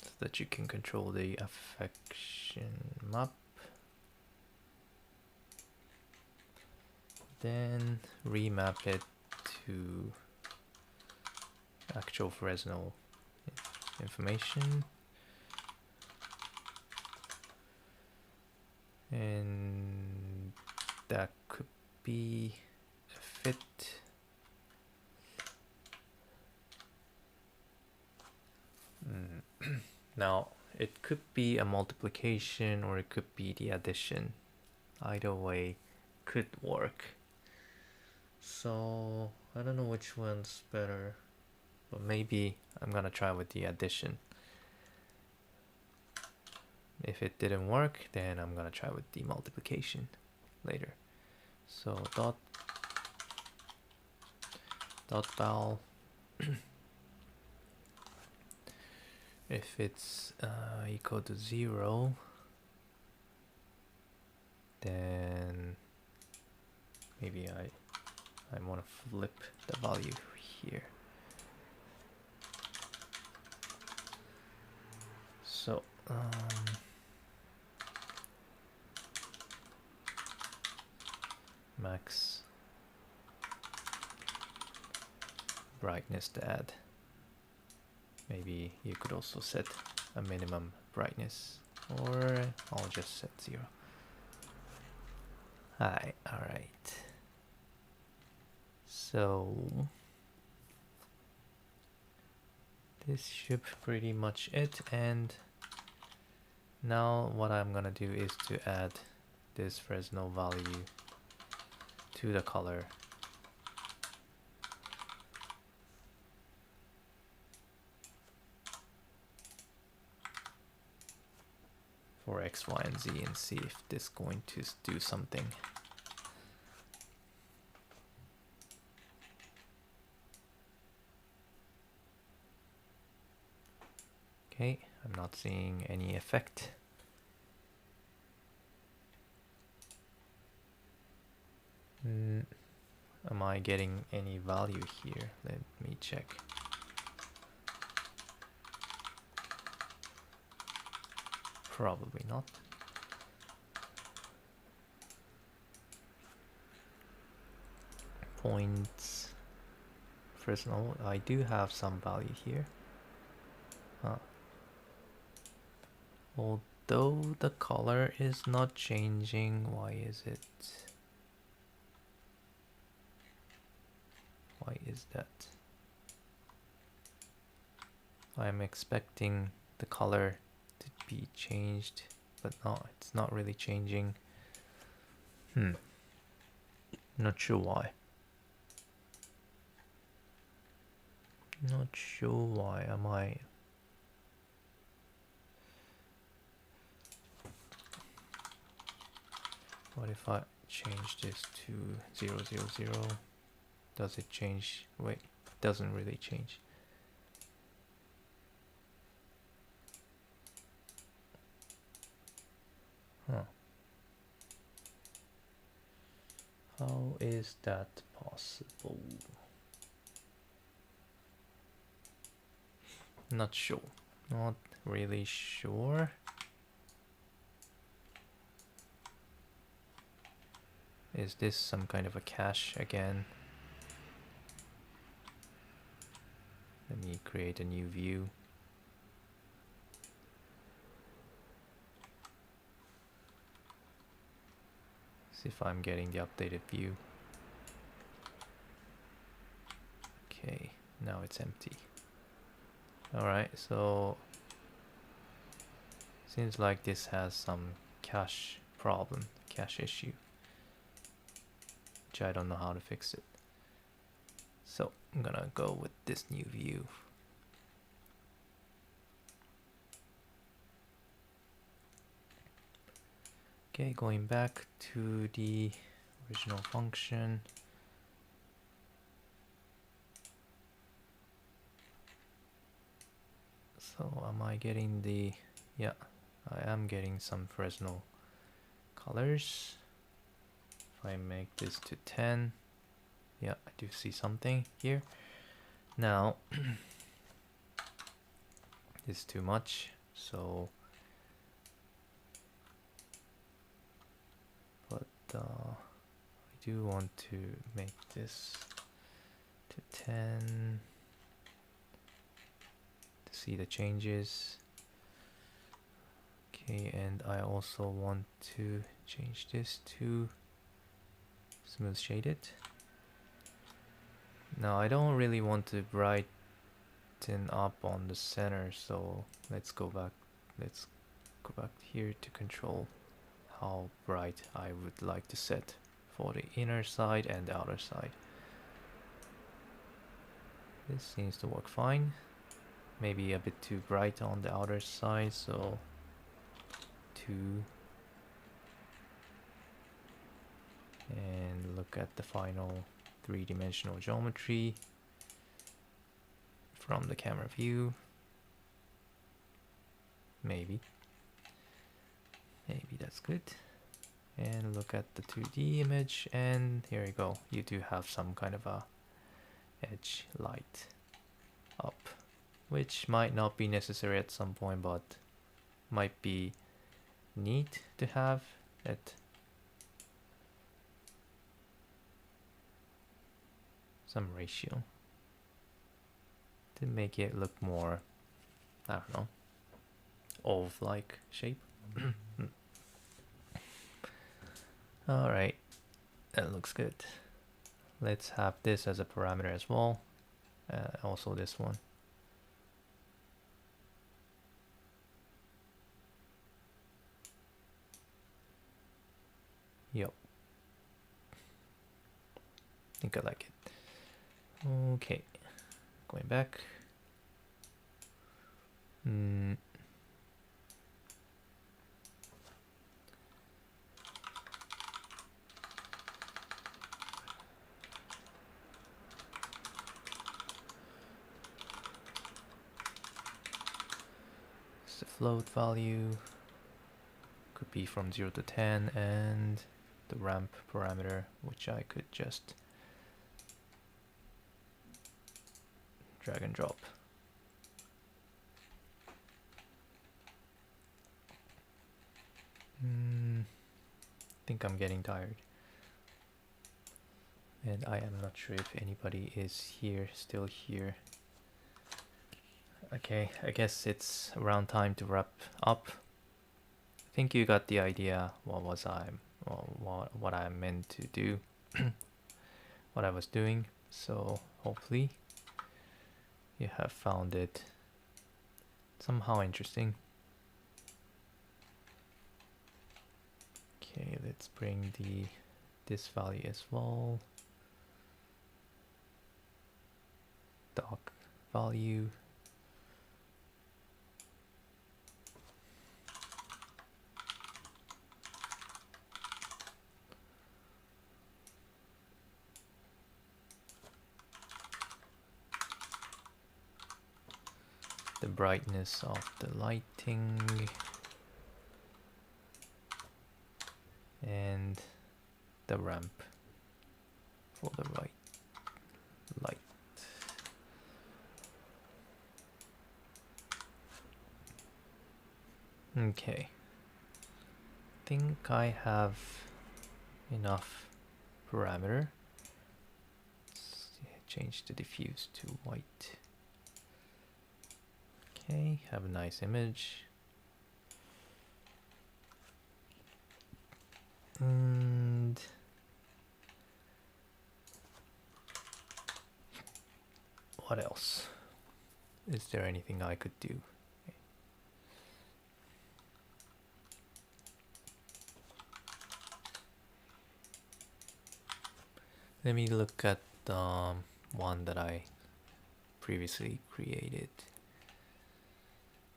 So that you can control the affection map. Then remap it to actual Fresnel information. And that could be a fit. Now it could be a multiplication or it could be the addition. Either way could work. So I don't know which one's better, but maybe I'm gonna try with the addition. If it didn't work, then I'm gonna try with the multiplication later. So dot val. If it's equal to 0, then maybe I want to flip the value here. So max brightness to add. Maybe you could also set a minimum brightness, or I'll just set 0. Hi, alright. So this should be pretty much it, and now what I'm gonna do is to add this Fresnel value to the color. For X, Y, and Z, and see if this is going to do something. Okay, I'm not seeing any effect. Am I getting any value here? Let me check. Probably not. Points. First, no, I do have some value here. Although the color is not changing, why is it? Why is that? I'm expecting the color to be changed, but no, it's not really changing. Not sure why. Not sure why. Am I? What if I change this to 0, 0, 0? Does it change? Wait, it doesn't really change. How is that possible? Not sure. Not really sure. Is this some kind of a cache again? Let me create a new view. See if I'm getting the updated view. Okay, now it's empty. Alright, so seems like this has some cache problem, cache issue, which I don't know how to fix it. So I'm gonna go with this new view. Okay, going back to the original function. So am I getting the, yeah, I am getting some Fresnel colors. If I make this to 10, yeah, I do see something here. Now, this is too much, so I do want to make this to 10 to see the changes. Okay, and I also want to change this to smooth shaded. Now I don't really want to brighten up on the center, so let's go back here to control how bright I would like to set for the inner side and the outer side. This seems to work fine. Maybe a bit too bright on the outer side, so 2. And look at the final 3-dimensional geometry from the camera view. Maybe that's good. And look at the 2D image, and here you go. You do have some kind of a edge light up, which might not be necessary at some point, but might be neat to have it. some ratio to make it look more, I don't know, oval-like shape. All right, that looks good. Let's have this as a parameter as well. Also this one. Yep. I think I like it. Okay, going back. It's the float value. Could be from 0 to 10, and the ramp parameter, which I could just drag and drop. I think I'm getting tired. And I am not sure if anybody is here, still here. Okay, I guess it's around time to wrap up. I think you got the idea what I meant to do, what I was doing. So hopefully you have found it somehow interesting. Okay, let's bring this value as well. Doc value. The brightness of the lighting. And the ramp for the right light. Okay, I think I have enough parameter. Let's change the diffuse to white. Okay, have a nice image. And what else? Is there anything I could do? Let me look at the one that I previously created.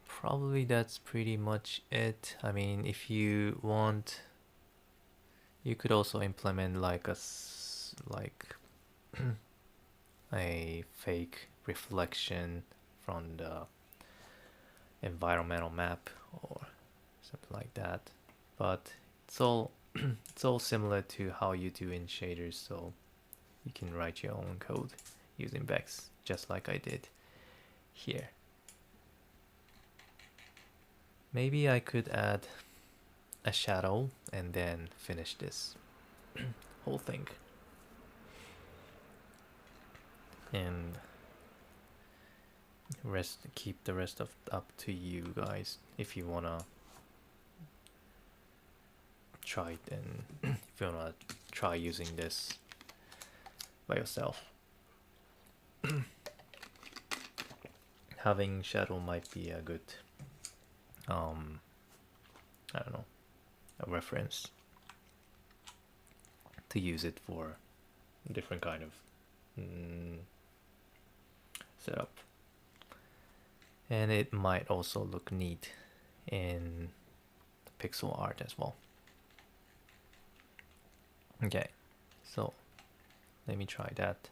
Probably that's pretty much it. I mean, if you want, you could also implement like a fake reflection from the environmental map or something like that. But it's all it's all similar to how you do in shaders, so you can write your own code using Vex, just like I did here. Maybe I could add a shadow and then finish this whole thing. And keep the rest of up to you guys if you wanna try it, and if you wanna try using this by yourself. Having shadow might be a good I don't know, a reference to use it for different kind of setup. And it might also look neat in pixel art as well. Okay, so let me try that.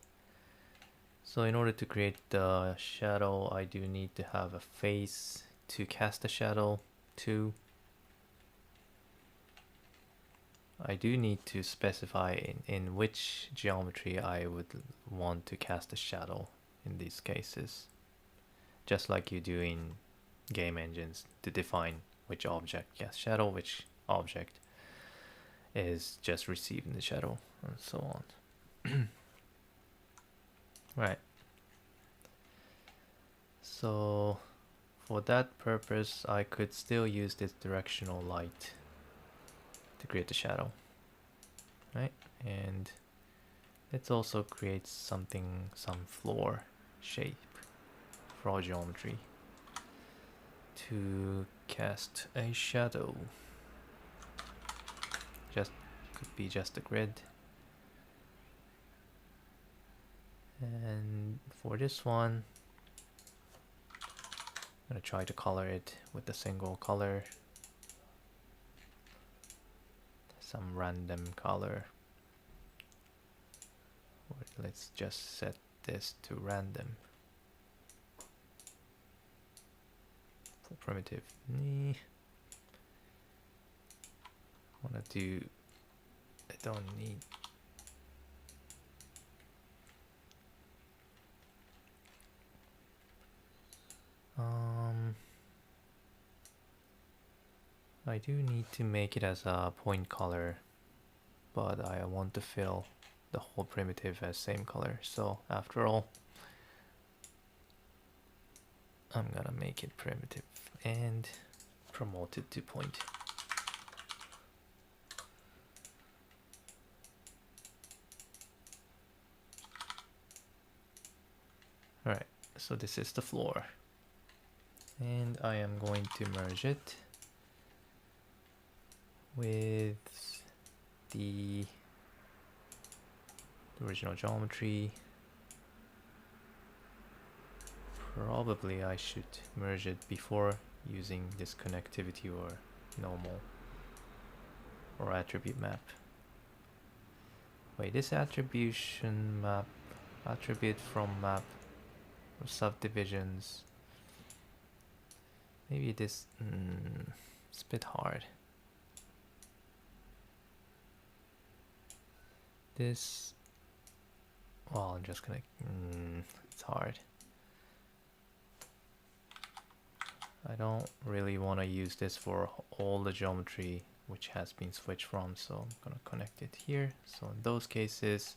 So in order to create the shadow, I do need to have a face to cast the shadow to. I do need to specify in which geometry I would want to cast a shadow in these cases, just like you do in game engines, to define which object casts shadow, which object is just receiving the shadow, and so on. Right. So for that purpose, I could still use this directional light to create the shadow, right? And let's also create something, some floor shape for our geometry to cast a shadow. Just could be just a grid. And for this one, I'm gonna try to color it with a single color, some random color. Or let's just set this to random. For primitive, wanna do, I don't need. I do need to make it as a point color, but I want to fill the whole primitive as same color. So after all, I'm gonna make it primitive and promote it to point. Alright, so this is the floor. And I am going to merge it with the original geometry. Probably I should merge it before using this connectivity or normal or attribute map. Wait, this attribution map, attribute from map or subdivisions. Maybe this, it's a bit hard. This, well, I'm just gonna, it's hard. I don't really want to use this for all the geometry which has been switched from, so I'm gonna connect it here. So in those cases,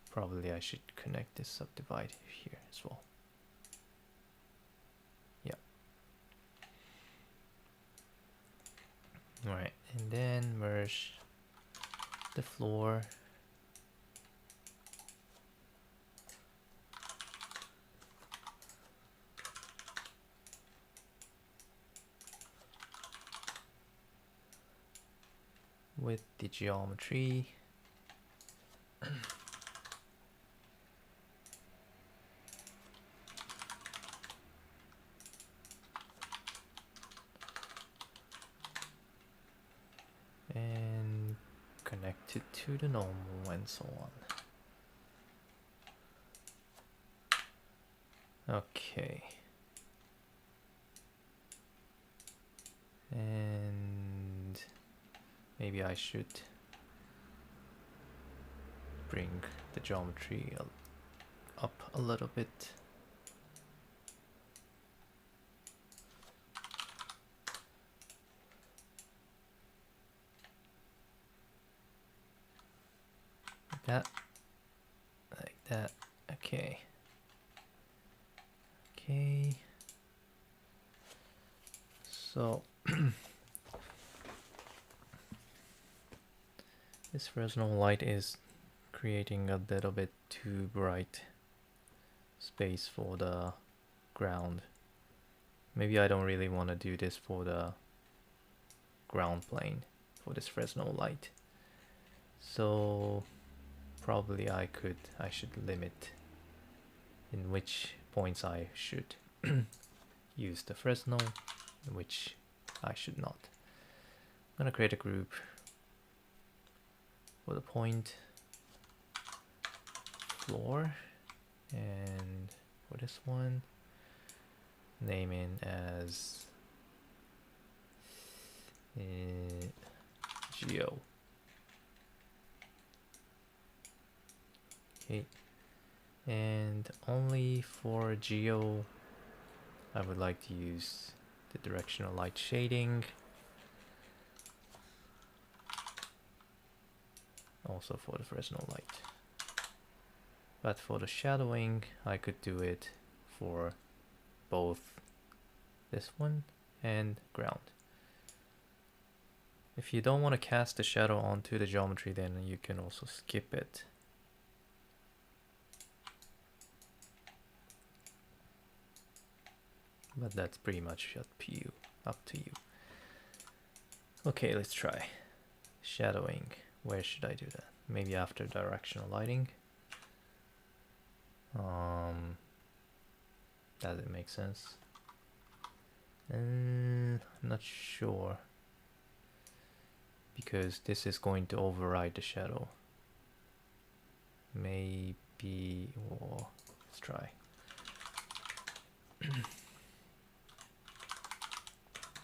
probably I should connect this subdivide here as well. Yeah. Alright, and then merge the floor. With the geometry. And connect it to the normal and so on. Okay. And maybe I should bring the geometry up a little bit. Like that. Like that. Okay. Okay. So this Fresnel light is creating a little bit too bright space for the ground. Maybe I don't really want to do this for the ground plane for this Fresnel light. So probably I should limit in which points I should use the Fresnel and which I should not. I'm gonna create a group for the point floor, and for this one name in as geo. Okay, and only for geo I would like to use the directional light shading. Also for the Fresnel light. But for the shadowing, I could do it for both this one and ground. If you don't want to cast the shadow onto the geometry, then you can also skip it. But that's pretty much up to you. Okay, let's try shadowing. Where should I do that? Maybe after directional lighting. Does it make sense? I'm not sure, because this is going to override the shadow. Maybe, or let's try.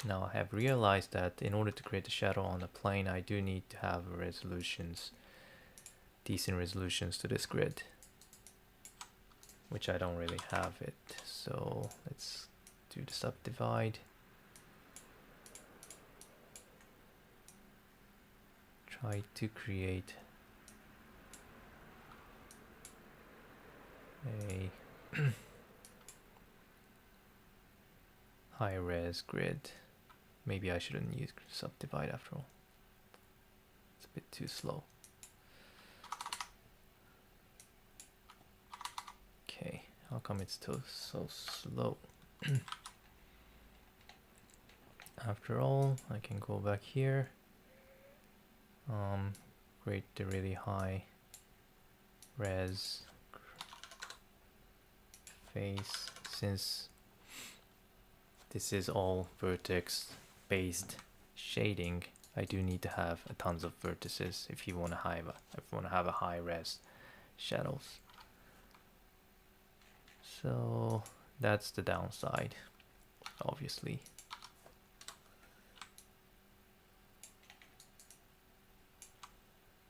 Now I have realized that in order to create a shadow on the plane, I do need to have resolutions, decent resolutions to this grid, which I don't really have it. So let's do the subdivide. Try to create a high-res grid. Maybe I shouldn't use subdivide after all. It's a bit too slow. Okay, how come it's still so slow? After all, I can go back here, create the really high res face. Since this is all vertex based shading, I do need to have a tons of vertices if you want to have a high res shadows. So that's the downside, obviously.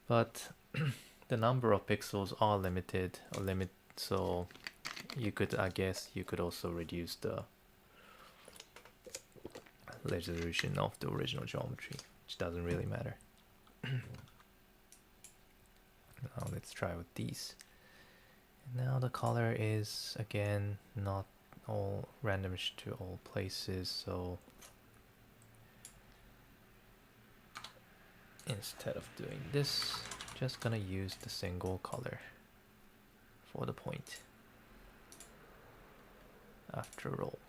But the number of pixels are limited, so you could, I guess, you could also reduce the resolution of the original geometry, which doesn't really matter. Now let's try with these. Now the color is again not all randomish to all places, so instead of doing this, just gonna use the single color for the point. After all,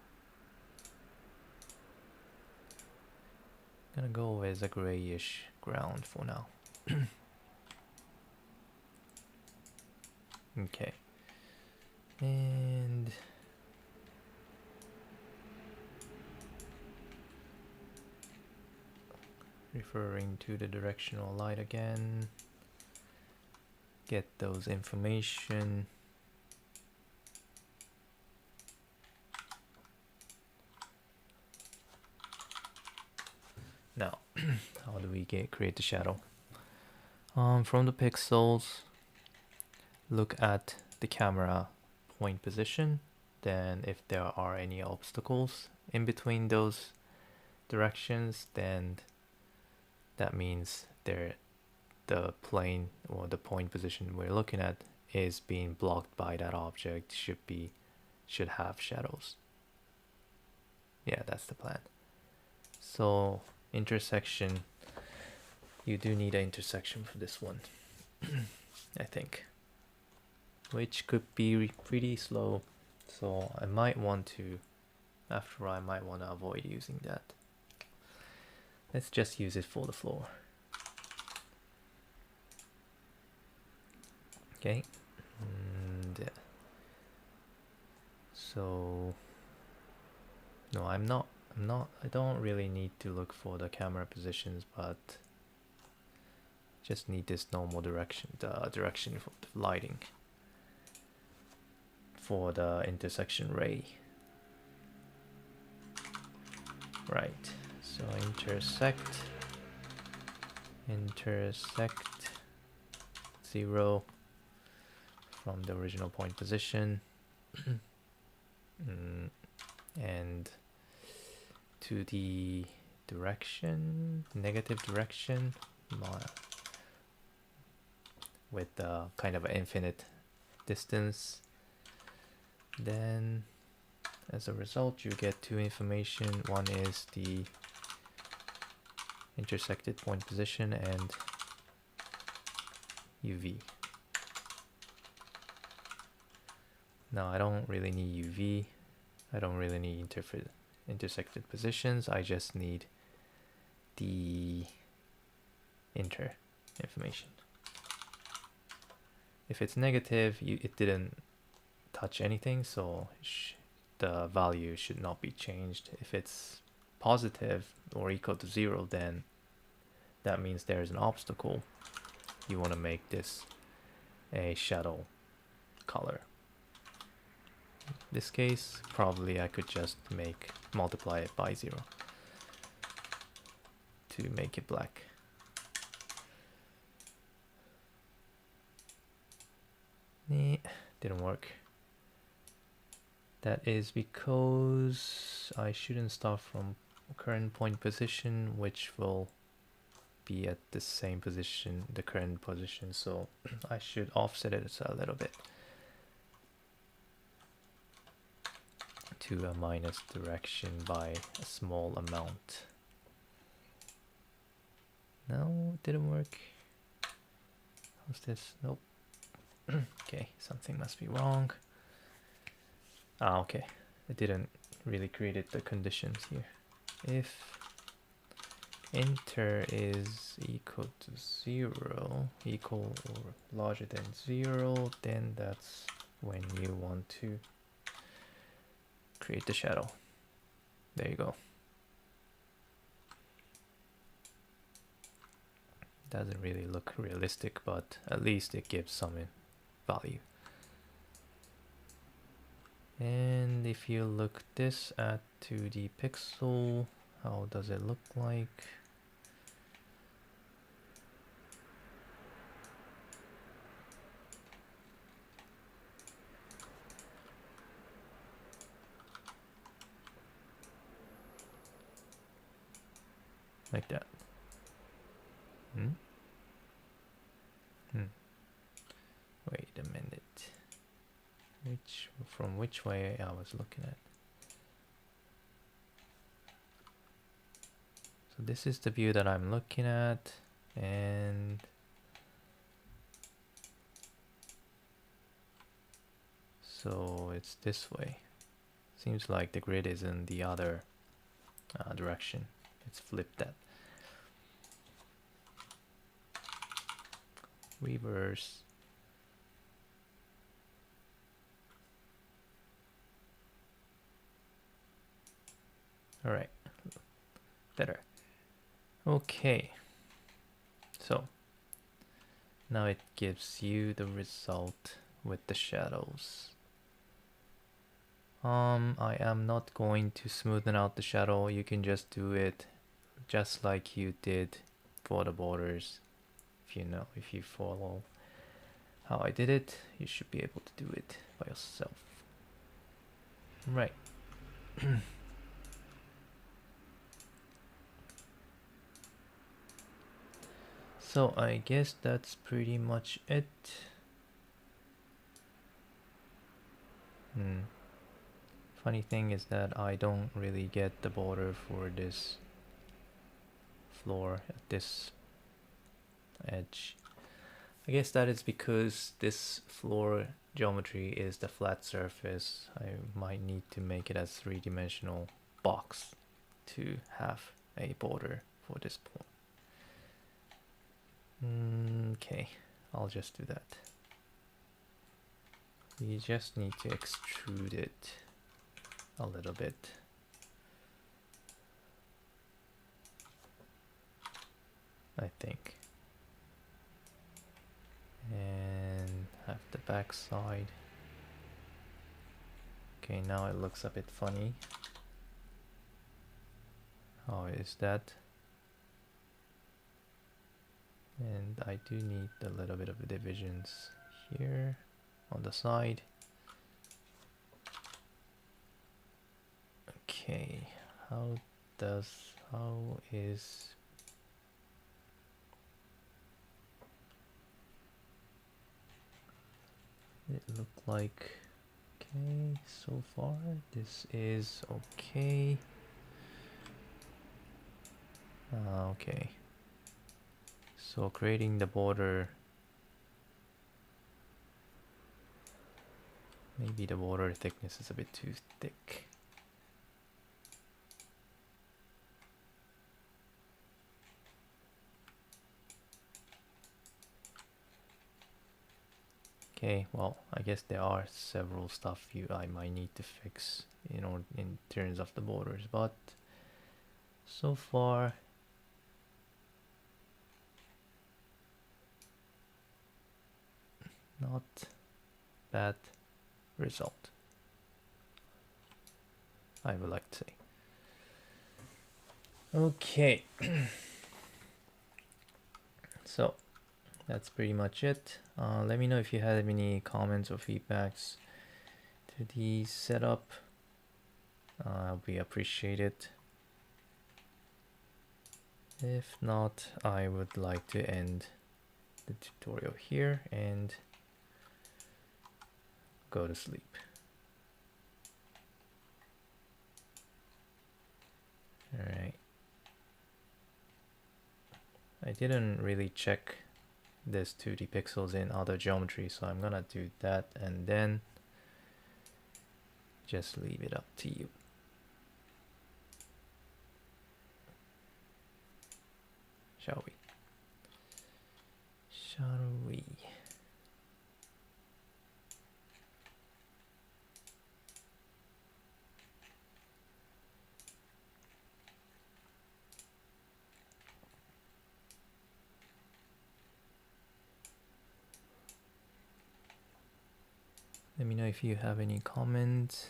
gonna go with a grayish ground for now. Okay, and referring to the directional light again, get those information. Now, how do we create the shadow? From the pixels, look at the camera point position. Then if there are any obstacles in between those directions, then that means the plane or the point position we're looking at is being blocked by that object, should have shadows. Yeah, that's the plan. So intersection, you do need an intersection for this one. I think, which could be pretty slow, so I might want to avoid using that. Let's just use it for the floor. Okay, and so no, I don't really need to look for the camera positions, but just need this normal direction, the direction for the lighting for the intersection ray. Right, so intersect 0 from the original point position and to the direction, negative direction, with kind of an infinite distance. Then as a result, you get two information. One is the intersected point position and UV. Now I don't really need UV. I don't really need intersected positions. I just need the inter information. If it's negative, it didn't touch anything, so the value should not be changed. If it's positive or equal to 0, then that means there's an obstacle. You want to make this a shadow color. In this case, probably I could just multiply it by 0 to make it black. Didn't work. That is because I shouldn't start from current point position, which will be at the same position, the current position, so I should offset it a little bit to a minus direction by a small amount. No, it didn't work. How's this? Nope. Okay, something must be wrong. Ah, okay. It didn't really create the conditions here. If inter is equal to 0, equal or larger than 0, then that's when you want to create the shadow. There you go. Doesn't really look realistic, but at least it gives some value. And if you look this at 2D pixel, how does it look like? Like that. Wait a minute. From which way I was looking at? So this is the view that I'm looking at, and so it's this way. Seems like the grid is in the other direction. It's flipped that. Reverse. All right, better. Okay, so now it gives you the result with the shadows. I am not going to smoothen out the shadow. You can just do it just like you did for the borders. If you follow how I did it, you should be able to do it by yourself. Right. So I guess that's pretty much it. Funny thing is that I don't really get the border for this floor at this edge. I guess that is because this floor geometry is the flat surface. I might need to make it as three-dimensional box to have a border for this point. Okay, I'll just do that. We just need to extrude it a little bit. I think. And have the back side. Okay, now it looks a bit funny. How is that? And I do need a little bit of divisions here on the side. Okay, how is It looked like okay so far. This is okay. Okay. So creating the border. Maybe the border thickness is a bit too thick. Okay, well, I guess there are several stuff I might need to fix, you know, in terms of the borders, but so far not bad result, I would like to say. Okay, so that's pretty much it. Let me know if you have any comments or feedbacks to the setup. We appreciate it. If not, I would like to end the tutorial here and go to sleep. Alright. I didn't really check this 2D pixels in other geometry, so I'm gonna do that and then just leave it up to you. Shall we? Shall we? Let me know if you have any comments.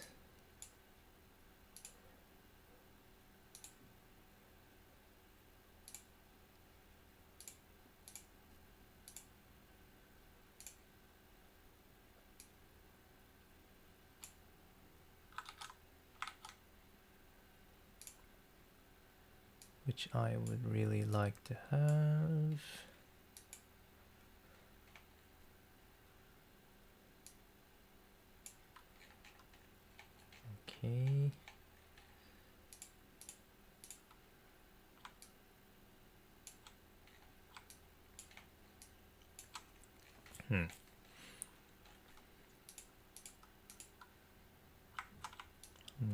Which I would really like to have. Okay. I'm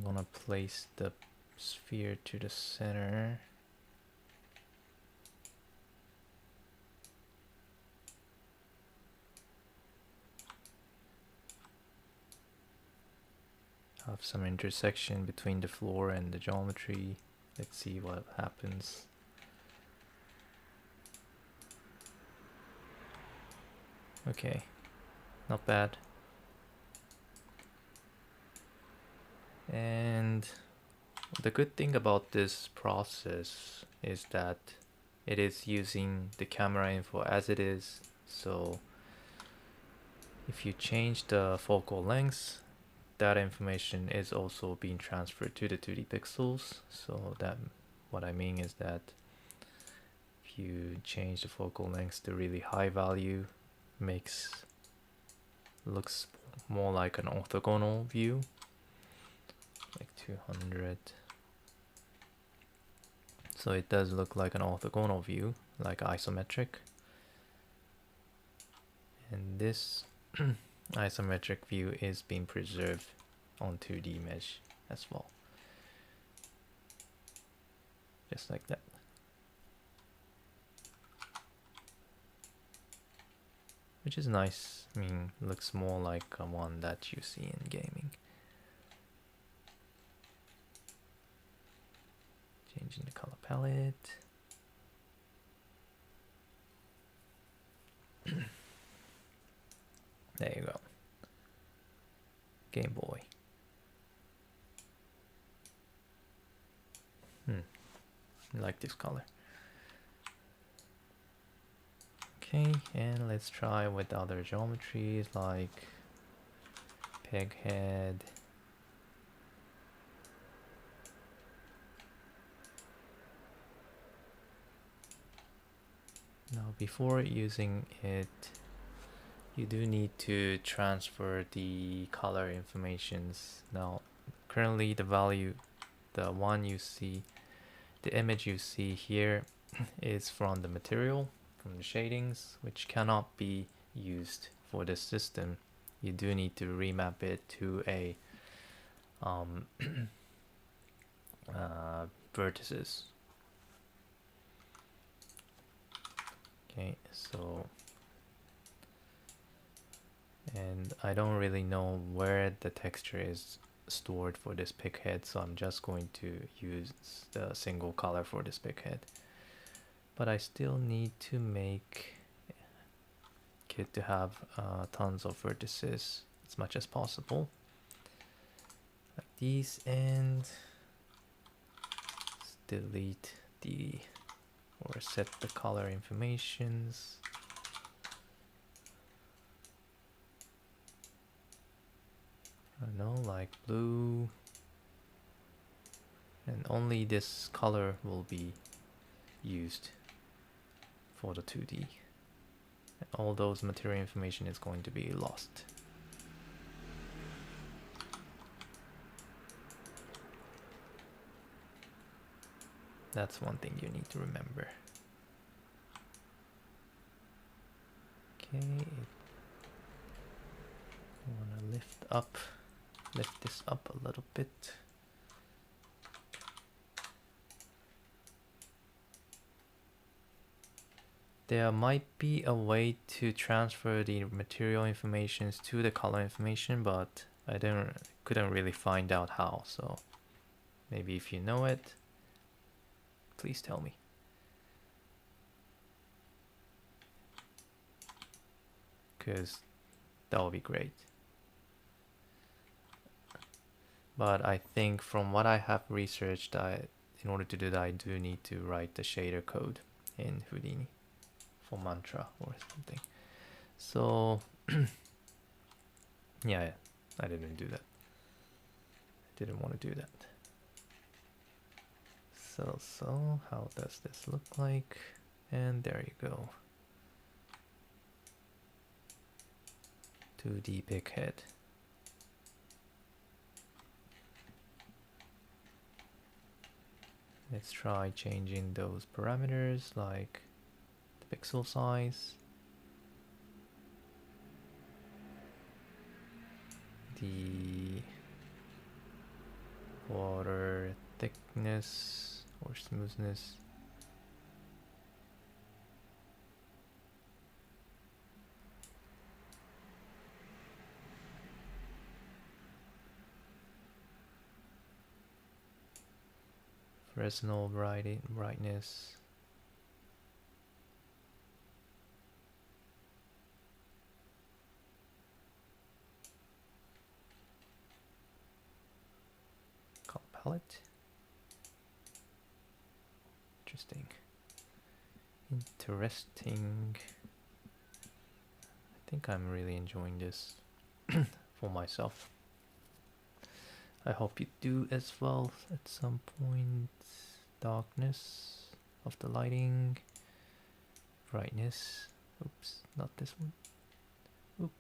gonna place the sphere to the center. Have some intersection between the floor and the geometry. Let's see what happens. Okay, not bad. And the good thing about this process is that it is using the camera info as it is. So if you change the focal length, that information is also being transferred to the 2D pixels. So that what I mean is that if you change the focal length to really high value, looks more like an orthogonal view, like 200. So it does look like an orthogonal view, like isometric. And this isometric view is being preserved on 2D mesh as well. Just like that. Which is nice. I mean, looks more like one that you see in gaming. Changing the color palette. There you go. Game Boy. I like this color. Okay, and let's try with other geometries like peg head. Now before using it, you do need to transfer the color informations. Now, currently the value, the one you see, the image you see here is from the material, from the shadings, which cannot be used for this system. You do need to remap it to a vertices. Okay, so, and I don't really know where the texture is stored for this pick head, so I'm just going to use the single color for this pick head. But I still need to make it to have tons of vertices as much as possible, like these, and delete the, or set the color informations. I don't know, like blue, and only this color will be used for the 2D, and all those material information is going to be lost. That's one thing you need to remember. Okay, I want to lift this up a little bit. There might be a way to transfer the material informations to the color information, but I couldn't really find out how. So maybe if you know it, please tell me. Because that would be great. But I think from what I have researched, in order to do that, I do need to write the shader code in Houdini for mantra or something. So yeah, I didn't do that. I didn't want to do that. So how does this look like? And there you go. 2D pick head. Let's try changing those parameters, like the pixel size, the water thickness or smoothness. Fresnel brightness. Color palette. Interesting. Interesting. I think I'm really enjoying this for myself. I hope you do as well at some point. Darkness of the lighting. Brightness. Oops, not this one. Oop.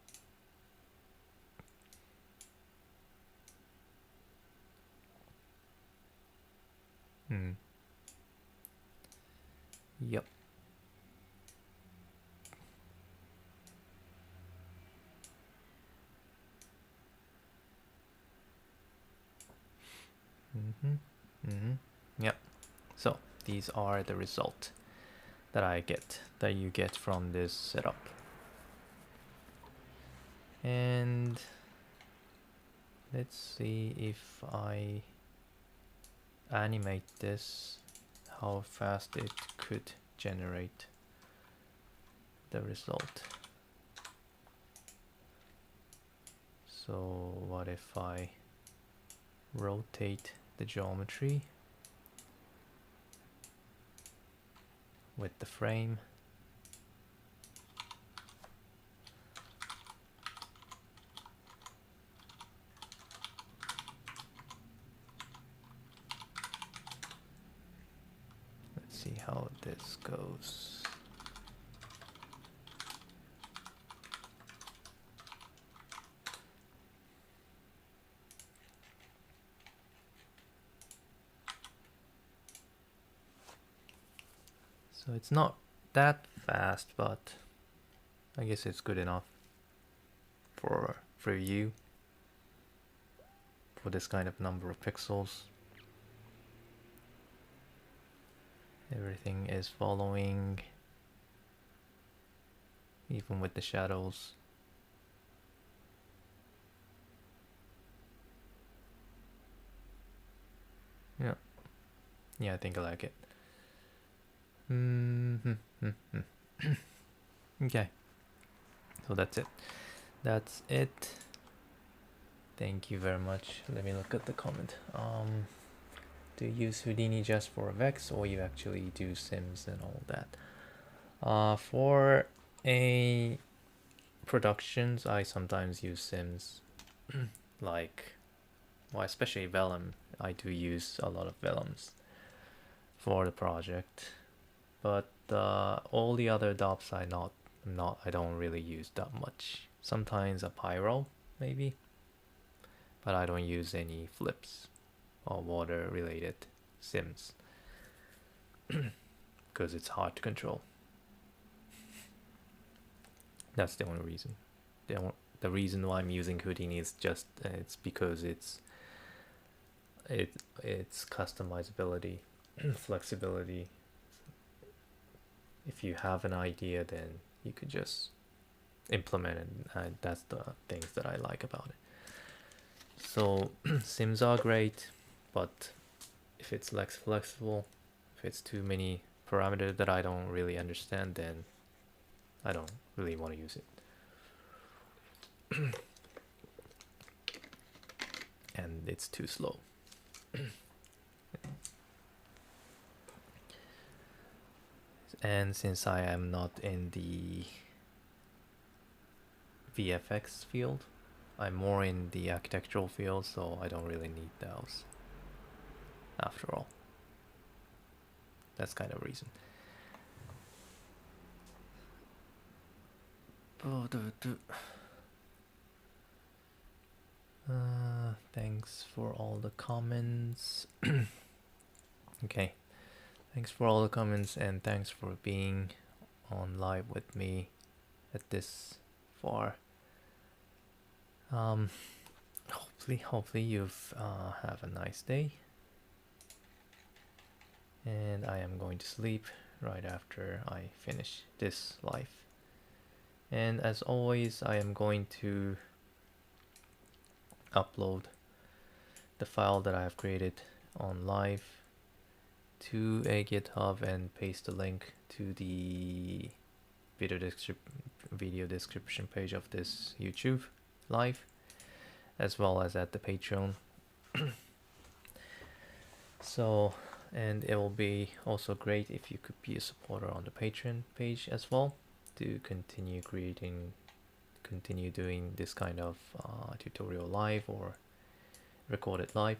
Yep. Yep. So these are the result that you get from this setup. And let's see if I animate this, how fast it could generate the result. So what if I rotate the geometry with the frame? Let's see how this goes. So it's not that fast, but I guess it's good enough for you for this kind of number of pixels. Everything is following, even with the shadows. Yeah, I think I like it. Okay, so that's it. Thank you very much. Let me look at the comment. Do you use Houdini just for Vex, or you actually do Sims and all that? For a productions, I sometimes use Sims, like, well, especially Vellum. I do use a lot of Vellums for the project, but all the other DOPs I don't really use that much. Sometimes a Pyro maybe, but I don't use any flips or water related sims because it's hard to control. That's the only reason. The reason why I'm using Houdini is just it's because it's customizability, flexibility. If you have an idea, then you could just implement it, and that's the things that I like about it. So sims are great, but if it's less flexible, if it's too many parameters that I don't really understand, then I don't really want to use it. And it's too slow. And since I am not in the VFX field, I'm more in the architectural field, so I don't really need those after all. That's kind of reason. Thanks for all the comments. Okay, thanks for all the comments, and thanks for being on live with me at this far. Hopefully you've have a nice day, and I am going to sleep right after I finish this live. And as always, I am going to upload the file that I have created on live to a GitHub and paste the link to the video description page of this YouTube live, as well as at the Patreon. So, and it will be also great if you could be a supporter on the Patreon page as well, to continue doing this kind of tutorial live or recorded live.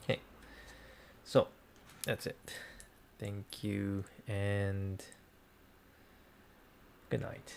Okay, so that's it. Thank you and good night.